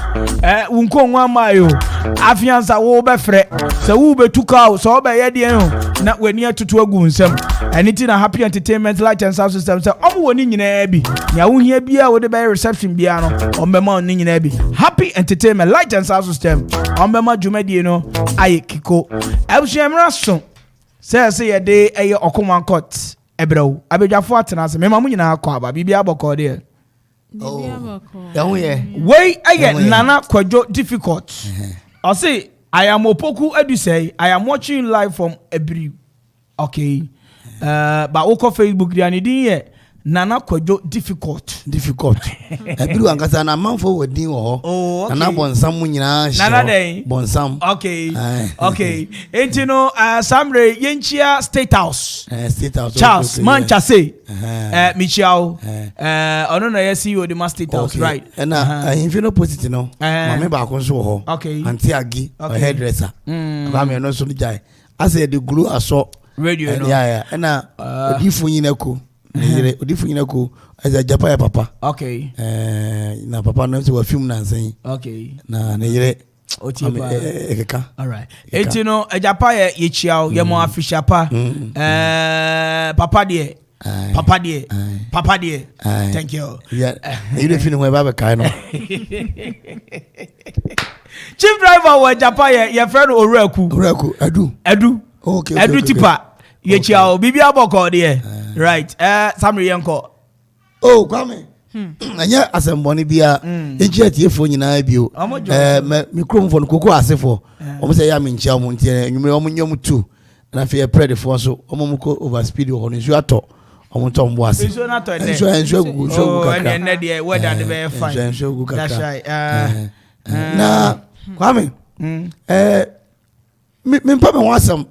unkongwa mayo afiansa wo be frɛ se wo be tuka so be ye de na wani atutu agu nsam anything na happy entertainment light and sound system say omo woni nyina bi nya wo hia bia wo de be reception bia no o mbema oni nyina bi happy Happy Entertainment Light and Sound System. Ombema Jumedi no aye kiko. Ebushemra so. Say a day a Okuman court. Ebro. Abejafo atenase. Me mamu nyina akọ aba bibia bokọ de. Oh. Yeah. Way aye Nana Kwadwo difficult. I say I am Opoku Edu say I am watching live from Ebri. Okay. But oko Facebook dia ni din ye Nana Kwadwo difficult. Ebri ankasa na manfo wedin wo ho. Nana bonsam nyina hye. Nana dey. Bonsam. Okay. Okay. Entino Samre Yenchia State House. State House. Charles Manchase. Michiao. Ono na yes CEO the State House, right? Na infino positive no. Mama ba ko so ho. Okay. Anti agi hairdresser. Ba me no so jai. As the glue aso radio no. Yeah. Na odifu nyina ko. Odifu nyina ko as a Japan papa. Okay. Na papa no so film na nsan. Okay. Na ne yire Otipa. Ekeka. All right. Etino Japan ye chiao ye mo official pa. Papa de. Papa dear. Thank you. Yeah. You don't feel where kind of. Chief driver wa Japan your friend Oreku. Edu. Okay. Edu tipa. Ye chiao bibi aboko there. Right. Samri yanko. Oh, Kwame. Anya asemboni bia enche tiefo nyina bio. Me microphone koko asefo. Omo say ya me nchia omo ntie nwumre omo nyom 2. Na fe pray for so omo muko overspeed ho no nsu ato. Omonto mboase. Nsu na to de. Nsu gugu kaka. And the weather the very fine. Nsu gugu kaka. That's right. Na Kwame. Me mpa me wasam.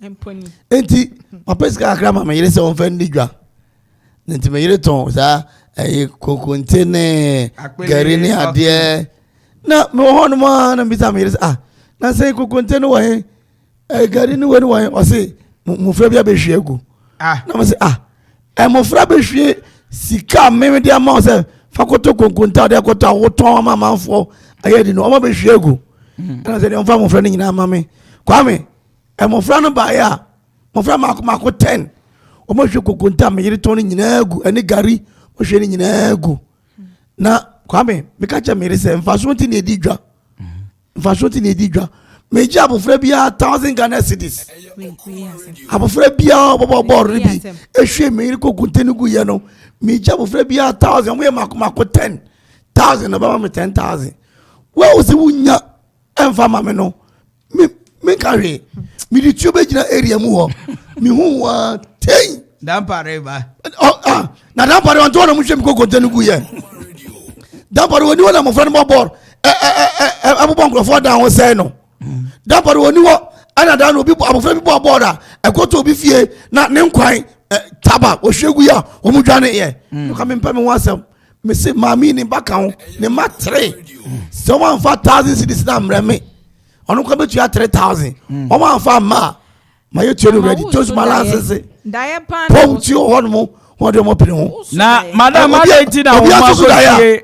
Emponi. Enti mapeska akra ma me yire se on fa ndidwa. Nti me yire ton sa kokonte ne gari ne ade. Na me ho no ma na bisa me yire na say kokonte no wa gari ne wani wa o say mo fra bia be hwe agu. Na me say mo fra be hwe sika me de ama o say fakoto kokonte ade akoto woton ma manfo ayedi no o ma be hwe agu. Na say de on fa mo fra ne nyina ma me Kwame mo fra no ba ya mo fra mako 10 o mo hwe kokonta me yire ton nyina agu ani gari o hwe nyina agu na Kwame me ka cha me rese mfaso ti na edidwa me ji abofra bia 1000 Ghana cedis abofra bia bobo ribi e hwe me yire kokonta ni gu ye no me ji abofra bia 1000 mo ye mako 10,000 na ba me 10,000 we o se wunya emfa ma me no me carry me di tube gina area mu ho me hu wa ten dampare ba na dampare on to na mu hwe me kokonta nugu ye dampare woni wona mo friend mo bor abubon crofo da ho say no dampare woni wo ana da no obi abofra bi bor da ekoto obi fie na ne nkwan taba o hwegu ya o mu dwane ye no ka me mpa me wasam me se mami ni baka ho ne ma 3 so 1,000 cedis na mreme onu ko betu 3,000 o ma fa ma you tell ready just balance daye pan pom ti o hono mo de mo pere ho na madam adenti na o ma ko tie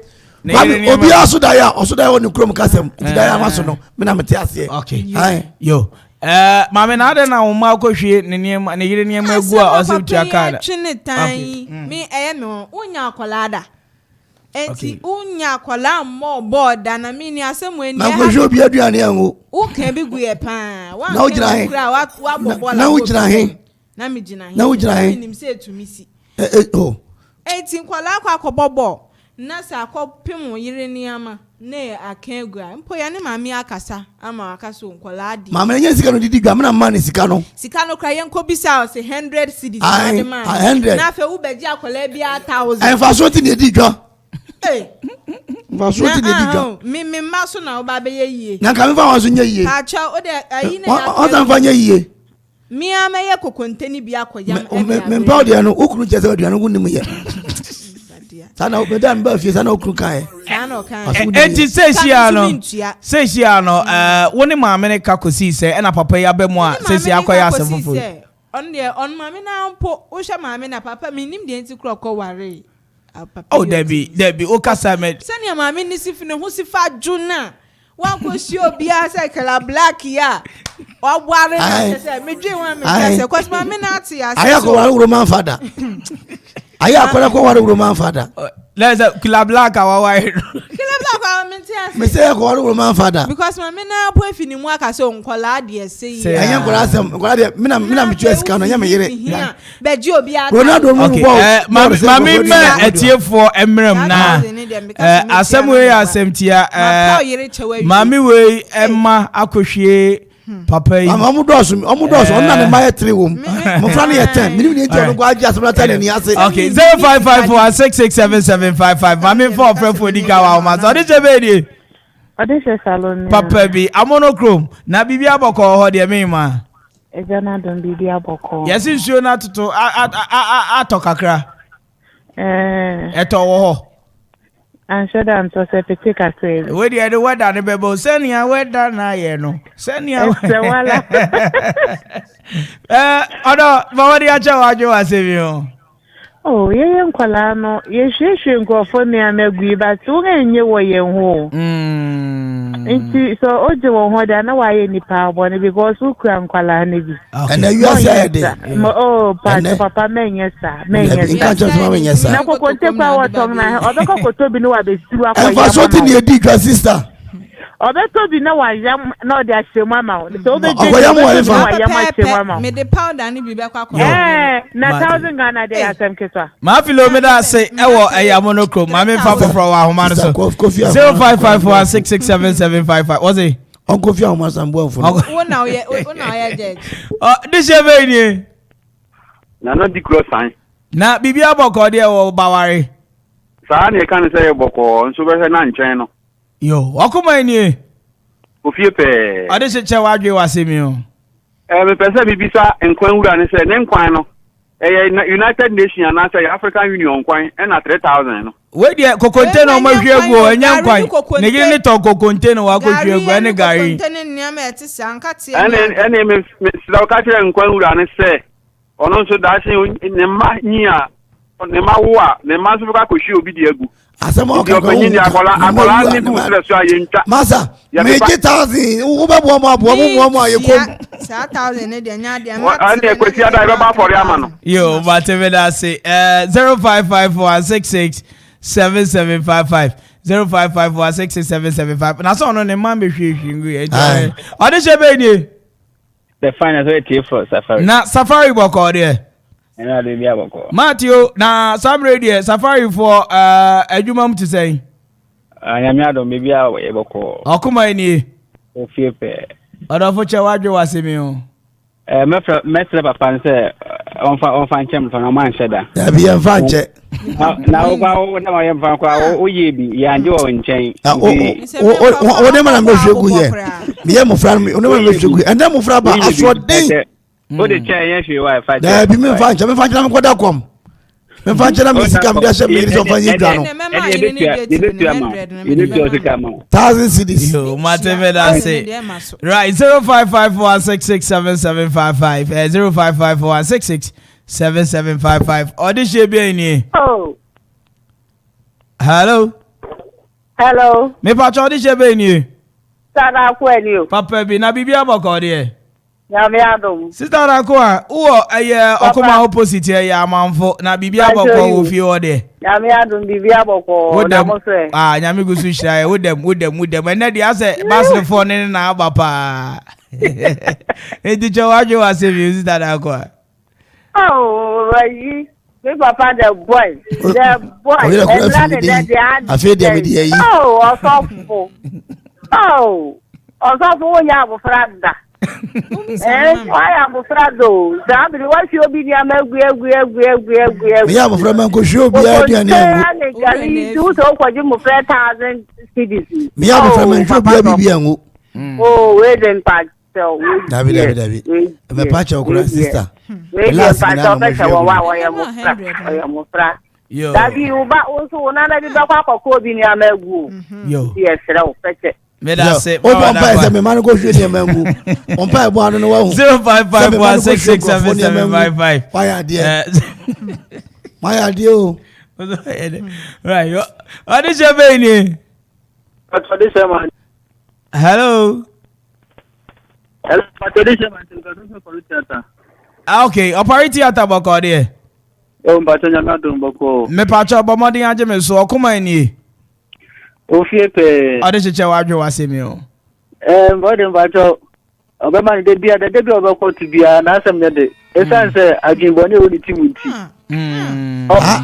obi aso daya oso daya oni krom kasem daya ma so no me na mete ase okay yo mama na ade na o ma ko hwe ne yire ne ma gu a o se tu aka da me me unya akolada enti unya akola mo boda na me ni asem eni na ko hwe obi aduane anwo u kan bi gu ye pan na o jira he wa bobo na o jira he na me jina he na o jira he nim se tumisi oh enti nkwala akwa bobo na sa akopim yire ni ama na akan gu a mpo ya ne mami akasa ama akasa nkwala adi mama nya sika no didi gwa na ma ne sika no kra yen ko bisa o se 100 cedis na ma 100 na fe u beji akola bia 1000 en fa so ti ne di gwa va so ti ne di gwa mi ma so na oba be yie na ka mi fa wa so nya yie ka cha o de ayi na o dan fa nya yie mi ama ye kokonte ni bia akoya me mpa odi anu ukuru chese odi anu gunni mu ye sana o bedam ba fie sana ukuru kan sana o kan enti sesi ano woni maame ne ka kosi se na papa ya be mu a sesi akoya asefofo on de on maame na mpo o hwe maame na papa mi nim de enti kro ko ware oh Debbie o kasa me sani maame ni sifi ne ho sifa juna wan ko si obi a se kala black ya o ware na se me dwe wan me se cause maame na ati ya aya ko ware roman father aya ko ware roman father let's kila black awa wire kila black awa me tia Me say ko waro man father. Because me na po afini mu aka so nkola de sei. Anya nkola asem, nkola de me na me twes kan no nya me yere. Be ji obi ata. Ronaldo mu bo. Mami me etiefo emrem na. Asem we asem tia mami we emma akohwie papa yi omu doso onna ne maye 3 wom mo fra ne 10 minimum ne nti go agya so 10 ni ase. Okay 0554667755 mami for frefo di ka wa ma so de chebe di Odeshe salon. Papa bi amonochrome na bibi aboko ho de me ma Ejana don bibi aboko. Yes nsuo na toto atokakra eto wo ho Anshoda anto se pete kakre. We dey the weather ne bebo senia weather na ye no. Senia. Wala. Odo bawadi acha wajo asebi o. Oh, ye nkwala no, ye hwehwe nkofo ne amagui ba tu enye wo ye ho. Nti so oje wo ho da na wa ye nipa abone because ukura nkwala na bi. And you are said. Oh, papa menye sa. Na kokonte kwa wotong na odoko kotobi no wa besiru akwa. And for something you did your sister. Obeto na wa yam na de ahyemu ama so obeje me de powder ni bi be kwa na 1000 Ghana de asem ketwa ma filomeda say ewo ayamonochrome ma me fa foforo wa homa no so 0554667755 was it Uncle Fia homa sambo afo wona o ya judge this year ni na no di cross sign na bibia boko de wo baware sa na e kan say boko nso be na nchen no yo wakoma ni ofie pe ade se che wadwe wasemi o me pese bibisa enkwan wura ne se ne nkwan no United Nations and say African Union kwan na 3000 no we die kokonte no mahwegu enya nkwan ne gire ne to kokonte no wa kohwegu ene gari kokonte ne niam etisi ankate ene me sida ka kire nkwan wura ne se ono nso da se ne ma nyia ne ma wo a ne ma so ka kohwe obi di agu asemo ka ko ni akola ni bu so aye nta masa me 1000 wo be bo mo aye kom sa 1000 ne de nya de ande kwesi ada be ba for ya no yo bateveda say 0554667755 0554667755 na so no ne man be hwehwingu e ode shebe ni the final way for safari na safari boko de ena de bia boko Matthew na Sam Radio safari for adwuma mti say anyame adom bia we boko okuma ni ofie pe odofo che wadwe wasemi o metre papa nse onfa nchem to na man sheda ya bi enfa nche na o na ma yemfa kwa o yebi ya nje o nchen o de mana mehwegu ye me ye mofra me o de mana mehwegu and dem mofra ba aso den o de che yen hwe wa fa da bi me fa nche na koda kom me fa nche na me sika me da she me so fa yi dwa no thousand cities yo mateveda say right 0554667755 0554667755 audition be ni oh hello me pa audition be ni sada ko eni o papa bi na bibia boko de ya me adom sister Rako a wo eye okoma opposite eye amanfo na bibia boko wo fi o de ya me adom bibia boko na mo se nyame gusu hira wodem ene de ase basre for ne na aba pa edi chawaje wase bi sister Rako a oh right me papa the boy afi de me de yi oh osofo ya bo frada why am frado zabri wa fi obi dia magu me ya bo fra man ko hwe obi aduane angu gali du so kwaji mo 3000 cedis me ya bo fra man hwe obi abibi angu oh we den patch so David me patch okura sister we den patch so wa ya mo fra yo David uba so na na bi ba kwa obi ni amagu yo yes raw feche me da say o bon pa se me man go hwe de mangu on pa bo anu no wa hu 0554667755 my idea o right yo audition be ni audition man hello audition man to go theater okay operating theater boko de o mba tanya na do boko me pa cho bomodin aje me so okuma ni Ofie pe. Ode cheche wadwe wasemi o. Modern bato. Obama de bia de bia obako to bia na asem ne de. Esan se adwinbone oni timuti.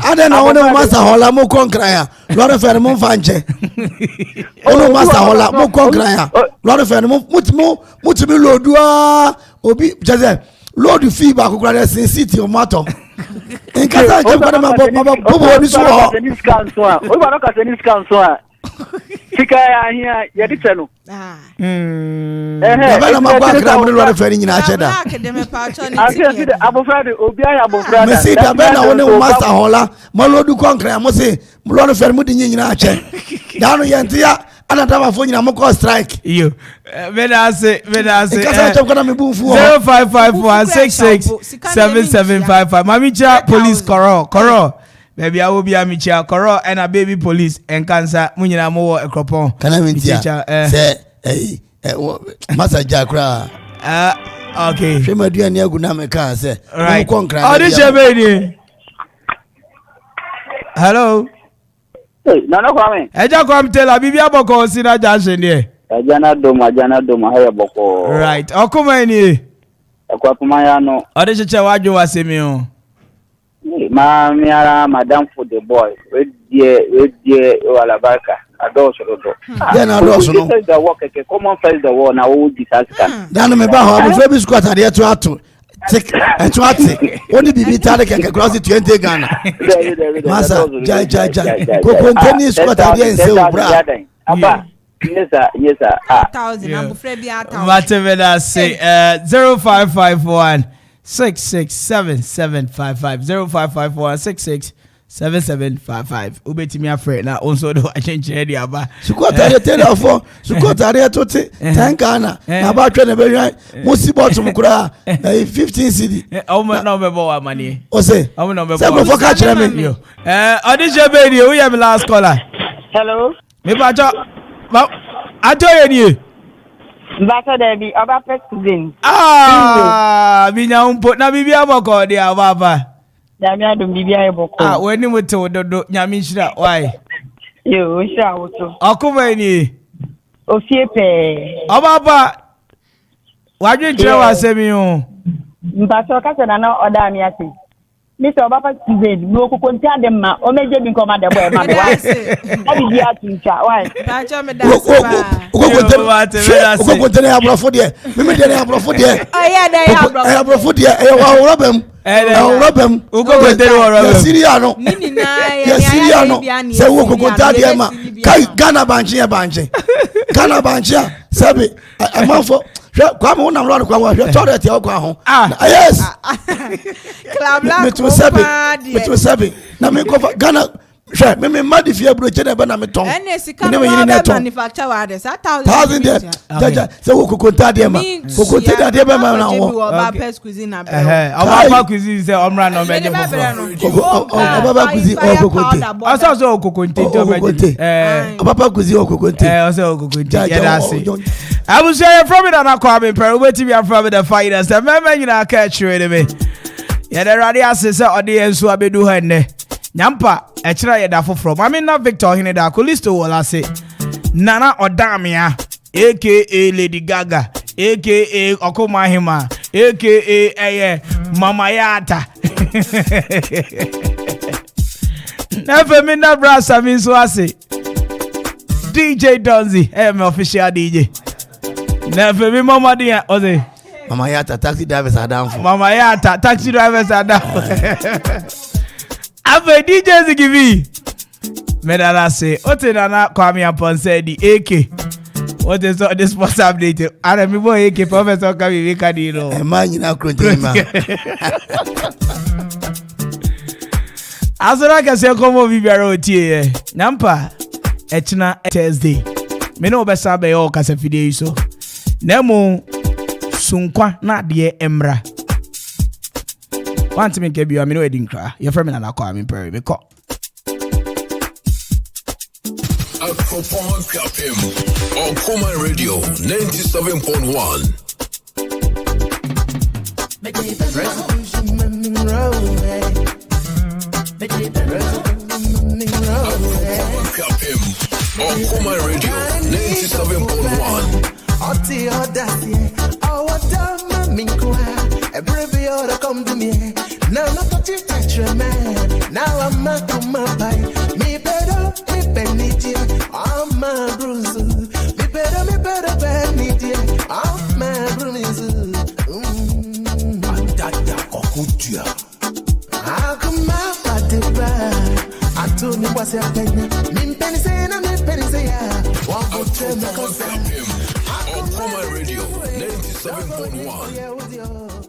Ada na wona master hola mo konkra ya. Lord fe mo mfa nche. Ono master hola mo konkra ya. Lord fe mo mutimi lodua obi jeze load fee ba kokura de sin city o mato. Nkasa che kwa ma bobo ni so ho. O ba no ka se ni scan so a. Sika ya hia ya diteno. Baba ma kwa kra mo Lord fe ni nyina cheda. Abofra de obi aya abofra. Me see da be na wona master hola mo lodu konkra mo se Lord fe mo di nyina che. Da no yente ya ana dama fo nyina mo ko strike. Yo. Vedase. Nkasa che kwa me bunfu 0551667755. Mamicha police Koro. Baby, I will be a Micha Koro and a baby police and cancer Munina Mo Ekropon. Can I mean, say, Master Jackra? Okay. She might do a near Gunameka, say, right. Oh, this your baby. Hello. Hey, no, coming. I just come tell a Bibia Boko, Sina Jashin here. Jana Doma, Haya Boko. Right. Oh, come on here. Aquamayano. Oh, this is what you are saying. Madam for the boy. With dear Alabarka. Adults. Then I also know the work. Common face the war now. Disaster. Then I'm about how baby squat at the to take and to take. Only be Talik and cross it 20 Ghana. Massa, Jai. Continue squat at the end. So, yes, sir. 1,000. I'm afraid be out. Whatever I say, 0551 667755 0551667755. Ubeti mi afraid na onso do I change ready aba. Sukota tell for Sukota to tankana na ba twa na be hwan musibot mukura 15 cedi. O mo na be bo money. O say o no be bo. Say go for catch me. Audition baby, we have last caller. Hello. Me ba jo. Ba ajoye ni. Mbata debi oba president. Binya umpo na bibia boko dia baba. Nyami adum bibia eboko. Weni muto dodo nyami shira why? Yo, shira woto. Akuma ni. Ofie pe. Obaba. Wadwe kire wa semi o. Mbata ka se na na oda mi ati. Mr. Obapa Zed, no kukunti adema, o meje bi nkoma de boy ma why? Abi bi atincha why? Tacho me dance ba. Ukokunti na abrofo de. Mimi de na abrofo de. Oh yeah, there you abrofo. Abrofo de. E wa robem. Robem. Ukokunti wa robem. Syria no. Nini na ya Syria no. Se ukokunti adema. Kai Ghana banchi. Ghana banchi. Sabi amafo kwa mo na mlo kwa wa toilet ya kwa ho. Yes. Club la. Me to sabi. Na me go Ghana. Me mad fie bro che na be na me ton. NSC manufacture wa de 1,000 there. Se wo kokonta de ma. Kokonta de be ma na wo. Oba pes cuisine na be. Oba cuisine se omra no me de fo. Oba cuisine o kokonte. Aso kokonte to me. Oba cuisine o kokonte. Aso kokonte. Yeah, that's it. I will say from it na kwa me per wait be from the fighters. The men nyina catch you me. Yeah, the radio assessor audience who abedu ha ne. Nyampa echira yeda foforo mami na Victor hine da kolisto wala se Nana Odamia aka Lady Gaga aka Okoma Hima aka Mama Yata Never me na brasa mi so ase DJ Donzi my official DJ Never me Mama dia oze Mama Yata taxi drivers are down for Mama Yata taxi drivers are down Ave DJ Zigivi Medala say Ote nana Kwame Ampon said the AK What is all this sports update I remember AK Professor Kabi Vikadino man you now ma Asora ka se komo bibia otie Nampa Echina Thursday Me no be sabe o kasa fidie so Nemo Sunkwa na de emra Want me ke bi o me no edin kra your friend na call me per me call Akropon Kapim on Koma Radio 97.1 Kapim Okuma Radio 97.1. Oti odasi, awadama minkwa. Every other come to me. Now not to touch your man. Now I'm a come by. Me better, I'm my bruise. Me better, penny. I'm my bruise. Dada okutia. I come out at the bar. I told me what's your penny. Me penny say na me penny say ya. One go tell me cause Okuma Radio 97.1.